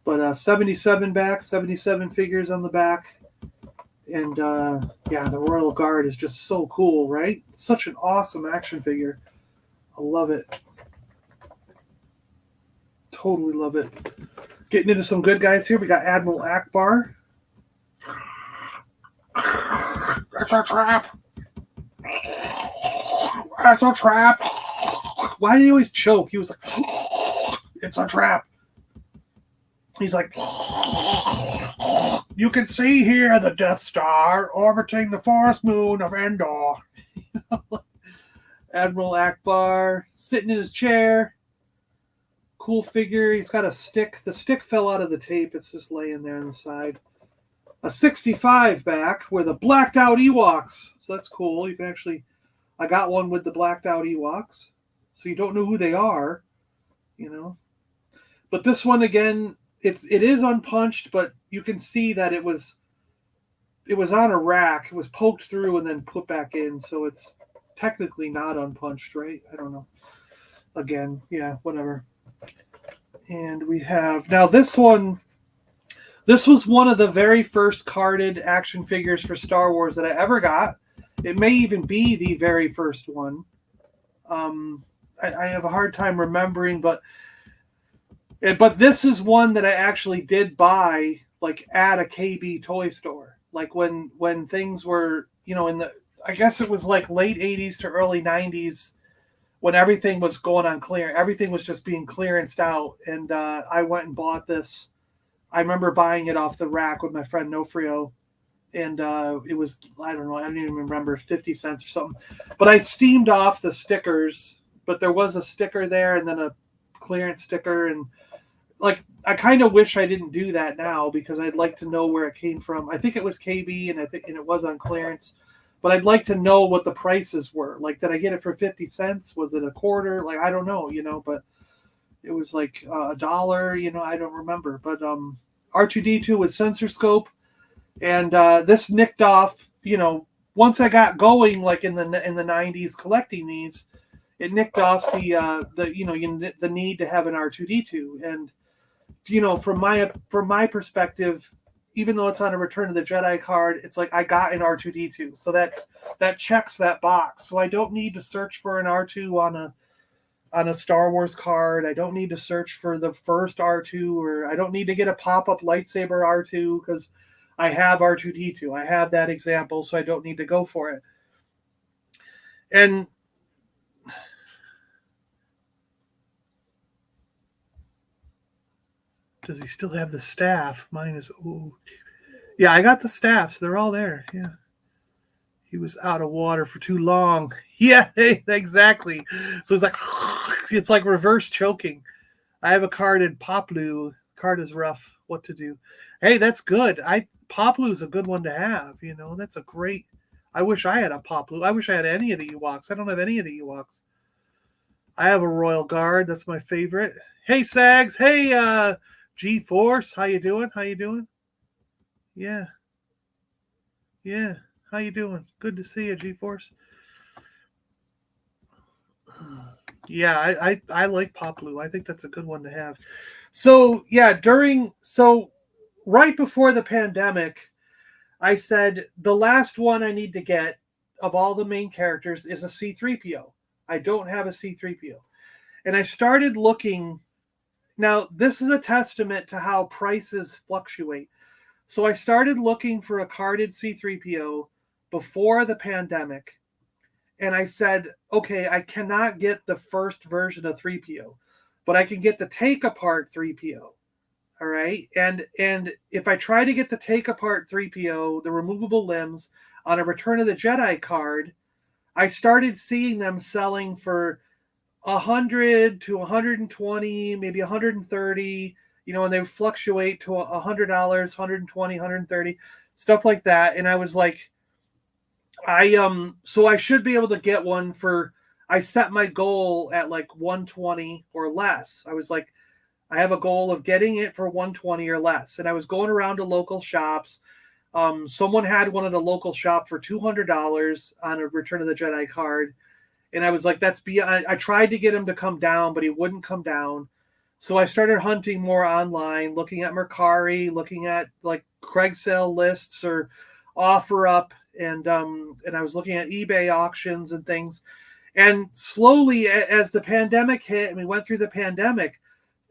But 77 back, 77 figures on the back. And yeah, the Royal Guard is just so cool, right? It's such an awesome action figure. I love it. Totally love it. Getting into some good guys here. We got Admiral Akbar. That's a trap. That's a trap. Why did he always choke? He was like, it's a trap. He's like, you can see here the Death Star orbiting the forest moon of Endor. Admiral Akbar sitting in his chair. Cool figure. He's got a stick. The stick fell out of the tape. It's just laying there on the side. A 65 back with a blacked out Ewoks. So that's cool. You can actually, I got one with the blacked out Ewoks. So you don't know who they are, you know. But this one again, it is unpunched, but you can see that it was on a rack. It was poked through and then put back in. So it's technically not unpunched, right? I don't know. Again, yeah, whatever. And we have now this one. This was one of the very first carded action figures for Star Wars that I ever got. It may even be the very first one. I have a hard time remembering, but this is one that I actually did buy, like at a KB toy store. Like when things were, you know, I guess it was like late 80s to early 90s when everything was going on clear. Everything was just being clearanced out, and I went and bought this. I remember buying it off the rack with my friend Nofrio, and it was, I don't know, I don't even remember, 50 cents or something. But I steamed off the stickers, but there was a sticker there and then a clearance sticker. And like, I kind of wish I didn't do that now because I'd like to know where it came from. I think it was KB and it was on clearance, but I'd like to know what the prices were. Like, did I get it for 50 cents? Was it a quarter? Like, I don't know, you know, but it was like $1, you know, I don't remember. But R2-D2 with sensor scope, and this nicked off, you know, once I got going, like in the 90s collecting these, it nicked off the need to have an R2-D2. And, you know, from my perspective, even though it's on a Return of the Jedi card, it's like I got an R2-D2. So that checks that box. So I don't need to search for an R2 on a Star Wars card. I don't need to search for the first R2, or I don't need to get a pop-up lightsaber R2 because I have R2D2. I have that example, so I don't need to go for it. And does he still have the staff? Mine is, ooh. Yeah, I got the staffs. They're all there. Yeah. He was out of water for too long. Yeah, exactly. So it's like reverse choking. I have a card in Poplu. Card is rough. What to do? Hey, that's good. Poplu is a good one to have. You know, that's a great. I wish I had a Poplu. I wish I had any of the Ewoks. I don't have any of the Ewoks. I have a Royal Guard. That's my favorite. Hey, Sags. Hey, G-Force. How you doing? How you doing? Yeah. Yeah. How you doing? Good to see you, G-Force. Yeah, I like Poplu. I think that's a good one to have. So yeah, right before the pandemic, I said the last one I need to get of all the main characters is a C-3PO. I don't have a C-3PO. And I started looking. Now, this is a testament to how prices fluctuate. So I started looking for a carded C-3PO before the pandemic. And I said, okay, I cannot get the first version of 3PO, but I can get the take apart 3PO. All right. And if I try to get the take apart 3PO, the removable limbs on a Return of the Jedi card, I started seeing them selling for 100 to 120, maybe 130, you know, and they fluctuate to $100, 120, 130, stuff like that. And I was like, so I should be able to get one for, I set my goal at like 120 or less. I was like, I have a goal of getting it for 120 or less. And I was going around to local shops. Someone had one at a local shop for $200 on a Return of the Jedi card. And I was like, I tried to get him to come down, but he wouldn't come down. So I started hunting more online, looking at Mercari, looking at like Craig sale lists or OfferUp. And I was looking at eBay auctions and things. And slowly, as the pandemic hit and we went through the pandemic,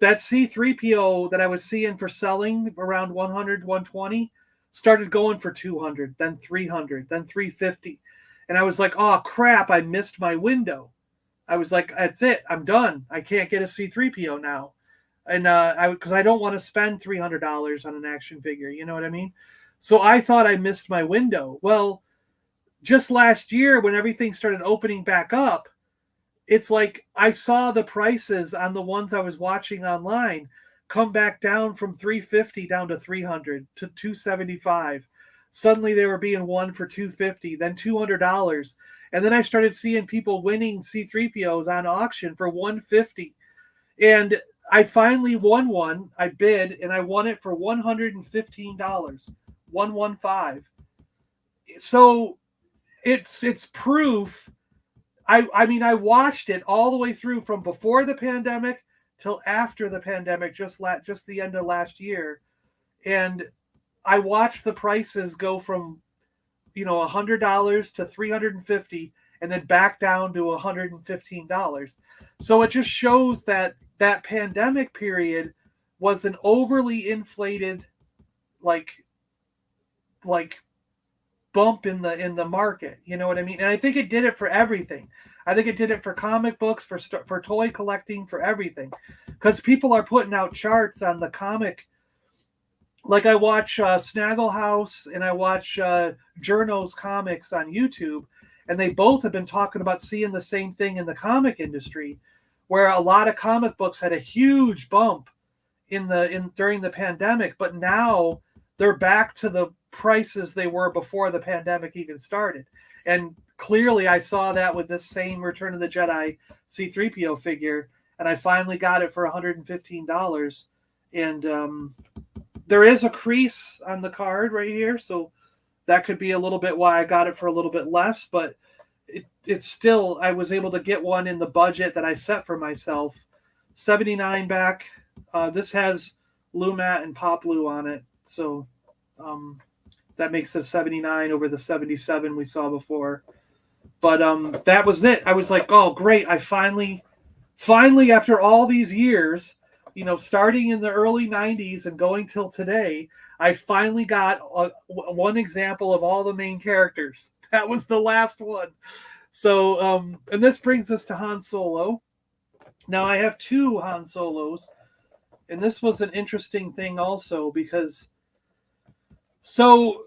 that C-3PO that I was seeing for selling around 100, 120 started going for 200, then 300, then 350. And I was like, oh, crap, I missed my window. I was like, that's it. I'm done. I can't get a C-3PO now. And because I don't want to spend $300 on an action figure. You know what I mean? So I thought I missed my window. Well, just last year when everything started opening back up, it's like I saw the prices on the ones I was watching online come back down from 350 down to 300 to 275. Suddenly they were being won for 250, then $200. And then I started seeing people winning C-3POs on auction for 150. And I finally won one. I bid and I won it for $115. 115. So it's proof. I mean, I watched it all the way through from before the pandemic till after the pandemic, just the end of last year. And I watched the prices go from, you know, $100 to $350 and then back down to $115. So it just shows that pandemic period was an overly inflated like bump in the market. You know what I mean? And I think it did it for everything. I think it did it for comic books, for toy collecting, for everything, because people are putting out charts on the comic. Like I watch Snaggle House and I watch Journo's comics on YouTube, and they both have been talking about seeing the same thing in the comic industry, where a lot of comic books had a huge bump during the pandemic, but now they're back to the prices they were before the pandemic even started. And clearly I saw that with this same Return of the Jedi C-3PO figure, and I finally got it for $115. And there is a crease on the card right here, so that could be a little bit why I got it for a little bit less, but it's still, I was able to get one in the budget that I set for myself. 79 back. This has Lumat and Poplu on it, so that makes it 79 over the 77 we saw before. But that was it. I was like, oh, great. I finally finally, after all these years, starting in the early 90s and going till today, I finally got one example of all the main characters. That was the last one. So, and this brings us to Han Solo. Now, I have two Han Solos, and this was an interesting thing also because, so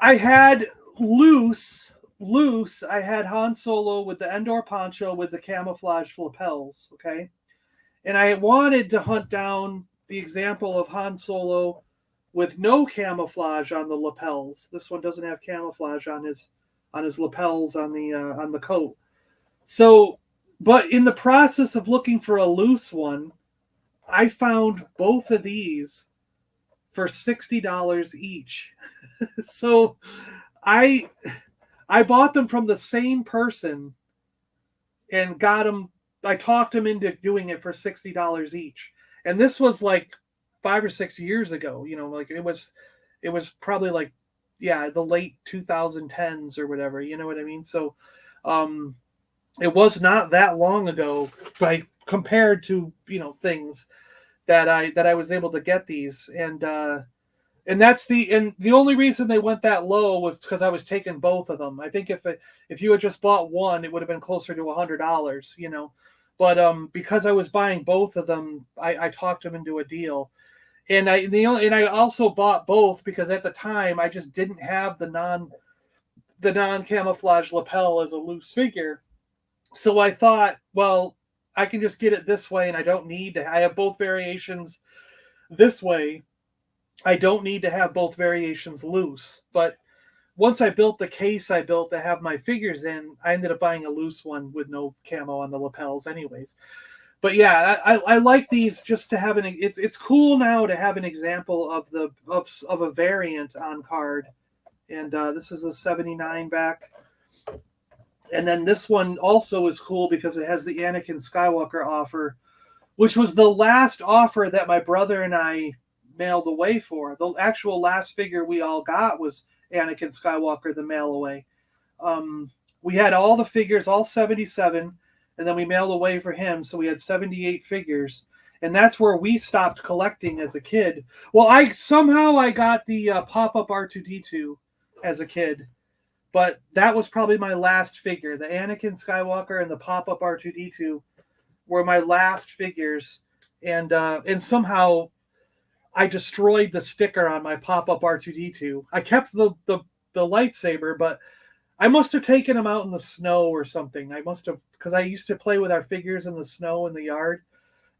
I had loose, I had Han Solo with the Endor poncho with the camouflage lapels, okay? And I wanted to hunt down the example of Han Solo with no camouflage on the lapels. This one doesn't have camouflage on his lapels on the coat. So, but in the process of looking for a loose one, I found both of these for $60 each. So, I bought them from the same person and got them. I talked him into doing it for $60 each. And this was like 5 or 6 years ago, like it was probably like, the late 2010s or whatever, you know what I mean? So, it was not that long ago, by compared to, things that I was able to get these. And that's the only reason they went that low was because I was taking both of them. I think if you had just bought one, it would have been closer to $100, But because I was buying both of them, I talked them into a deal. And I also bought both because at the time I just didn't have the non camouflage lapel as a loose figure. So I thought, well, I can just get it this way, and I don't need to. I have both variations this way. I don't need to have both variations loose. But once I built the case I built to have my figures in, I ended up buying a loose one with no camo on the lapels anyways. But yeah, I like these just to have it's cool now to have an example of a variant on card. And this is a 79 back. And then this one also is cool because it has the Anakin Skywalker offer, which was the last offer that my brother and I mailed away for. The actual last figure we all got was Anakin Skywalker, the mail away. We had all the figures, all 77, and then we mailed away for him, so we had 78 figures. And that's where we stopped collecting as a kid. Well, I got the pop-up R2-D2 as a kid, but that was probably my last figure. The Anakin Skywalker and the pop-up R2-D2 were my last figures, and somehow I destroyed the sticker on my pop-up R2-D2. I kept the lightsaber, but I must have taken him out in the snow or something. I must have, because I used to play with our figures in the snow in the yard,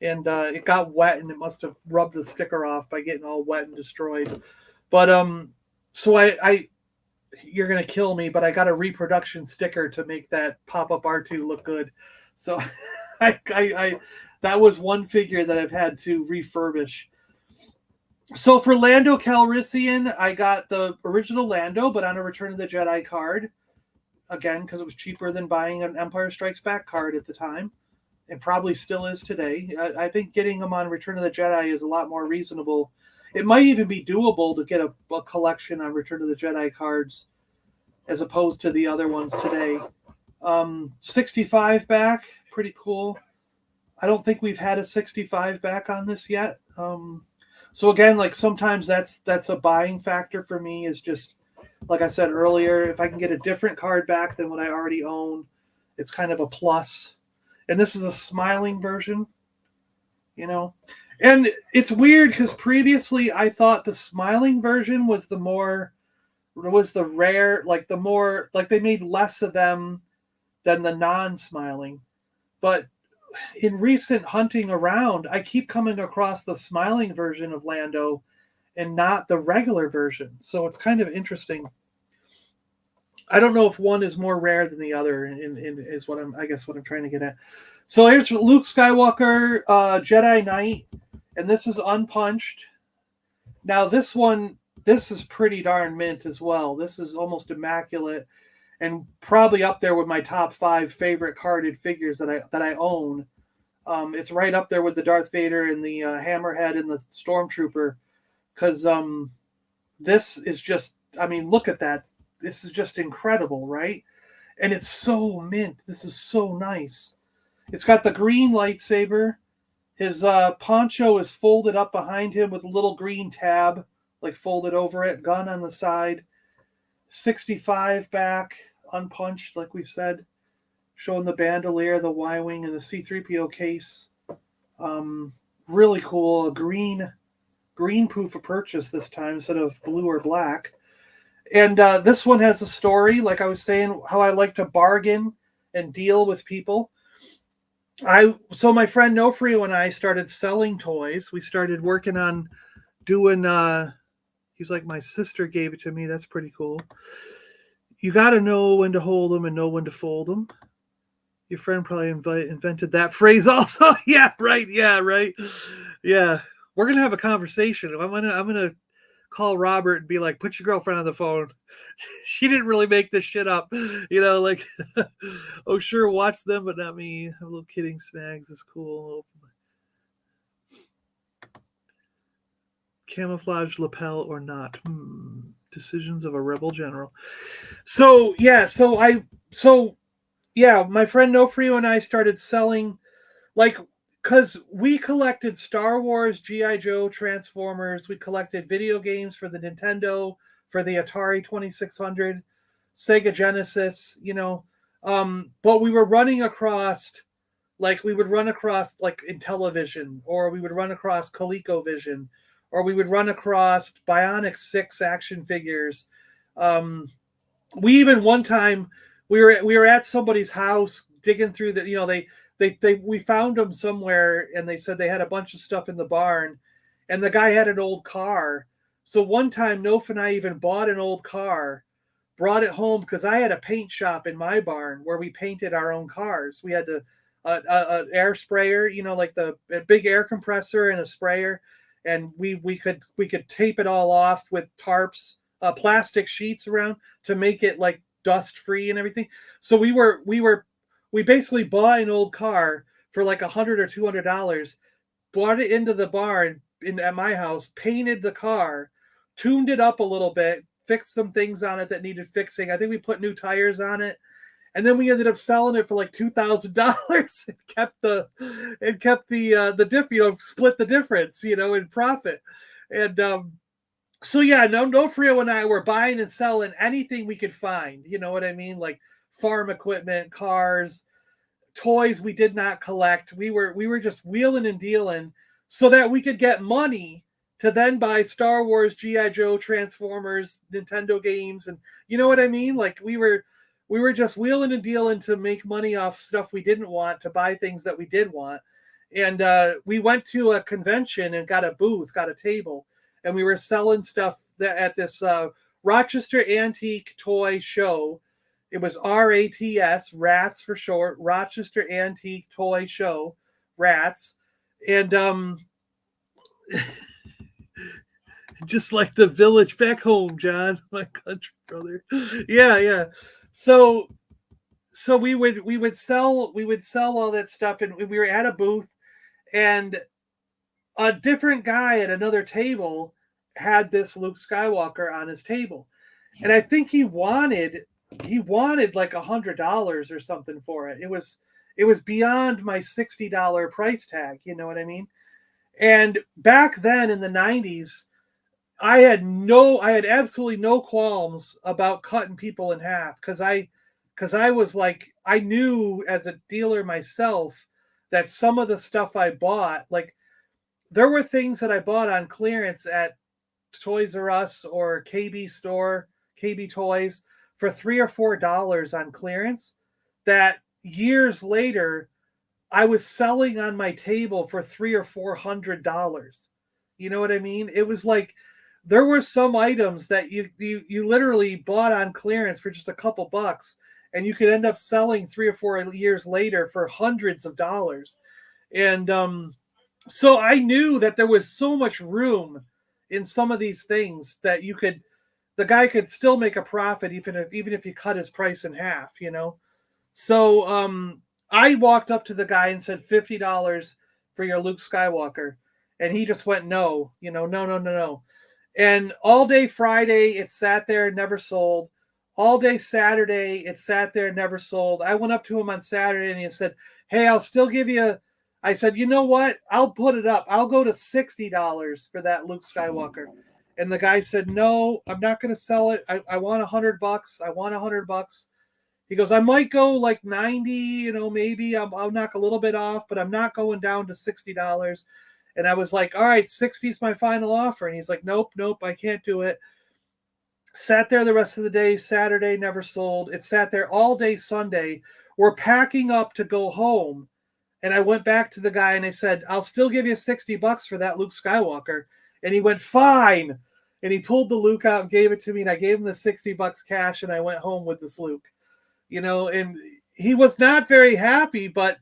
and it got wet, and it must have rubbed the sticker off by getting all wet and destroyed. But so I you're gonna kill me, but I got a reproduction sticker to make that pop-up R2 look good. So I that was one figure that I've had to refurbish. So for Lando Calrissian, I got the original Lando, but on a Return of the Jedi card. Again, because it was cheaper than buying an Empire Strikes Back card at the time. It probably still is today. I think getting them on Return of the Jedi is a lot more reasonable. It might even be doable to get a collection on Return of the Jedi cards as opposed to the other ones today. 65 back, pretty cool. I don't think we've had a 65 back on this yet. So again, like sometimes that's a buying factor for me, is just, like I said earlier, if I can get a different card back than what I already own, it's kind of a plus. And this is a smiling version, And it's weird because previously I thought the smiling version was the rare, like the more, like they made less of them than the non-smiling. But in recent hunting around, I keep coming across the smiling version of Lando and not the regular version. So it's kind of interesting. I don't know if one is more rare than the other, is what I'm trying to get at. So here's Luke Skywalker, Jedi Knight, and this is unpunched. Now this is pretty darn mint as well. This is almost immaculate, and probably up there with my top 5 favorite carded figures that I own. It's right up there with the Darth Vader and the Hammerhead and the Stormtrooper, because this is just, look at that. This is just incredible, right? And it's so mint. This is so nice. It's got the green lightsaber. His poncho is folded up behind him with a little green tab, like folded over it, gun on the side. 65 back, unpunched, like we said, showing the bandolier, the Y-wing, and the C-3PO case. Really cool. A green proof of purchase this time instead of blue or black. And this one has a story, like I was saying, how I like to bargain and deal with people. So my friend Nofrio and I started selling toys. We started working on doing. He's like, my sister gave it to me. That's pretty cool. You got to know when to hold them and know when to fold them. Your friend probably invented that phrase also. Yeah, right. Yeah, right. Yeah, we're gonna have a conversation. I'm gonna call Robert and be like, put your girlfriend on the phone. She didn't really make this shit up, like, oh sure, watch them but not me. A little kidding. Snags is cool. Camouflage lapel or not. Decisions of a rebel general. So my friend Nofrio and I started selling, like, because we collected Star Wars, G.I. Joe, Transformers. We collected video games for the Nintendo, for the Atari 2600, Sega Genesis, but we were running across, like, we would run across, like, Intellivision, or we would run across ColecoVision, or we would run across Bionic 6 action figures. We even one time, we were at somebody's house digging through the, we found them somewhere, and they said they had a bunch of stuff in the barn, and the guy had an old car. So one time, Nof and I even bought an old car, brought it home, because I had a paint shop in my barn where we painted our own cars. We had an air sprayer, like a big air compressor and a sprayer, and we could tape it all off with tarps, plastic sheets around to make it like dust free and everything. So we basically bought an old car for like $100 or $200, brought it into the barn at my house, painted the car, tuned it up a little bit, fixed some things on it that needed fixing. I think we put new tires on it, and then we ended up selling it for like $2,000 and kept the split the difference, in profit. And Nofrio and I were buying and selling anything we could find. You know what I mean? Like farm equipment, cars, toys we did not collect. We were just wheeling and dealing so that we could get money to then buy Star Wars, G.I. Joe, Transformers, Nintendo games, and you know what I mean? Like we were just wheeling and dealing to make money off stuff we didn't want, to buy things that we did want. And we went to a convention and got a booth, got a table, and we were selling stuff at this Rochester Antique Toy Show. It was RATS, RATS for short, Rochester Antique Toy Show, RATS. And just like the village back home, John, my country brother. Yeah. So we would sell all that stuff, and we were at a booth, and a different guy at another table had this Luke Skywalker on his table, and I think he wanted like $100 or something for it. It was beyond my $60 price tag. You know what I mean? And back then in the 90s, I had absolutely no qualms about cutting people in half, because I was like, I knew as a dealer myself that some of the stuff I bought, like there were things that I bought on clearance at Toys R Us or KB store, KB Toys, for $3 or $4 on clearance, that years later I was selling on my table for $300 or $400. You know what I mean? It was like there were some items that you literally bought on clearance for just a couple bucks, and you could end up selling 3 or 4 years later for hundreds of dollars. And so I knew that there was so much room in some of these things that the guy could still make a profit even if you cut his price in half, So I walked up to the guy and said $50 for your Luke Skywalker, and he just went no. No. And all day Friday it sat there, never sold. All day Saturday it sat there, never sold. I went up to him on Saturday and he said, hey, I'll still give you. I said, you know what? I'll put it up. I'll go to $60 for that Luke Skywalker. And the guy said, no, I'm not going to sell it. I want $100. I want $100. He goes, I might go like 90, maybe I'll knock a little bit off, but I'm not going down to $60. And I was like, all right, 60 is my final offer. And he's like, nope, I can't do it. Sat there the rest of the day. Saturday, never sold. It sat there all day Sunday. We're packing up to go home. And I went back to the guy and I said, I'll still give you $60 for that Luke Skywalker. And he went, fine. And he pulled the Luke out and gave it to me. And I gave him the $60 cash and I went home with this Luke. And he was not very happy, but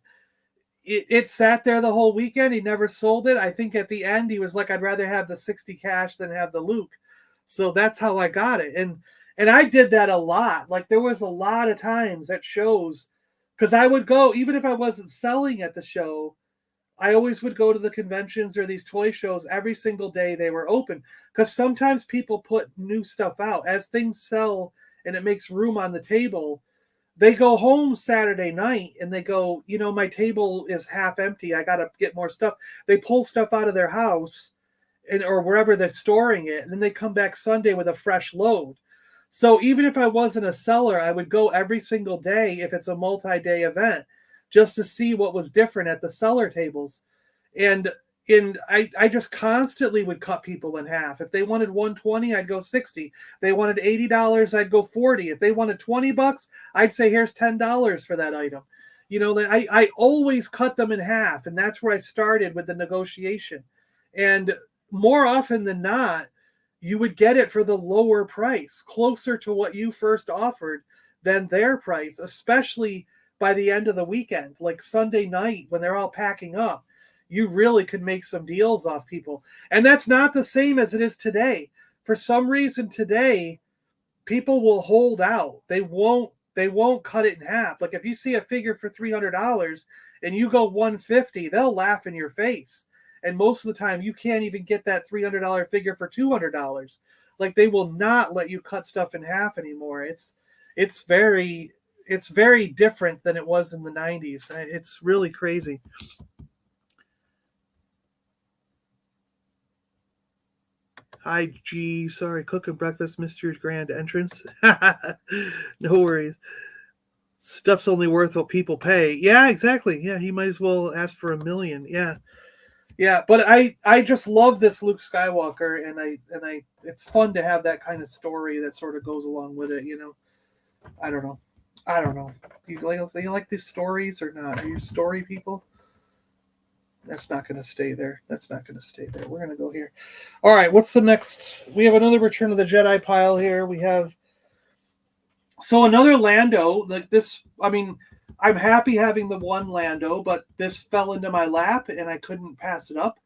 it sat there the whole weekend. He never sold it. I think at the end he was like, I'd rather have the 60 cash than have the Luke. So that's how I got it. And I did that a lot. Like there was a lot of times at shows, because I would go, even if I wasn't selling at the show, I always would go to the conventions or these toy shows every single day they were open. Because sometimes people put new stuff out. As things sell and it makes room on the table, they go home Saturday night and they go, my table is half empty. I got to get more stuff. They pull stuff out of their house or wherever they're storing it. And then they come back Sunday with a fresh load. So even if I wasn't a seller, I would go every single day if it's a multi-day event just to see what was different at the seller tables. And I just constantly would cut people in half. If they wanted $120, I'd go $60. If they wanted $80, I'd go $40. If they wanted $20, I'd say, here's $10 for that item. I always cut them in half. And that's where I started with the negotiation. And more often than not, you would get it for the lower price, closer to what you first offered than their price, especially by the end of the weekend, like Sunday night when they're all packing up. You really could make some deals off people. And that's not the same as it is today. For some reason today, people will hold out. They won't cut it in half. Like if you see a figure for $300 and you go $150, they'll laugh in your face. And most of the time, you can't even get that $300 figure for $200. Like they will not let you cut stuff in half anymore. It's very different than it was in the 90s. It's really crazy. Hi, G. Sorry, cooking breakfast, missed your grand entrance. No worries. Stuff's only worth what people pay. Yeah, exactly. Yeah, he might as well ask for $1 million. Yeah, but I just love this Luke Skywalker, and I it's fun to have that kind of story that sort of goes along with it. I don't know. You like these stories or not? Are you story people? That's not going to stay there. We're going to go here. All right, what's the next? We have another Return of the Jedi pile here. We have another Lando. Like this, I mean, I'm happy having the one Lando, but this fell into my lap and I couldn't pass it up.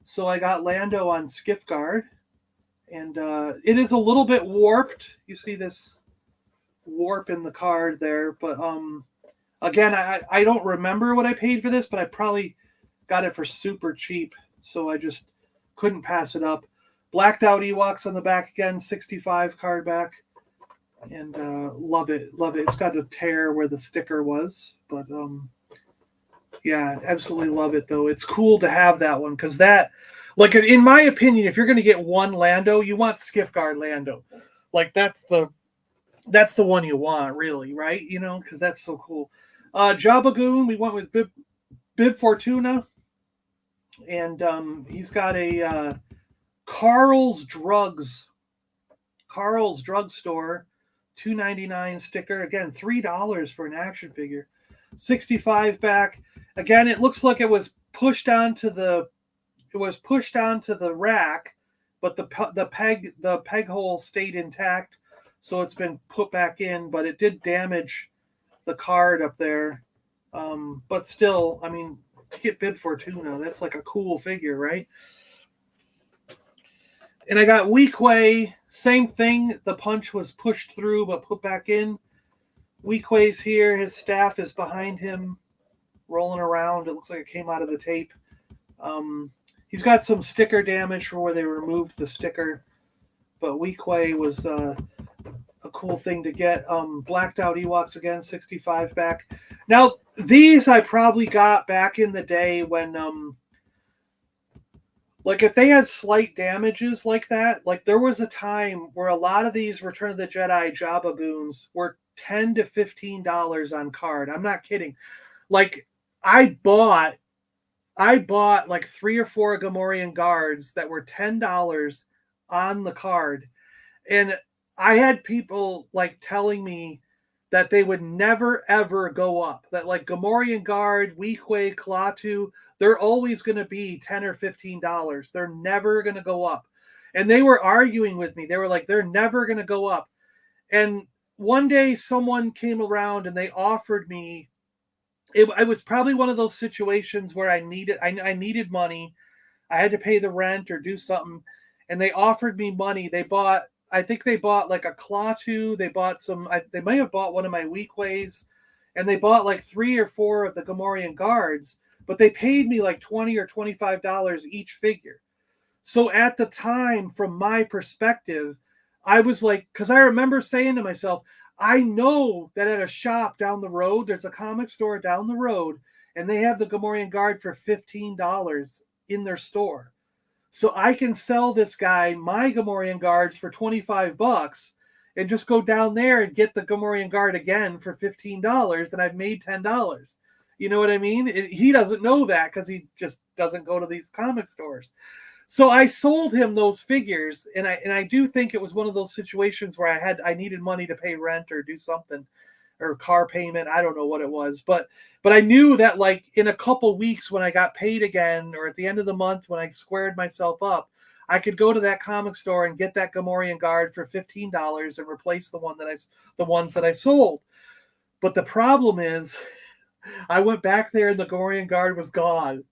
So I got Lando on Skiff Guard. And it is a little bit warped. You see this warp in the card there. But again, I don't remember what I paid for this, but I probably got it for super cheap. So I just couldn't pass it up. Blacked out Ewoks on the back again, 65 card back. And love it. It's got a tear where the sticker was, but yeah, absolutely love it though. It's cool to have that one because that, like in my opinion, if you're going to get one Lando, you want Skiff Guard Lando. Like that's the one you want, really, right? Because that's so cool. Jabba Goon, we went with Bib Fortuna, and he's got a Carl's Drugstore. $2.99 sticker. Again, $3 for an action figure. 65 back. Again, it looks like it was pushed onto the rack, but the peg hole stayed intact, so it's been put back in, but it did damage the card up there. But still, I mean, to get Bib Fortuna, that's like a cool figure, right? And I got Weequay, same thing. The punch was pushed through but put back in. Weequay's here. His staff is behind him, rolling around. It looks like it came out of the tape. He's got some sticker damage for where they removed the sticker. But Weequay was a cool thing to get. Blacked Out Ewoks again, 65 back. Now, these I probably got back in the day when, like, if they had slight damages like that, like, there was a time where a lot of these Return of the Jedi Jabba goons were $10 to $15 on card. I'm not kidding. Like, I bought like 3 or 4 Gamorrean guards that were $10 on the card. And I had people like telling me that they would never ever go up. That like Gamorrean guard, Weequay, Klaatu, they're always going to be $10 or $15. They're never going to go up. And they were arguing with me. They were like, they're never going to go up. And one day someone came around and they offered me, it was probably one of those situations where I needed money. I had to pay the rent or do something. And they offered me money. I think they bought like a Klaatu. They bought they might have bought one of my Weekways. And they bought like 3 or 4 of the Gamorrean guards. But they paid me like $20 or $25 each figure. So at the time, from my perspective, I was like, because I remember saying to myself, I know that at a shop down the road, there's a comic store down the road, and they have the Gamorrean guard for $15 in their store. So I can sell this guy my Gamorrean guards for $25 and just go down there and get the Gamorrean guard again for $15, and I've made $10. You know what I mean? He doesn't know that because he just doesn't go to these comic stores. So I sold him those figures, and I do think it was one of those situations where I needed money to pay rent or do something, or car payment. I don't know what it was, but I knew that like in a couple weeks when I got paid again, or at the end of the month when I squared myself up, I could go to that comic store and get that Gamorrean guard for $15 and replace the ones that I sold. But the problem is, I went back there and the Gamorrean guard was gone.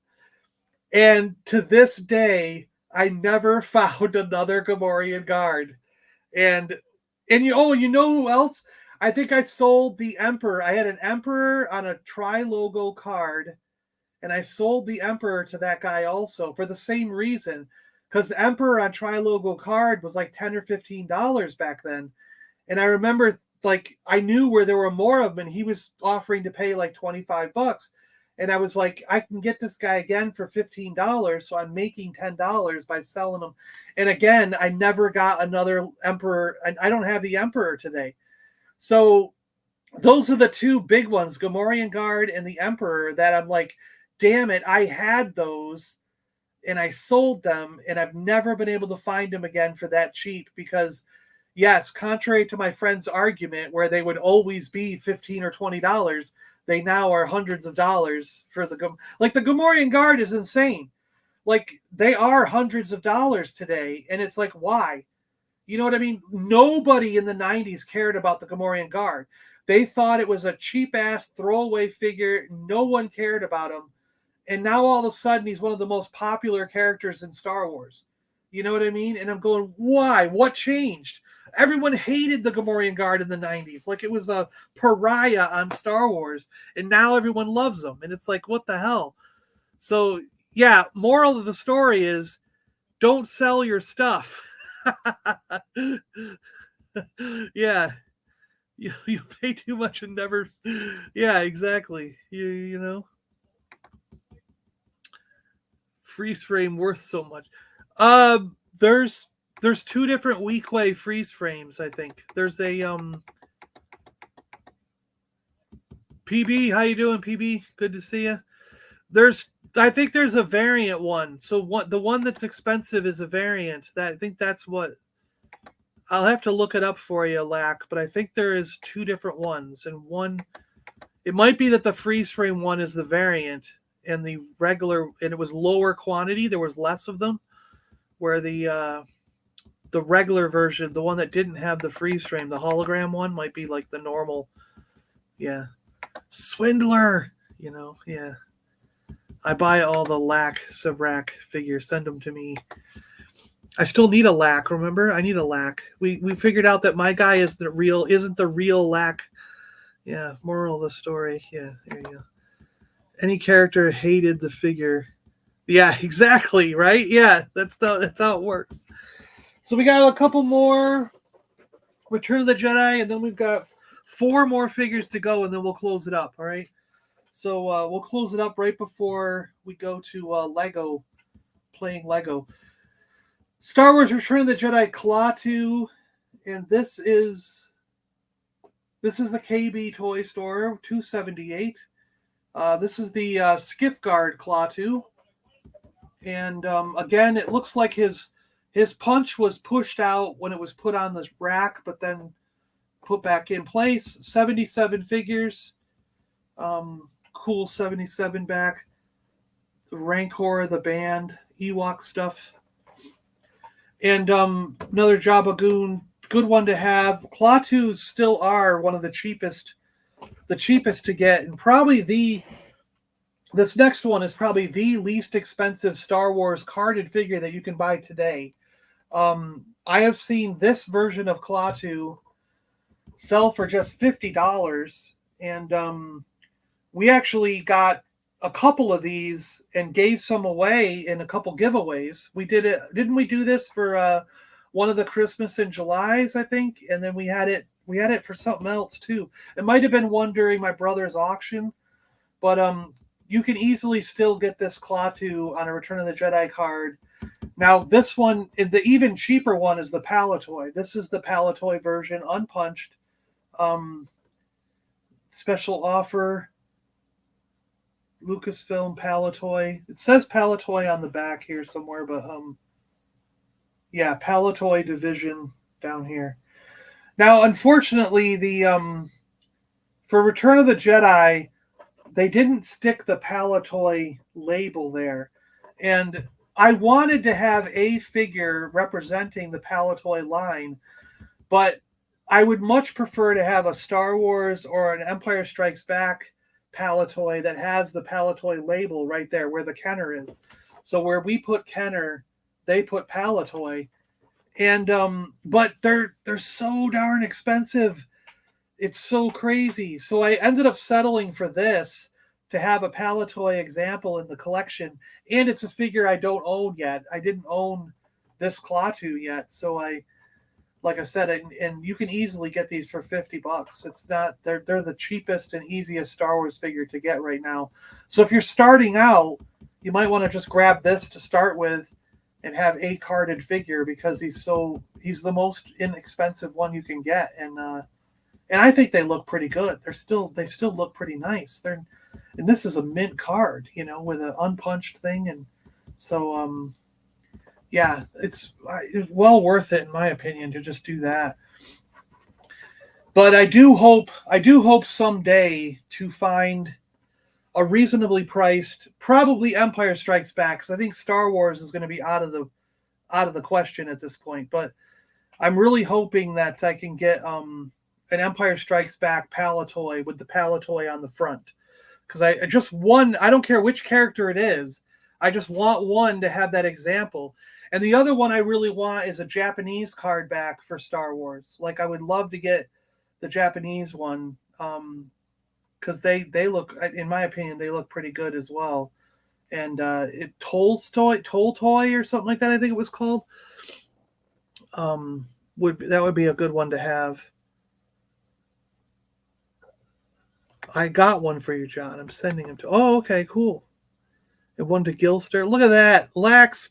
And to this day, I never found another Gamorrean guard. And you know who else? I think I sold the Emperor. I had an Emperor on a tri-logo card, and I sold the Emperor to that guy also for the same reason. Because the Emperor on tri-logo card was like $10 or $15 back then. And I remember, like, I knew where there were more of them, and he was offering to pay like $25. And I was like, I can get this guy again for $15, so I'm making $10 by selling him. And again, I never got another Emperor, and I don't have the Emperor today. So those are the two big ones, Gamorrean Guard and the Emperor, that I'm like, damn it, I had those, and I sold them, and I've never been able to find them again for that cheap because, yes, contrary to my friend's argument where they would always be $15 or $20, they now are hundreds of dollars for the Gamorrean Guard is insane. Like, they are hundreds of dollars today, and it's like, why? You know what I mean? Nobody in the 90s cared about the Gamorrean Guard. They thought it was a cheap-ass throwaway figure. No one cared about him. And now all of a sudden, he's one of the most popular characters in Star Wars. You know what I mean? And I'm going, why? What changed? Everyone hated the Gamorrean Guard in the 90s. Like it was a pariah on Star Wars. And now everyone loves them. And it's like, what the hell? So, yeah, moral of the story is don't sell your stuff. Yeah. You pay too much and never. Yeah, exactly. You know. Freeze frame worth so much. There's two different Weequay freeze frames, I think. There's a PB, how you doing, PB? Good to see you. I think there's a variant one. So the one that's expensive is a variant. I think that's what I'll have to look it up for you, Lack, but I think there is two different ones, and one it might be that the freeze frame one is the variant and the regular, and it was lower quantity, there was less of them, where the regular version, the one that didn't have the freeze frame, the hologram one, might be like the normal. Yeah. Swindler, you know, yeah. I buy all the Lack Sabrak figures, send them to me. I still need a Lack, remember? I need a Lack. We figured out that my guy isn't the real Lack. Yeah, moral of the story. Yeah, there you go. Any character hated the figure. Yeah, exactly, right? Yeah, that's how it works. So we got a couple more. Return of the Jedi, and then we've got 4 more figures to go, and then we'll close it up. All right. So we'll close it up right before we go to Lego, playing Lego. Star Wars Return of the Jedi Klaatu, and this is the KB Toy Store, $278. This is the Skiff Guard Klaatu, and again, it looks like his punch was pushed out when it was put on this rack, but then put back in place. 77 figures. Cool 77 back. The Rancor, the band, Ewok stuff. And another Jabba Goon, good one to have. Klaatus still are one of the cheapest to get, and probably this next one is probably the least expensive Star Wars carded figure that you can buy today. I have seen this version of Klaatu sell for just $50, and we actually got a couple of these and gave some away in a couple giveaways. We did it, didn't we do this for one of the Christmas in July's, I think, and then we had it for something else too. It might have been one during my brother's auction, but you can easily still get this Klaatu on a Return of the Jedi card. Now, this one, the even cheaper one, is the Palatoy. This is the Palatoy version, unpunched. Special offer, Lucasfilm Palatoy. It says Palatoy on the back here somewhere, but yeah, Palatoy division down here. Now, unfortunately, for Return of the Jedi, they didn't stick the Palatoy label there, and I wanted to have a figure representing the Palatoy line, but I would much prefer to have a Star Wars or an Empire Strikes Back Palatoy that has the Palatoy label right there where the Kenner is. So where we put Kenner, they put Palatoy, and but they're so darn expensive. It's so crazy. So I ended up settling for this to have a Palatoy example in the collection, and it's a figure I don't own yet. I didn't own this Klaatu yet, so like I said, and you can easily get these for $50. It's not they're the cheapest and easiest Star Wars figure to get right now. So if you're starting out, you might want to just grab this to start with and have a carded figure, because he's the most inexpensive one you can get, and I think they look pretty good. They still look pretty nice. And this is a mint card, with an unpunched thing, and so yeah, it's well worth it in my opinion to just do that. But I do hope someday to find a reasonably priced, probably Empire Strikes Back, because I think Star Wars is going to be out of the question at this point. But I'm really hoping that I can get an Empire Strikes Back Palatoy with the Palatoy on the front, because I don't care which character it is, I just want one to have that example. And the other one I really want is a Japanese card back for Star Wars. Like, I would love to get the Japanese one, because they look, in my opinion, they look pretty good as well. And Tolstoy or something like that, I think it was called. Would be a good one to have. I got one for you, John. I'm sending him to. Oh, okay, cool. And one to Gilster. Look at that. Lax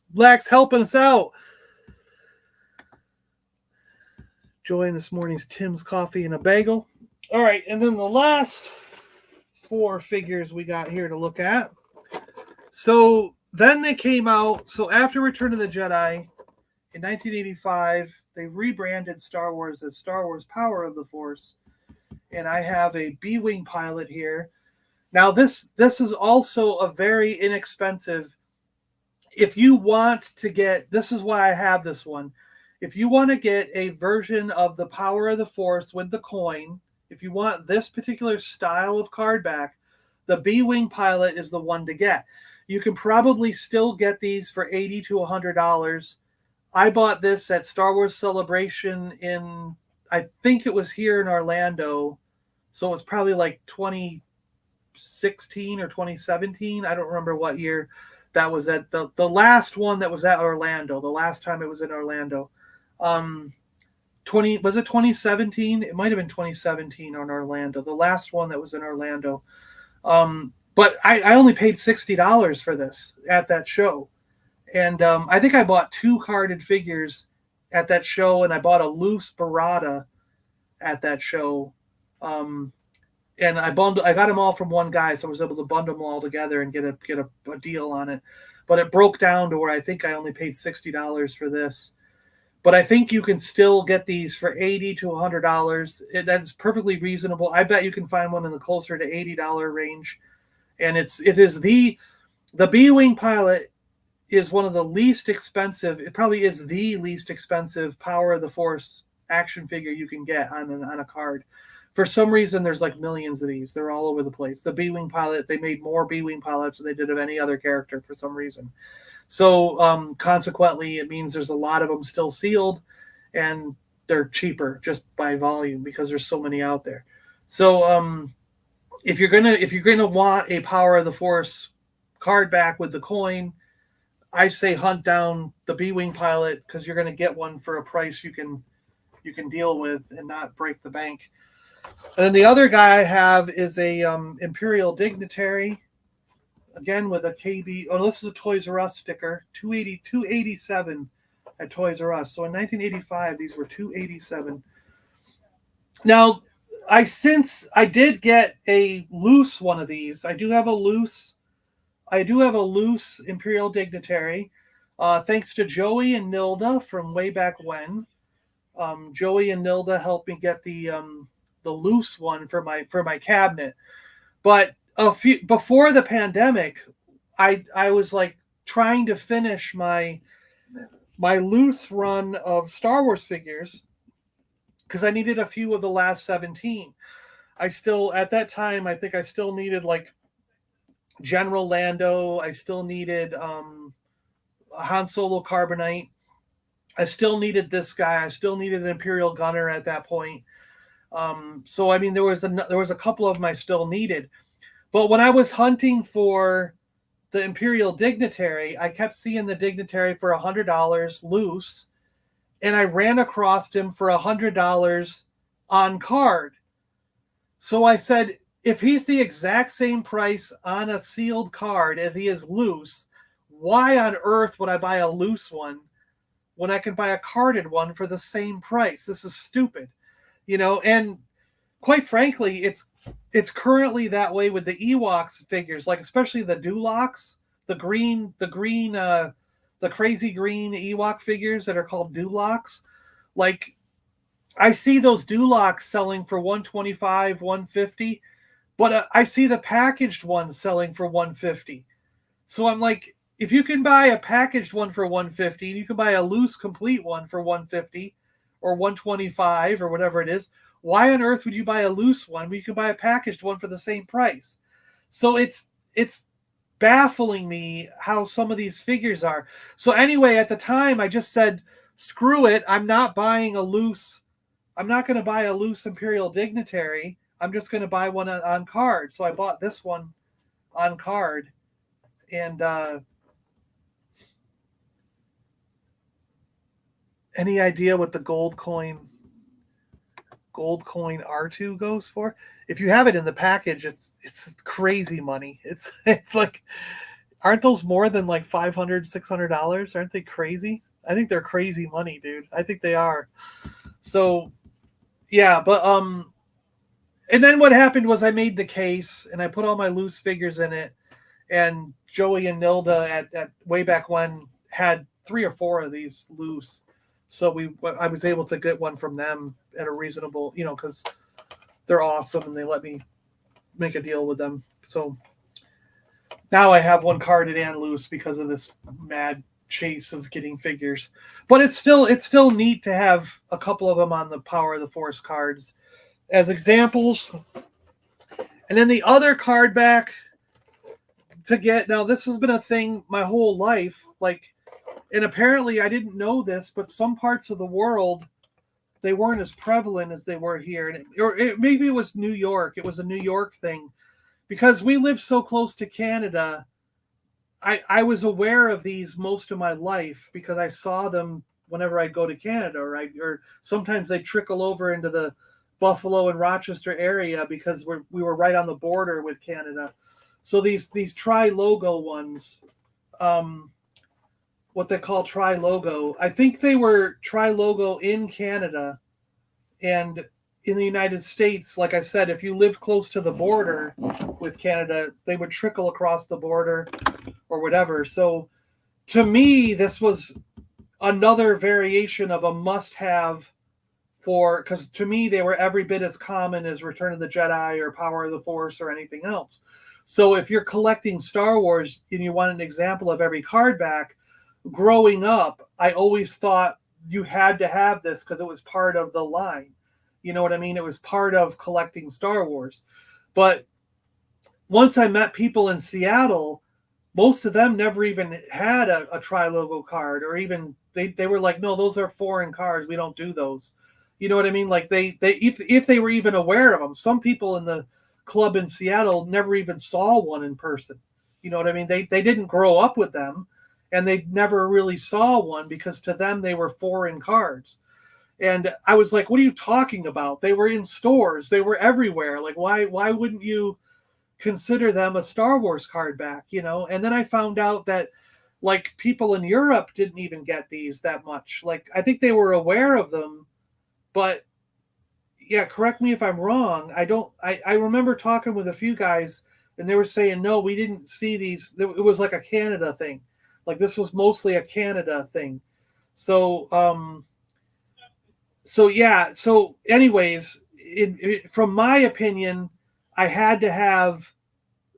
helping us out. Enjoying this morning's Tim's coffee and a bagel. All right, and then the last 4 figures we got here to look at. So then they came out. So after Return of the Jedi in 1985, they rebranded Star Wars as Star Wars Power of the Force. And I have a B-Wing pilot here. Now, this is also a very inexpensive. If you want to get, this is why I have this one. If you want to get a version of the Power of the Force with the coin, if you want this particular style of card back, the B-Wing pilot is the one to get. You can probably still get these for $80 to $100. I bought this at Star Wars Celebration in, I think it was here in Orlando. So it was probably like 2016 or 2017. I don't remember what year that was at. The last one that was at Orlando, the last time it was in Orlando. was it 2017? It might have been 2017 on Orlando, the last one that was in Orlando. But I only paid $60 for this at that show. And I think I bought 2 carded figures at that show, and I bought a loose Barada at that show. And I got them all from one guy, so I was able to bundle them all together and get a deal on it. But it broke down to where I think I only paid $60 for this. But I think you can still get these for $80 to $100. That's perfectly reasonable. I bet you can find one in the closer to $80 range. And it is the B-Wing pilot is one of the least expensive. It probably is the least expensive Power of the Force action figure you can get on a card. For some reason, there's like millions of these. They're all over the place. The B-Wing pilot, they made more B-Wing pilots than they did of any other character for some reason. So consequently, it means there's a lot of them still sealed, and they're cheaper just by volume because there's so many out there. So if you're gonna want a Power of the Force card back with the coin, I say hunt down the B-Wing pilot because you're gonna get one for a price you can deal with and not break the bank. And then the other guy I have is a Imperial Dignitary, again with a KB. Oh, this is a Toys R Us sticker, $287 at Toys R Us. So in 1985, these were $287. Now, I did get a loose one of these. I do have a loose Imperial Dignitary, thanks to Joey and Nilda from way back when. Joey and Nilda helped me get the loose one for my cabinet. But before the pandemic, I was like trying to finish my loose run of Star Wars figures because I needed a few of the last 17. At that time, I think I still needed like General Lando. I still needed Han Solo Carbonite. I still needed this guy. I still needed an Imperial Gunner at that point. So I mean, there was a couple of them I still needed. But when I was hunting for the Imperial Dignitary, I kept seeing the Dignitary for $100 loose, and I ran across him for $100 on card. So I said, if he's the exact same price on a sealed card as he is loose, why on earth would I buy a loose one when I can buy a carded one for the same price? This is stupid, and quite frankly, it's currently that way with the Ewoks figures, like especially the Dulocs, the crazy green Ewok figures that are called Dulocs. Like, I see those Dulocs selling for $125, $150, but I see the packaged ones selling for $150. So I'm like, if you can buy a packaged one for $150, and you can buy a loose complete one for $150 or $125 or whatever it is, why on earth would you buy a loose one when you can buy a packaged one for the same price? So it's baffling me how some of these figures are. So anyway, at the time, I just said, screw it. I'm not going to buy a loose Imperial Dignitary. I'm just going to buy one on card. So I bought this one on card. And any idea what the gold coin R2 goes for? If you have it in the package, it's crazy money. It's like, aren't those more than like $500, $600? Aren't they crazy? I think they're crazy money, dude. I think they are. So yeah, but and then what happened was I made the case and I put all my loose figures in it, and Joey and Nilda at way back when had 3 or 4 of these loose. So I was able to get one from them at a reasonable, because they're awesome and they let me make a deal with them. So now I have one carded and loose because of this mad chase of getting figures. But it's still neat to have a couple of them on the Power of the Force cards as examples. And then the other card back to get, now this has been a thing my whole life, and apparently I didn't know this, but some parts of the world, they weren't as prevalent as they were here. Maybe it was New York. It was a New York thing. Because we live so close to Canada, I was aware of these most of my life because I saw them whenever I go to Canada, or sometimes they trickle over into the Buffalo and Rochester area because we were right on the border with Canada. So these tri-logo ones, what they call tri-logo, I think they were tri-logo in Canada, and in the United States, like I said, if you lived close to the border with Canada, they would trickle across the border or whatever. So to me, this was another variation of a must-have for, because to me, they were every bit as common as Return of the Jedi or Power of the Force or anything else. So if you're collecting Star Wars and you want an example of every card back, growing up, I always thought you had to have this because it was part of the line. You know what I mean? It was part of collecting Star Wars. But once I met people in Seattle, most of them never even had a tri-logo card, or even they were like, no, those are foreign cards. We don't do those. You know what I mean? Like they if they were even aware of them, some people in the club in Seattle never even saw one in person. You know what I mean? They didn't grow up with them, and they never really saw one because to them they were foreign cards. And I was like, what are you talking about? They were in stores. They were everywhere. Like, why wouldn't you consider them a Star Wars card back, you know? And then I found out that, like, people in Europe didn't even get these that much. Like, I think they were aware of them, but yeah, correct me if I'm wrong. I remember talking with a few guys, and they were saying, no, we didn't see these. It was like a Canada thing. Like, this was mostly a Canada thing. So, so anyways, from my opinion, I had to have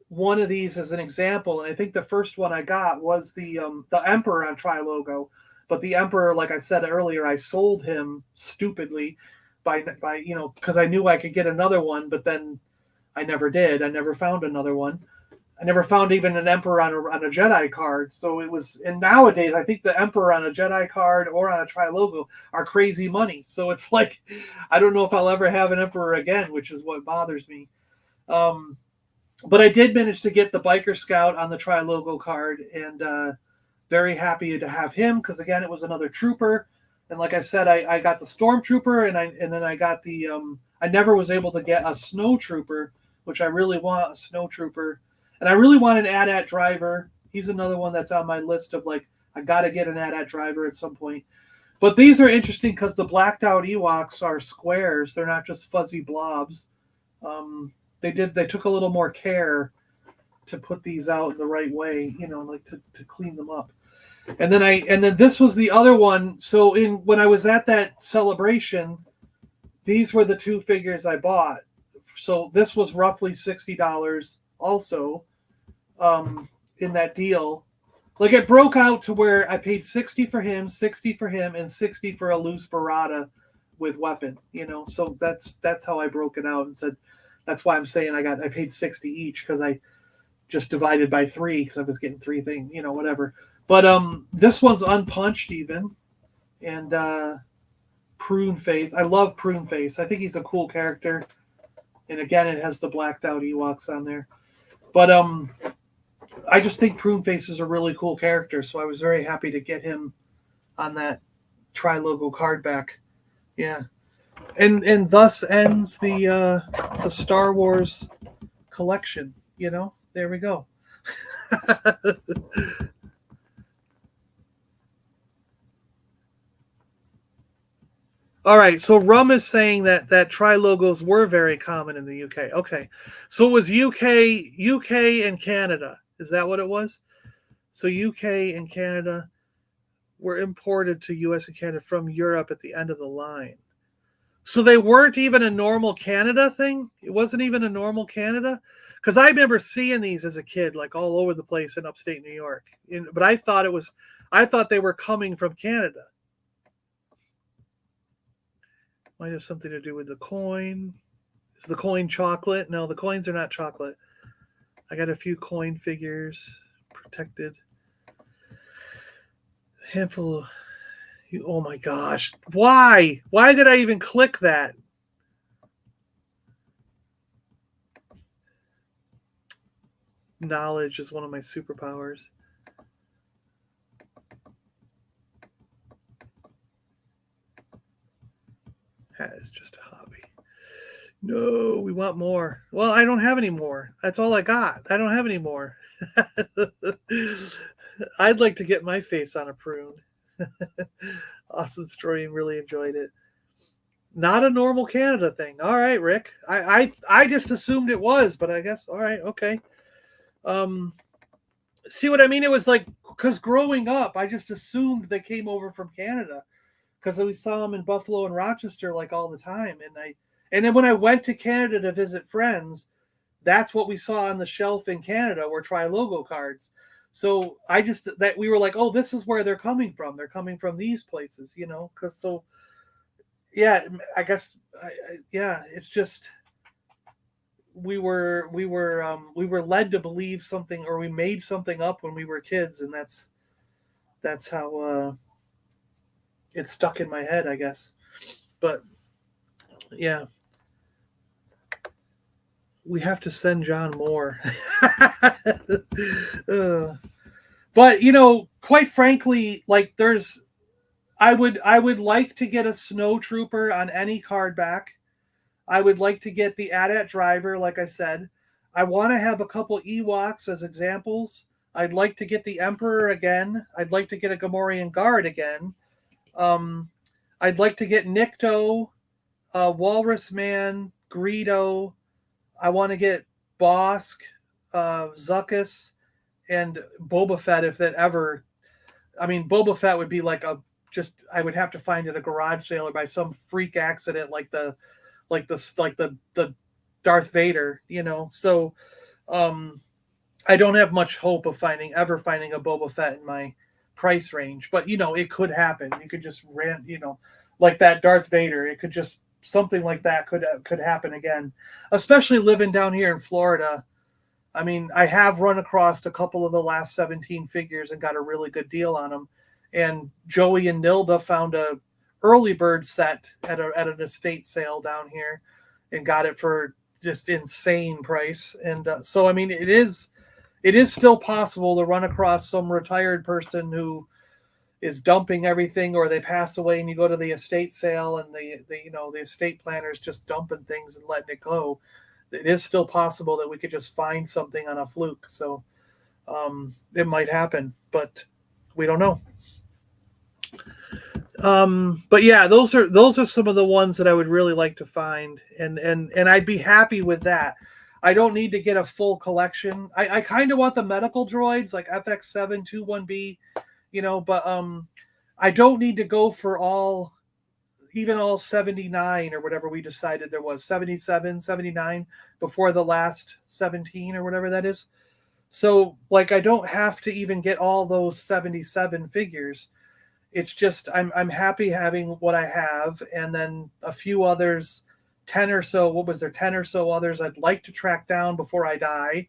one of these as an example, and I think the first one I got was the Emperor on Tri-Logo. But the Emperor, like I said earlier, I sold him stupidly by because I knew I could get another one, but then I never did. I never found another one. I never found even an Emperor on a Jedi card. So it was, and nowadays I think the Emperor on a Jedi card or on a Tri-Logo are crazy money. So it's like, I don't know if I'll ever have an Emperor again, which is what bothers me. But I did manage to get the Biker Scout on the Tri-Logo card, and very happy to have him because, again, it was another trooper. And like I said, I got the Stormtrooper, and then I got the I never was able to get a Snowtrooper, which I really want a Snowtrooper. And I really want an AT-AT driver. He's another one that's on my list of, like, I got to get an AT-AT driver at some point. But these are interesting because the blacked out Ewoks are squares. They're not just fuzzy blobs. They took a little more care to put these out the right way, you know, like to clean them up. And then this was the other one. So when I was at that celebration, these were the two figures I bought. So this was roughly $60 also, in that deal. Like, it broke out to where I paid $60 for him, $60 for him, and $60 for a loose Barada with weapon, you know. So that's how I broke it out and said, that's why I'm saying I paid $60 each, because I just divided by 3 because I was getting 3 things, you know, whatever. But this one's unpunched even, and Prune Face. I love Prune Face. I think he's a cool character. And again, it has the blacked out Ewoks on there. But I just think Prune Face is a really cool character, so I was very happy to get him on that Tri-Logo card back. Yeah. And thus ends the Star Wars collection, you know? There we go. All right, so Rum is saying that tri-logos were very common in the UK. Okay, so it was UK and Canada. Is that what it was? So UK and Canada were imported to US and Canada from Europe at the end of the line. So they weren't even a normal Canada thing? It wasn't even a normal Canada? Because I remember seeing these as a kid, like all over the place in upstate New York. But I thought they were coming from Canada. Might have something to do with the coin. Is the coin chocolate? No, the coins are not chocolate. I got a few coin figures protected. Handful. Oh my gosh. Why? Why did I even click that? Knowledge is one of my superpowers. It's just a hobby. No, we want more. Well, I don't have any more. That's all I got. I don't have any more. I'd like to get my face on a prune. Awesome story and really enjoyed it. Not a normal Canada thing. All right, Rick. I just assumed it was, but I guess all right, okay. See what I mean? It was like because growing up, I just assumed they came over from Canada because we saw them in Buffalo and Rochester like all the time, and then when I went to Canada to visit friends, that's what we saw on the shelf in Canada were Tri-Logo cards. So I just that we were like, oh, this is where they're coming from. They're coming from these places, because so yeah, I guess yeah, it's just we were led to believe something or we made something up when we were kids, and that's how it stuck in my head, I guess. But yeah. We have to send John more. But quite frankly, like I would like to get a snow trooper on any card back. I would like to get the AT-AT driver, like I said. I want to have a couple Ewoks as examples. I'd like to get the Emperor again. I'd like to get a Gamorrean Guard again. I'd like to get Nikto, Walrus Man, Greedo. I want to get Bosk, Zuckuss, and Boba Fett if that ever. I mean, Boba Fett would be like I would have to find it at a garage sale or by some freak accident like the Darth Vader, So, I don't have much hope of ever finding a Boba Fett in my price range, but it could happen. You could just like that Darth Vader. It could just something like that could happen again, especially living down here in Florida. I mean, I have run across a couple of the last 17 figures and got a really good deal on them. And Joey and Nilda found a early bird set at an estate sale down here and got it for just insane price. And so, I mean, it is still possible to run across some retired person who is dumping everything, or they pass away and you go to the estate sale and the estate planner's just dumping things and letting it go. It is still possible that we could just find something on a fluke. So it might happen, but we don't know. But yeah, those are some of the ones that I would really like to find, and I'd be happy with that. I don't need to get a full collection. I kind of want the medical droids like FX7 21B, but I don't need to go for all 79 or whatever we decided there was 77, 79 before the last 17 or whatever that is. So like I don't have to even get all those 77 figures. It's just I'm happy having what I have, and then a few others, 10 or so. What was there? 10 or so others I'd like to track down before I die,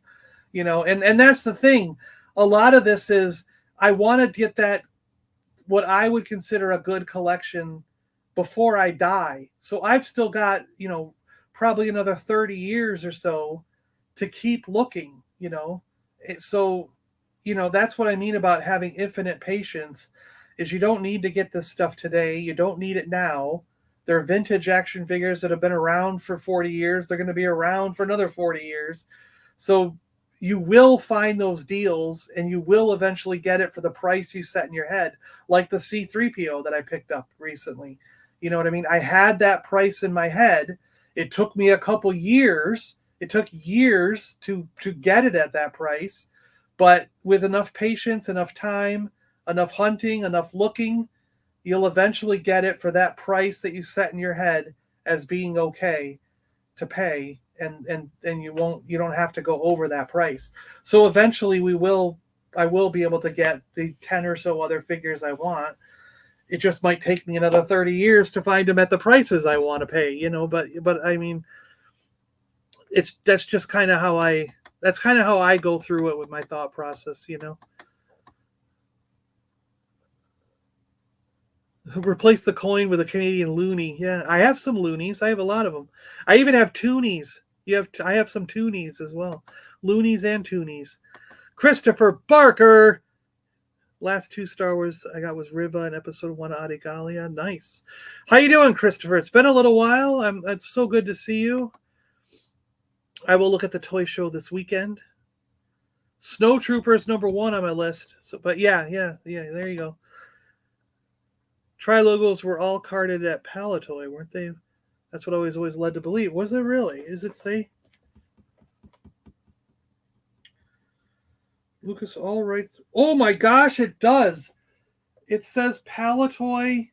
and that's the thing. A lot of this is I want to get that what I would consider a good collection before I die. So I've still got probably another 30 years or so to keep looking. So that's what I mean about having infinite patience. Is you don't need to get this stuff today. You don't need it now. They're vintage action figures that have been around for 40 years. They're going to be around for another 40 years. So you will find those deals and you will eventually get it for the price you set in your head, like the C-3PO that I picked up recently. You know what I mean? I had that price in my head. It took me a couple years. It took years to get it at that price. But with enough patience, enough time, enough hunting, enough looking, you'll eventually get it for that price that you set in your head as being okay to pay, and you don't have to go over that price. So eventually I will be able to get the 10 or so other figures I want. It just might take me another 30 years to find them at the prices I want to pay, but I mean that's kind of how I go through it with my thought process, Replace the coin with a Canadian loonie. Yeah, I have some loonies. I have a lot of them. I even have toonies. I have some toonies as well. Loonies and toonies. Christopher Barker. Last 2 Star Wars I got was Riva and Episode 1 Adigalia. Nice. How you doing, Christopher? It's been a little while. It's so good to see you. I will look at the toy show this weekend. Snow Troopers #1 on my list. So, but yeah, there you go. Tri-logos were all carded at Palatoy, weren't they? That's what I always led to believe. Was it really? Is it say? Lucas, all right. Oh my gosh, it does. It says Palatoy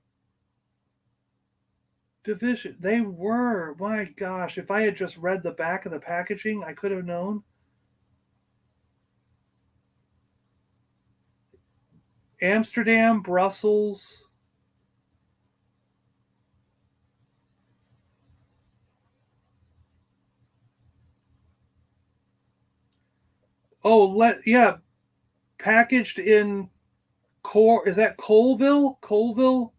Division. They were. My gosh, if I had just read the back of the packaging, I could have known. Amsterdam, Brussels. Oh, packaged in is that Colville? Colville?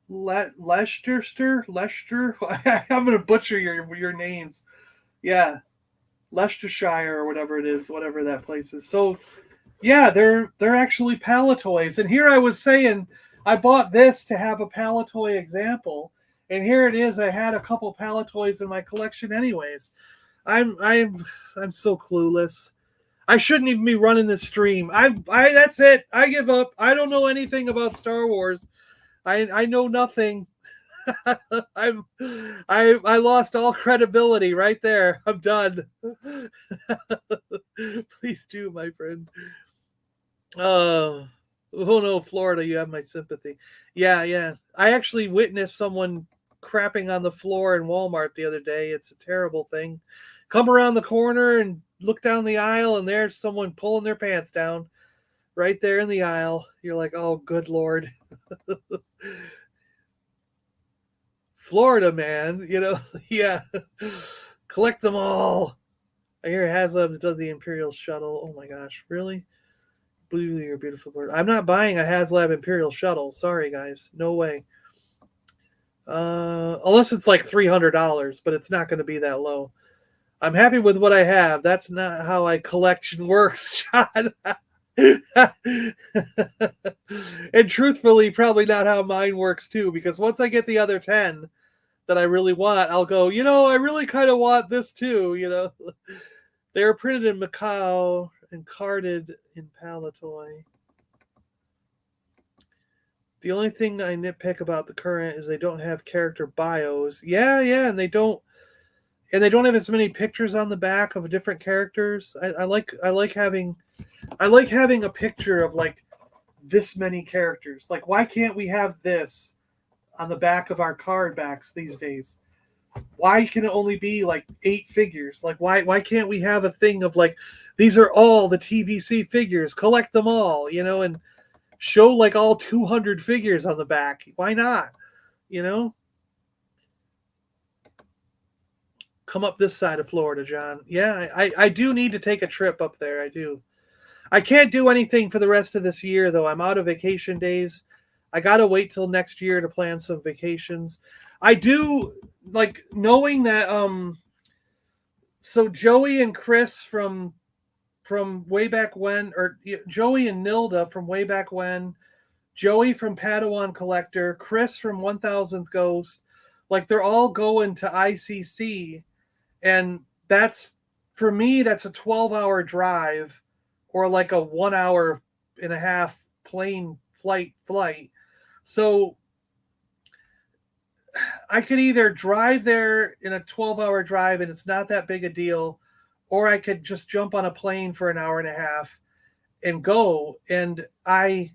Leicester? I'm gonna butcher your names. Yeah, Leicestershire or whatever it is, whatever that place is. So, yeah, they're actually Palatoys. And here I was saying, I bought this to have a Palatoy example, and here it is. I had a couple Palatoys in my collection, anyways. I'm so clueless. I shouldn't even be running this stream. That's it. I give up. I don't know anything about Star Wars. I know nothing. I lost all credibility right there. I'm done. Please do, my friend. Oh no, Florida, you have my sympathy. Yeah. I actually witnessed someone crapping on the floor in Walmart the other day. It's a terrible thing. Come around the corner and look down the aisle, and there's someone pulling their pants down right there in the aisle. You're like, oh, good Lord. Florida, man, yeah. Collect them all. I hear HasLabs does the Imperial Shuttle. Oh my gosh, really? Blue, you're a beautiful bird. I'm not buying a HasLab Imperial Shuttle. Sorry, guys. No way. Unless it's like $300, but it's not going to be that low. I'm happy with what I have. That's not how a collection works, John. And truthfully, probably not how mine works too, because once I get the other 10 that I really want, I'll go, I really kind of want this too, They were printed in Macau and carded in Palatoy. The only thing I nitpick about the current is they don't have character bios. Yeah, and they don't have as many pictures on the back of different characters. I like having a picture of like this many characters. Like, why can't we have this on the back of our card backs these days? Why can it only be like 8 figures? Like, why can't we have a thing of like, these are all the TVC figures, collect them all, and show like all 200 figures on the back? Why not? Come up this side of Florida, John. Yeah, I do need to take a trip up there. I do. I can't do anything for the rest of this year, though. I'm out of vacation days. I got to wait till next year to plan some vacations. I do like knowing that so Joey and Chris from way back when, or Joey and Nilda from way back when, Joey from Padawan Collector, Chris from 1000th Ghost, like they're all going to ICC, and that's, for me, that's a 12-hour drive or like a 1 hour and a half plane flight. So I could either drive there in a 12-hour drive and it's not that big a deal, or I could just jump on a plane for an hour and a half and go. And I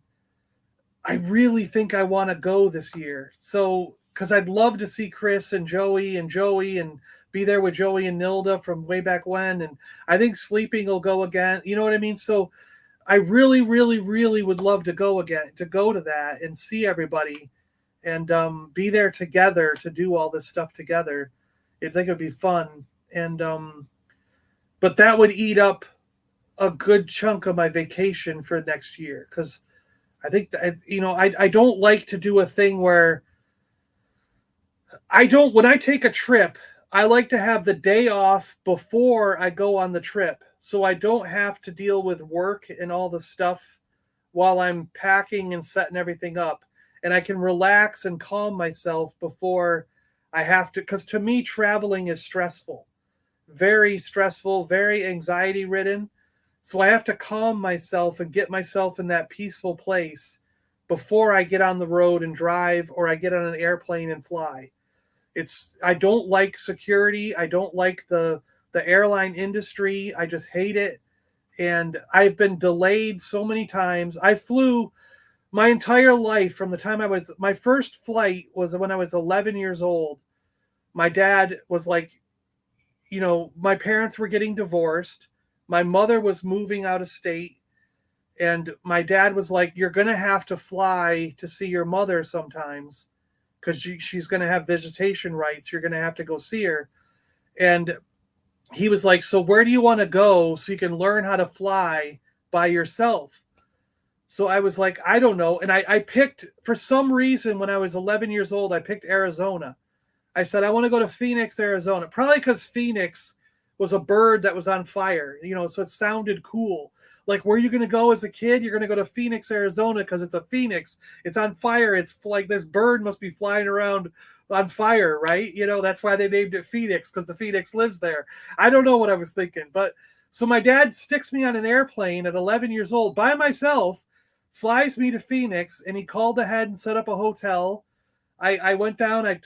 really think I want to go this year. So, because I'd love to see Chris and Joey and be there with Joey and Nilda from way back when. And I think Sleeping will go again. You know what I mean? So I really, really, really would love to go again, to go to that and see everybody and be there together to do all this stuff together. I think it would be fun. And but that would eat up a good chunk of my vacation for next year, because I think that, I don't like to do a thing where when I take a trip, I like to have the day off before I go on the trip, so I don't have to deal with work and all the stuff while I'm packing and setting everything up. And I can relax and calm myself before I have to, because to me, traveling is stressful, very stressful, very anxiety ridden. So I have to calm myself and get myself in that peaceful place before I get on the road and drive, or I get on an airplane and fly. I don't like security. I don't like the airline industry. I just hate it. And I've been delayed so many times. I flew my entire life from the time my first flight was when I was 11 years old. My dad was like, my parents were getting divorced. My mother was moving out of state. And my dad was like, you're going to have to fly to see your mother sometimes because she's going to have visitation rights. You're going to have to go see her. And he was like, so where do you want to go so you can learn how to fly by yourself? So I was like, I don't know. And I picked, for some reason, when I was 11 years old, I picked Arizona. I said, I want to go to Phoenix, Arizona. Probably because Phoenix was a bird that was on fire, so it sounded cool. Like, where are you going to go as a kid? You're going to go to Phoenix, Arizona, because it's a phoenix. It's on fire. It's like this bird must be flying around on fire, right? That's why they named it Phoenix, because the phoenix lives there. I don't know what I was thinking. But so my dad sticks me on an airplane at 11 years old by myself, flies me to Phoenix, and he called ahead and set up a hotel. I went down. I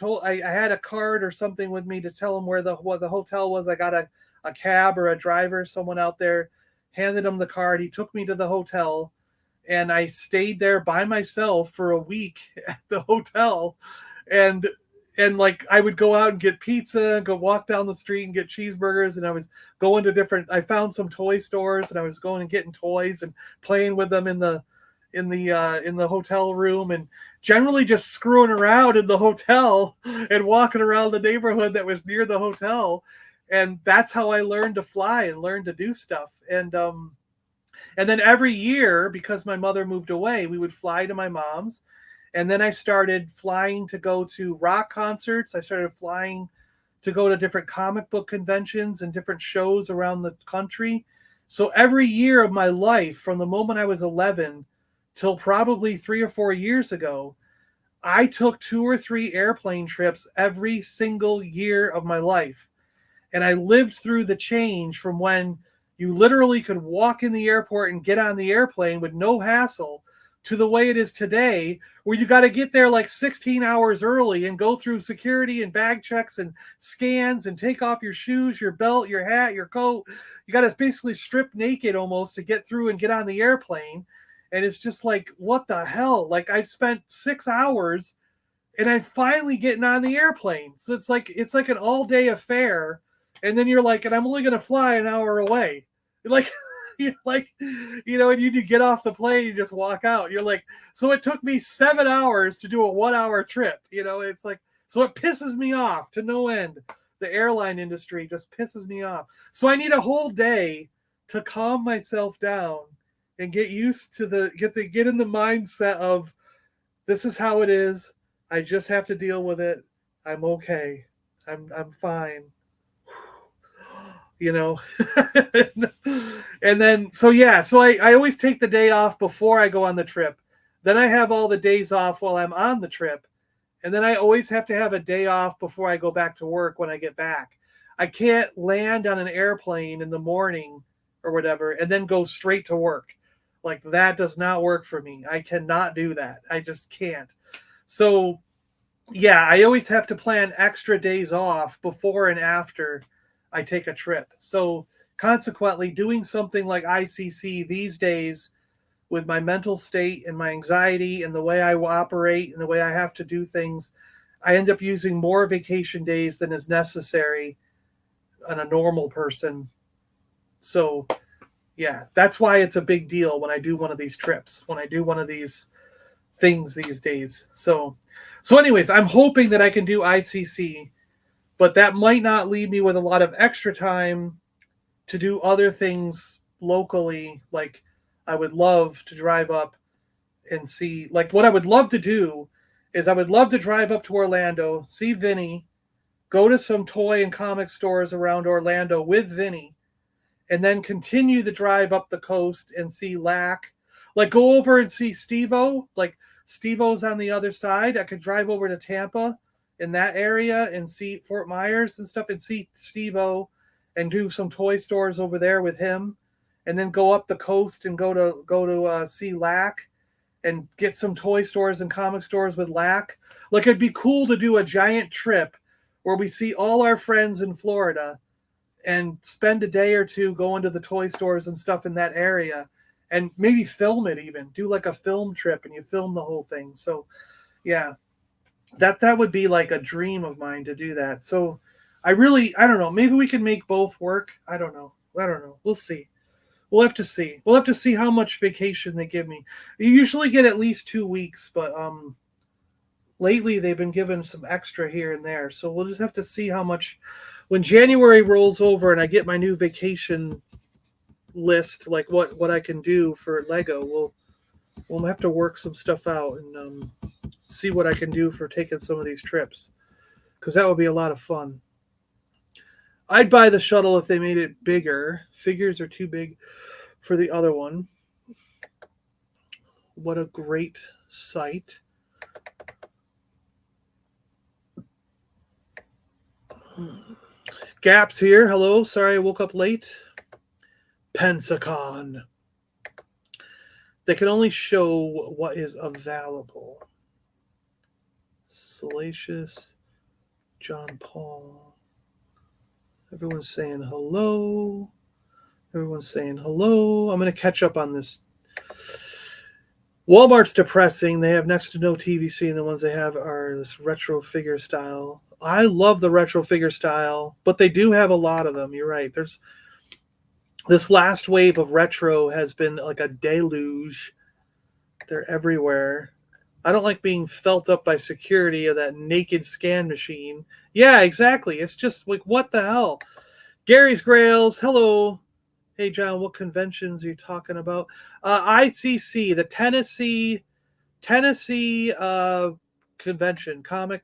had a card or something with me to tell him where the hotel was. I got a cab or a driver, someone out there, handed him the card. He took me to the hotel, and I stayed there by myself for a week at the hotel. And like, I would go out and get pizza, go walk down the street and get cheeseburgers. And I was going to I found some toy stores, and I was going and getting toys and playing with them in the hotel room, and generally just screwing around in the hotel and walking around the neighborhood that was near the hotel. And that's how I learned to fly and learned to do stuff. And then every year, because my mother moved away, we would fly to my mom's. And then I started flying to go to rock concerts. I started flying to go to different comic book conventions and different shows around the country. So every year of my life, from the moment I was 11 till probably 3 or 4 years ago, I took 2 or 3 airplane trips every single year of my life. And I lived through the change from when you literally could walk in the airport and get on the airplane with no hassle to the way it is today, where you got to get there like 16 hours early and go through security and bag checks and scans and take off your shoes, your belt, your hat, your coat. You got to basically strip naked almost to get through and get on the airplane. And it's just like, what the hell? Like, I've spent 6 hours and I'm finally getting on the airplane. So it's like an all-day affair. And then you're like, and I'm only going to fly an hour away. Like, and you get off the plane, you just walk out. You're like, so it took me 7 hours to do a 1 hour trip. It's like, so it pisses me off to no end. The airline industry just pisses me off. So I need a whole day to calm myself down and get used to get in the mindset of, this is how it is. I just have to deal with it. I'm okay. I'm fine. And then, so I always take the day off before I go on the trip. Then I have all the days off while I'm on the trip. And then I always have to have a day off before I go back to work when I get back. I can't land on an airplane in the morning or whatever and then go straight to work. Like, that does not work for me. I cannot do that. I just can't. So, I always have to plan extra days off before and after I take a trip. So consequently, doing something like ICC these days, with my mental state and my anxiety and the way I operate and the way I have to do things, I end up using more vacation days than is necessary on a normal person. So that's why it's a big deal when I do one of these trips, when I do one of these things these days. So anyways, I'm hoping that I can do ICC, but that might not leave me with a lot of extra time to do other things locally. Like, I would love to drive up and see, like, what I would love to do is I would love to drive up to Orlando, see Vinny, go to some toy and comic stores around Orlando with Vinny, and then continue the drive up the coast and see LAC. Like go over and see Steve-O. Like Steve-O's on the other side. I could drive over to Tampa in that area and see Fort Myers and stuff and see Steve-O and do some toy stores over there with him, and then go up the coast and go to see Lack and get some toy stores and comic stores with Lack. Like it'd be cool to do a giant trip where we see all our friends in Florida and spend a day or two going to the toy stores and stuff in that area, and maybe film it, even do like a film trip and you film the whole thing. So yeah, that would be like a dream of mine to do that. So I don't know, maybe we can make both work. I don't know, we'll see. We'll have to see how much vacation they give me. You usually get at least 2 weeks, but lately they've been giving some extra here and there, so we'll just have to see how much. When January rolls over and I get my new vacation list, like what I can do for Lego, we'll have to work some stuff out and see what I can do for taking some of these trips, because that would be a lot of fun. I'd buy the shuttle if they made it bigger. Figures are too big for the other one. What a great site. Gaps here. Hello. Sorry I woke up late. Pensacon. They can only show what is available. Salacious. John Paul. Everyone's saying hello. Everyone's saying hello. I'm going to catch up on this. Walmart's depressing. They have next to no TVC, and the ones they have are this retro figure style. I love the retro figure style, but they do have a lot of them. You're right. There's this last wave of retro has been like a deluge. They're everywhere. I don't like being felt up by security of that naked scan machine. Yeah, exactly. It's just like, what the hell? Gary's Grails. Hello. Hey, John, what conventions are you talking about? ICC, the Tennessee convention, comic,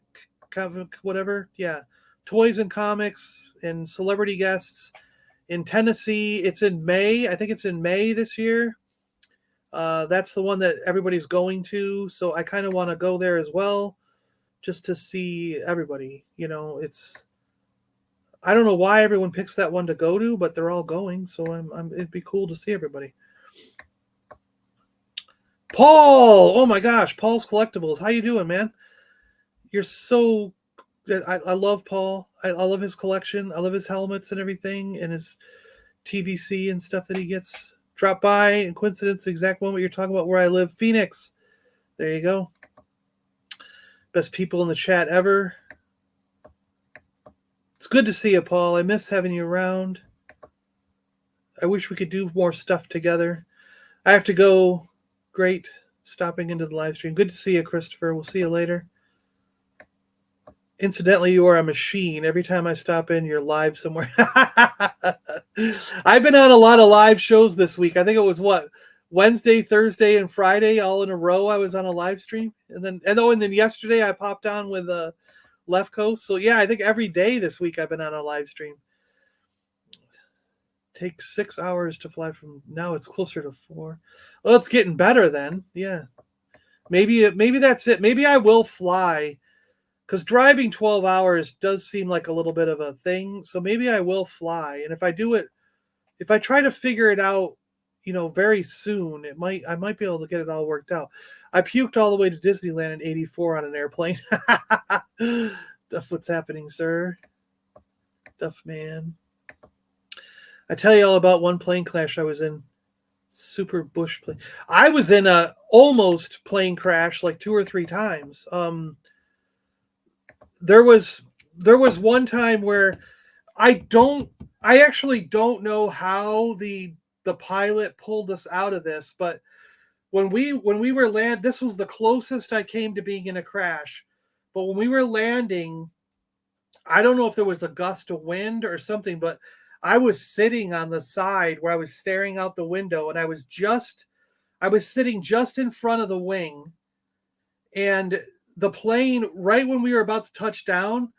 whatever. Yeah. Toys and comics and celebrity guests in Tennessee. It's in May. I think it's in May this year. That's the one that everybody's going to. So I kind of want to go there as well, just to see everybody. You know, I don't know why everyone picks that one to go to, but they're all going. So it'd be cool to see everybody. Paul, oh my gosh, Paul's Collectibles. How you doing, man? You're so good. I love Paul. I love his collection. I love his helmets and everything, and his TVC and stuff that he gets. Drop by, in coincidence, the exact moment you're talking about where I live, Phoenix. There you go. Best people in the chat ever. It's good to see you, Paul. I miss having you around. I wish we could do more stuff together. I have to go. Great stopping into the live stream. Good to see you, Christopher. We'll see you later. Incidentally, you are a machine. Every time I stop in, you're live somewhere. I've been on a lot of live shows this week. I think it was Wednesday, Thursday, and Friday all in a row. I was on a live stream, and then yesterday I popped on with Left Coast. So yeah, I think every day this week I've been on a live stream. Takes 6 hours to fly from now. It's closer to 4. Well, it's getting better then. Yeah, maybe that's it. Maybe I will fly. Because driving 12 hours does seem like a little bit of a thing. So maybe I will fly. And if I try to figure it out, very soon, I might be able to get it all worked out. I puked all the way to Disneyland in '84 on an airplane. Duff, what's happening, sir? Duff, man. I tell you all about one plane crash I was in. Super bush plane. I was in a almost plane crash like 2 or 3 times. There was one time where I actually don't know how the pilot pulled us out of this, but when we were this was the closest I came to being in a crash. But when we were landing, I don't know if there was a gust of wind or something, but I was sitting on the side where I was staring out the window, and I was sitting just in front of the wing, and the plane, right when we were about to touch down,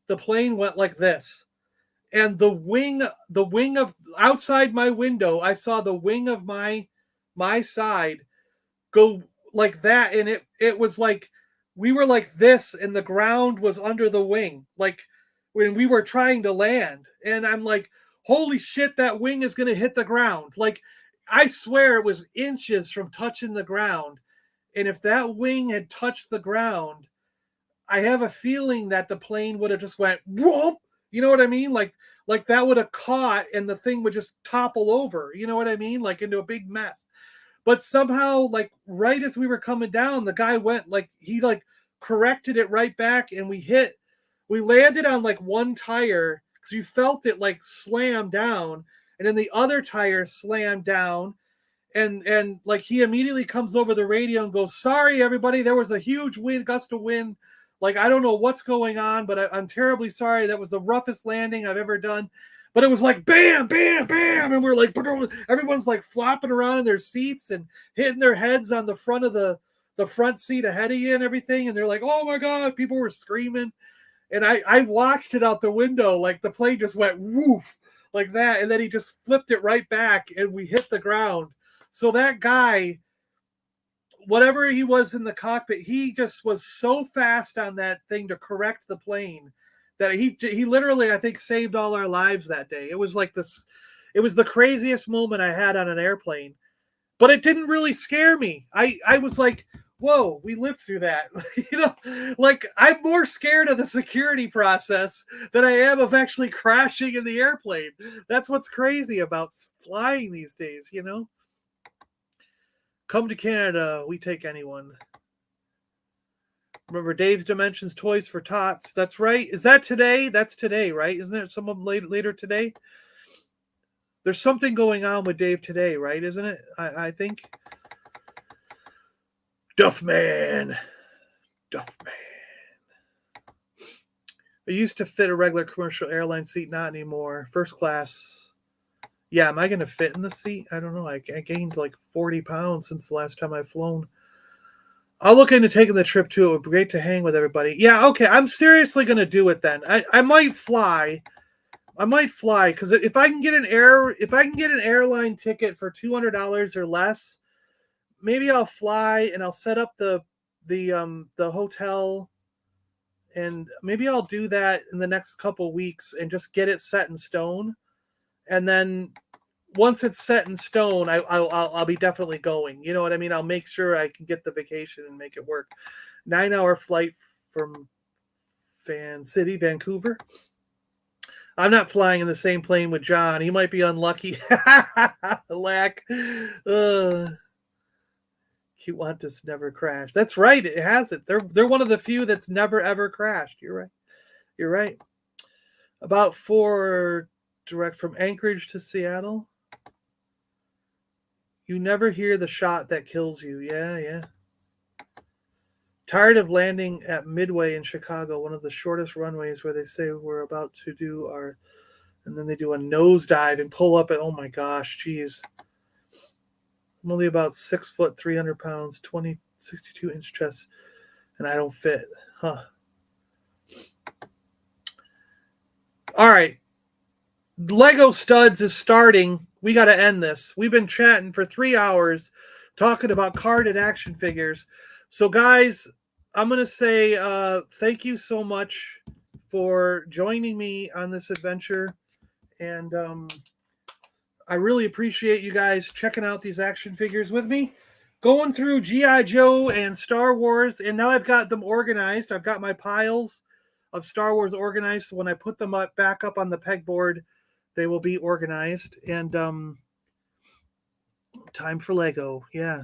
the plane went like this. And the wing of outside my window, I saw the wing of my side go like that, and it was like we were like this, and the ground was under the wing, like when we were trying to land. And I'm like, holy shit, that wing is gonna hit the ground. Like, I swear it was inches from touching the ground. And if that wing had touched the ground, I have a feeling that the plane would have just went whoop. You know what I mean? Like that would have caught and the thing would just topple over. You know what I mean? Like into a big mess. But somehow, like right as we were coming down, the guy went like he like corrected it right back, and we landed on like one tire because you felt it like slam down, and then the other tire slammed down, and like he immediately comes over the radio and goes, "Sorry, everybody, there was a huge gust of wind. Like I don't know what's going on, but I'm terribly sorry. That was the roughest landing I've ever done." But it was like bam, bam, bam, and we're like, everyone's like flopping around in their seats and hitting their heads on the front of the front seat ahead of you and everything. And they're like, "Oh my god!" People were screaming, and I watched it out the window, like the plane just went woof like that, and then he just flipped it right back, and we hit the ground. So that guy, whatever he was in the cockpit, he just was so fast on that thing to correct the plane that he literally, I think, saved all our lives that day. It was like this, it was the craziest moment I had on an airplane, but it didn't really scare me. I was like, whoa, we lived through that. You know, like I'm more scared of the security process than I am of actually crashing in the airplane. That's what's crazy about flying these days, you know? Come to Canada, we take anyone. Remember Dave's Dimensions Toys for Tots. That's right. Is that today? That's today, right? Isn't there someone later today? There's something going on with Dave today, right? Isn't it? I think. Duffman. It used to fit a regular commercial airline seat, not anymore. First class. Yeah, am I going to fit in the seat? I don't know. I gained like 40 pounds since the last time I've flown. I'll look into taking the trip too. It would be great to hang with everybody. Yeah, okay. I'm seriously going to do it then. I might fly. Because if I can get an airline ticket for $200 or less, maybe I'll fly and I'll set up the hotel, and maybe I'll do that in the next couple weeks and just get it set in stone. And then once it's set in stone, I'll be definitely going. You know what I mean? I'll make sure I can get the vacation and make it work. 9-hour flight from Fan City, Vancouver. I'm not flying in the same plane with John. He might be unlucky. Lack. Qantas never crashed. That's right. It hasn't. They're one of the few that's never ever crashed. You're right. About 4 direct from Anchorage to Seattle. You never hear the shot that kills you. Yeah. Tired of landing at Midway in Chicago, one of the shortest runways where they say we're about to do our, and then they do a nosedive and pull up at, oh my gosh, geez. I'm only about 6 foot, 300 pounds, 62-inch chest, and I don't fit. Huh. All right. Lego Studs is starting. We got to end this. We've been chatting for 3 hours talking about carded action figures. So, guys, I'm going to say thank you so much for joining me on this adventure. And I really appreciate you guys checking out these action figures with me. Going through G.I. Joe and Star Wars, and now I've got them organized. I've got my piles of Star Wars organized. So when I put them back up on the pegboard, they will be organized. And time for Lego. Yeah.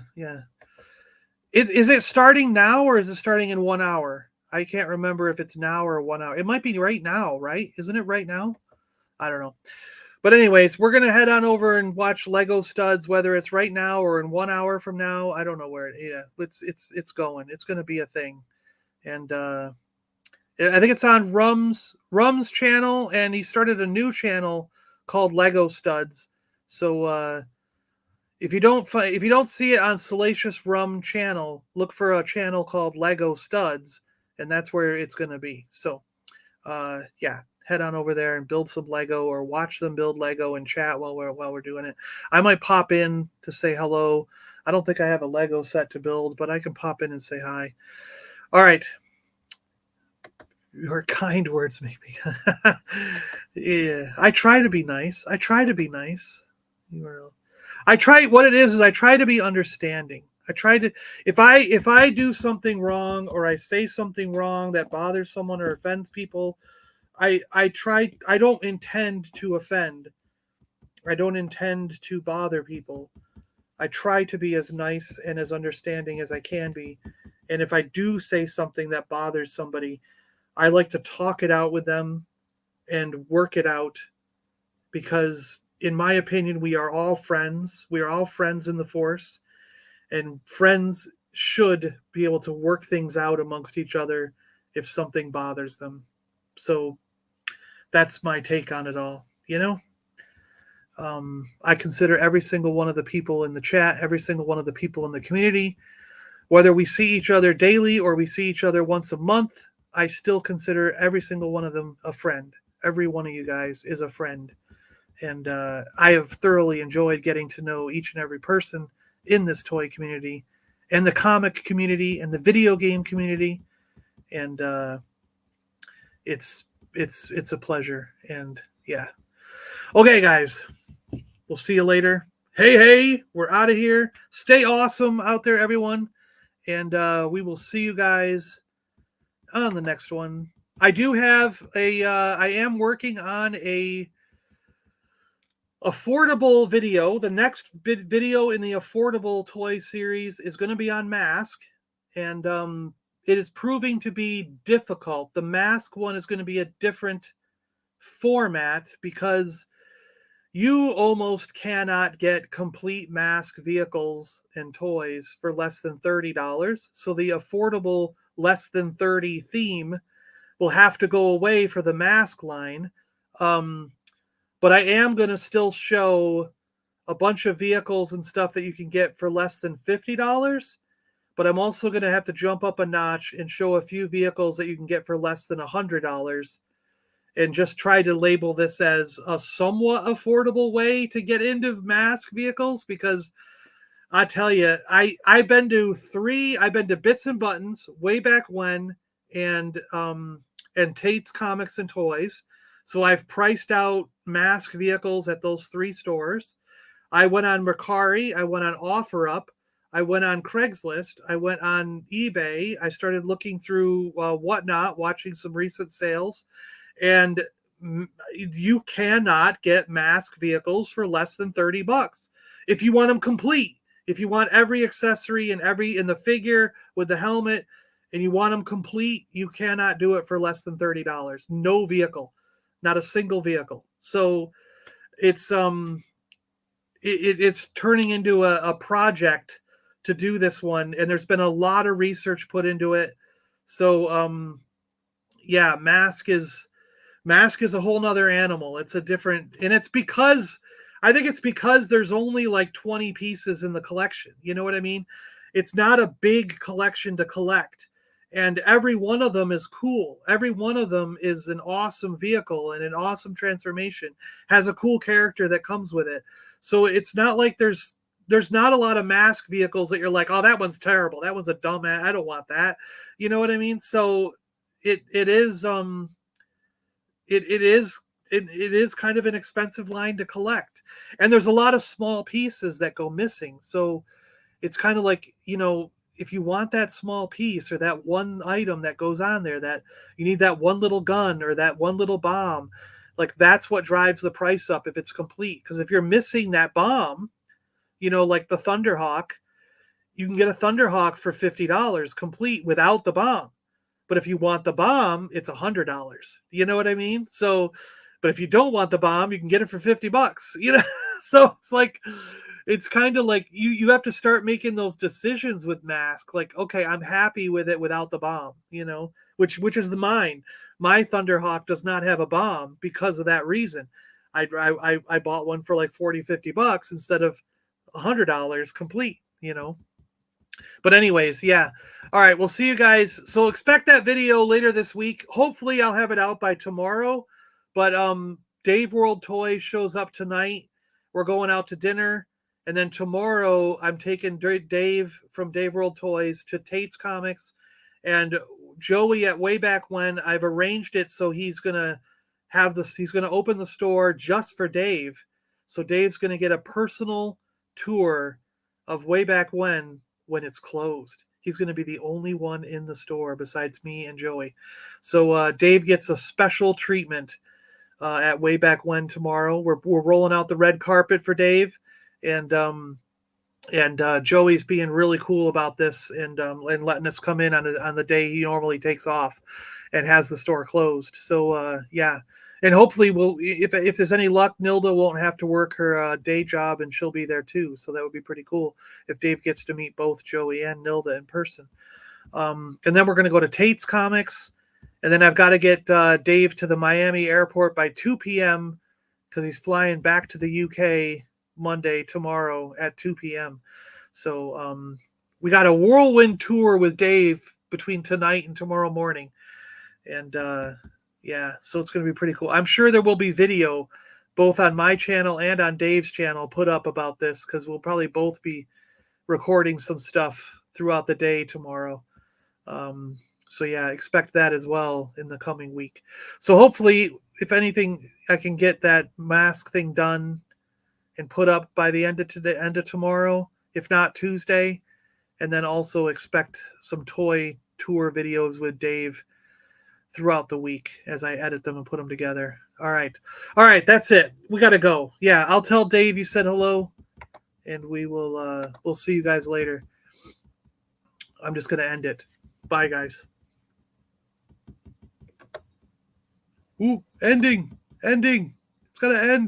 Is it starting now or is it starting in 1 hour? I can't remember if it's now or 1 hour. It might be right now, right? Isn't it right now? I don't know. But anyways, we're going to head on over and watch Lego Studs, whether it's right now or in 1 hour from now. I don't know where it's going. It's going to be a thing. And I think it's on Rum's channel, and he started a new channel called Lego Studs. So if you don't see it on Salacious Rum channel, look for a channel called Lego Studs, and that's where it's going to be. So head on over there and build some Lego, or watch them build Lego and chat while we're doing it. I might pop in to say hello. I don't think I have a Lego set to build, but I can pop in and say hi. All right. Your kind words make me. Yeah, I try to be nice. I try to be nice. I try. What it is I try to be understanding. I try to. If I do something wrong or I say something wrong that bothers someone or offends people, I try. I don't intend to offend. I don't intend to bother people. I try to be as nice and as understanding as I can be. And if I do say something that bothers somebody, I like to talk it out with them and work it out because, in my opinion, we are all friends. We are all friends in the Force, and friends should be able to work things out amongst each other if something bothers them. So that's my take on it all, you know? I consider every single one of the people in the chat, every single one of the people in the community, whether we see each other daily or we see each other once a month, I still consider every single one of them a friend. Every one of you guys is a friend. And I have thoroughly enjoyed getting to know each and every person in this toy community and the comic community and the video game community. And it's a pleasure. And yeah. Okay, guys. We'll see you later. Hey, we're out of here. Stay awesome out there, everyone. And we will see you guys on the next one. I do have I am working on a affordable video. The next video in the affordable toy series is going to be on Mask. And it is proving to be difficult. The Mask one is going to be a different format because you almost cannot get complete Mask vehicles and toys for less than $30. So the affordable less than 30 theme will have to go away for the Mask line. But I am going to still show a bunch of vehicles and stuff that you can get for less than $50. But I'm also going to have to jump up a notch and show a few vehicles that you can get for less than $100. And just try to label this as a somewhat affordable way to get into Mask vehicles, because I tell you, I've been to Bits and Buttons way back when, and Tate's Comics and Toys. So I've priced out Mask vehicles at those 3 stores. I went on Mercari, I went on OfferUp, I went on Craigslist, I went on eBay. I started looking through Whatnot, watching some recent sales. And you cannot get Mask vehicles for less than $30 if you want them complete. If you want every accessory and in the figure with the helmet, and you want them complete, you cannot do it for less than $30. No vehicle, not a single vehicle. So it's it's turning into a project to do this one, and there's been a lot of research put into it. So yeah, Mask is a whole nother animal. It's a different, and I think it's because there's only like 20 pieces in the collection. You know what I mean? It's not a big collection to collect, and every one of them is cool. Every one of them is an awesome vehicle and an awesome transformation, has a cool character that comes with it. So it's not like there's not a lot of Mask vehicles that you're like, oh, that one's terrible. That one's a dumbass. I don't want that. You know what I mean? So it is kind of an expensive line to collect, and there's a lot of small pieces that go missing. So it's kind of like, if you want that small piece or that one item that goes on there, that you need that one little gun or that one little bomb, like that's what drives the price up if it's complete. Because if you're missing that bomb, like the Thunderhawk, you can get a Thunderhawk for $50 complete without the bomb. But if you want the bomb, it's $100. You know what I mean? So, but if you don't want the bomb, you can get it for $50. So it's like, it's kind of like you have to start making those decisions with Mask. Like, okay, I'm happy with it without the bomb. Which is mine. My Thunderhawk does not have a bomb because of that reason. I bought one for like $40-$50 instead of $100 complete. But anyways, yeah. All right, we'll see you guys. So expect that video later this week. Hopefully I'll have it out by tomorrow. But Dave World Toys shows up tonight. We're going out to dinner, And then tomorrow, I'm taking Dave from Dave World Toys to Tate's Comics, and Joey at Way Back When. I've arranged it so he's gonna have this. He's gonna open the store just for Dave. So Dave's gonna get a personal tour of Way Back When it's closed. He's going to be the only one in the store besides me and Joey. So Dave gets a special treatment at Way Back When tomorrow. We're rolling out the red carpet for Dave, and Joey's being really cool about this and letting us come in on the day he normally takes off and has the store closed. So yeah. And hopefully, if there's any luck, Nilda won't have to work her day job, and she'll be there too. So that would be pretty cool if Dave gets to meet both Joey and Nilda in person. And then we're going to go to Tate's Comics, and then I've got to get Dave to the Miami airport by 2 p.m. because he's flying back to the UK Monday tomorrow at 2 p.m. So we got a whirlwind tour with Dave between tonight and tomorrow morning, and yeah, so it's going to be pretty cool. I'm sure there will be video both on my channel and on Dave's channel put up about this because we'll probably both be recording some stuff throughout the day tomorrow. So yeah, expect that as well in the coming week. So hopefully, if anything, I can get that mask thing done and put up by the end of tomorrow, if not Tuesday, and then also expect some toy tour videos with Dave throughout the week as I edit them and put them together. All right, that's it. We got to go. Yeah, I'll tell Dave you said hello, and we'll see you guys later. I'm just gonna end it. Bye, guys. Ooh, ending. It's gonna end.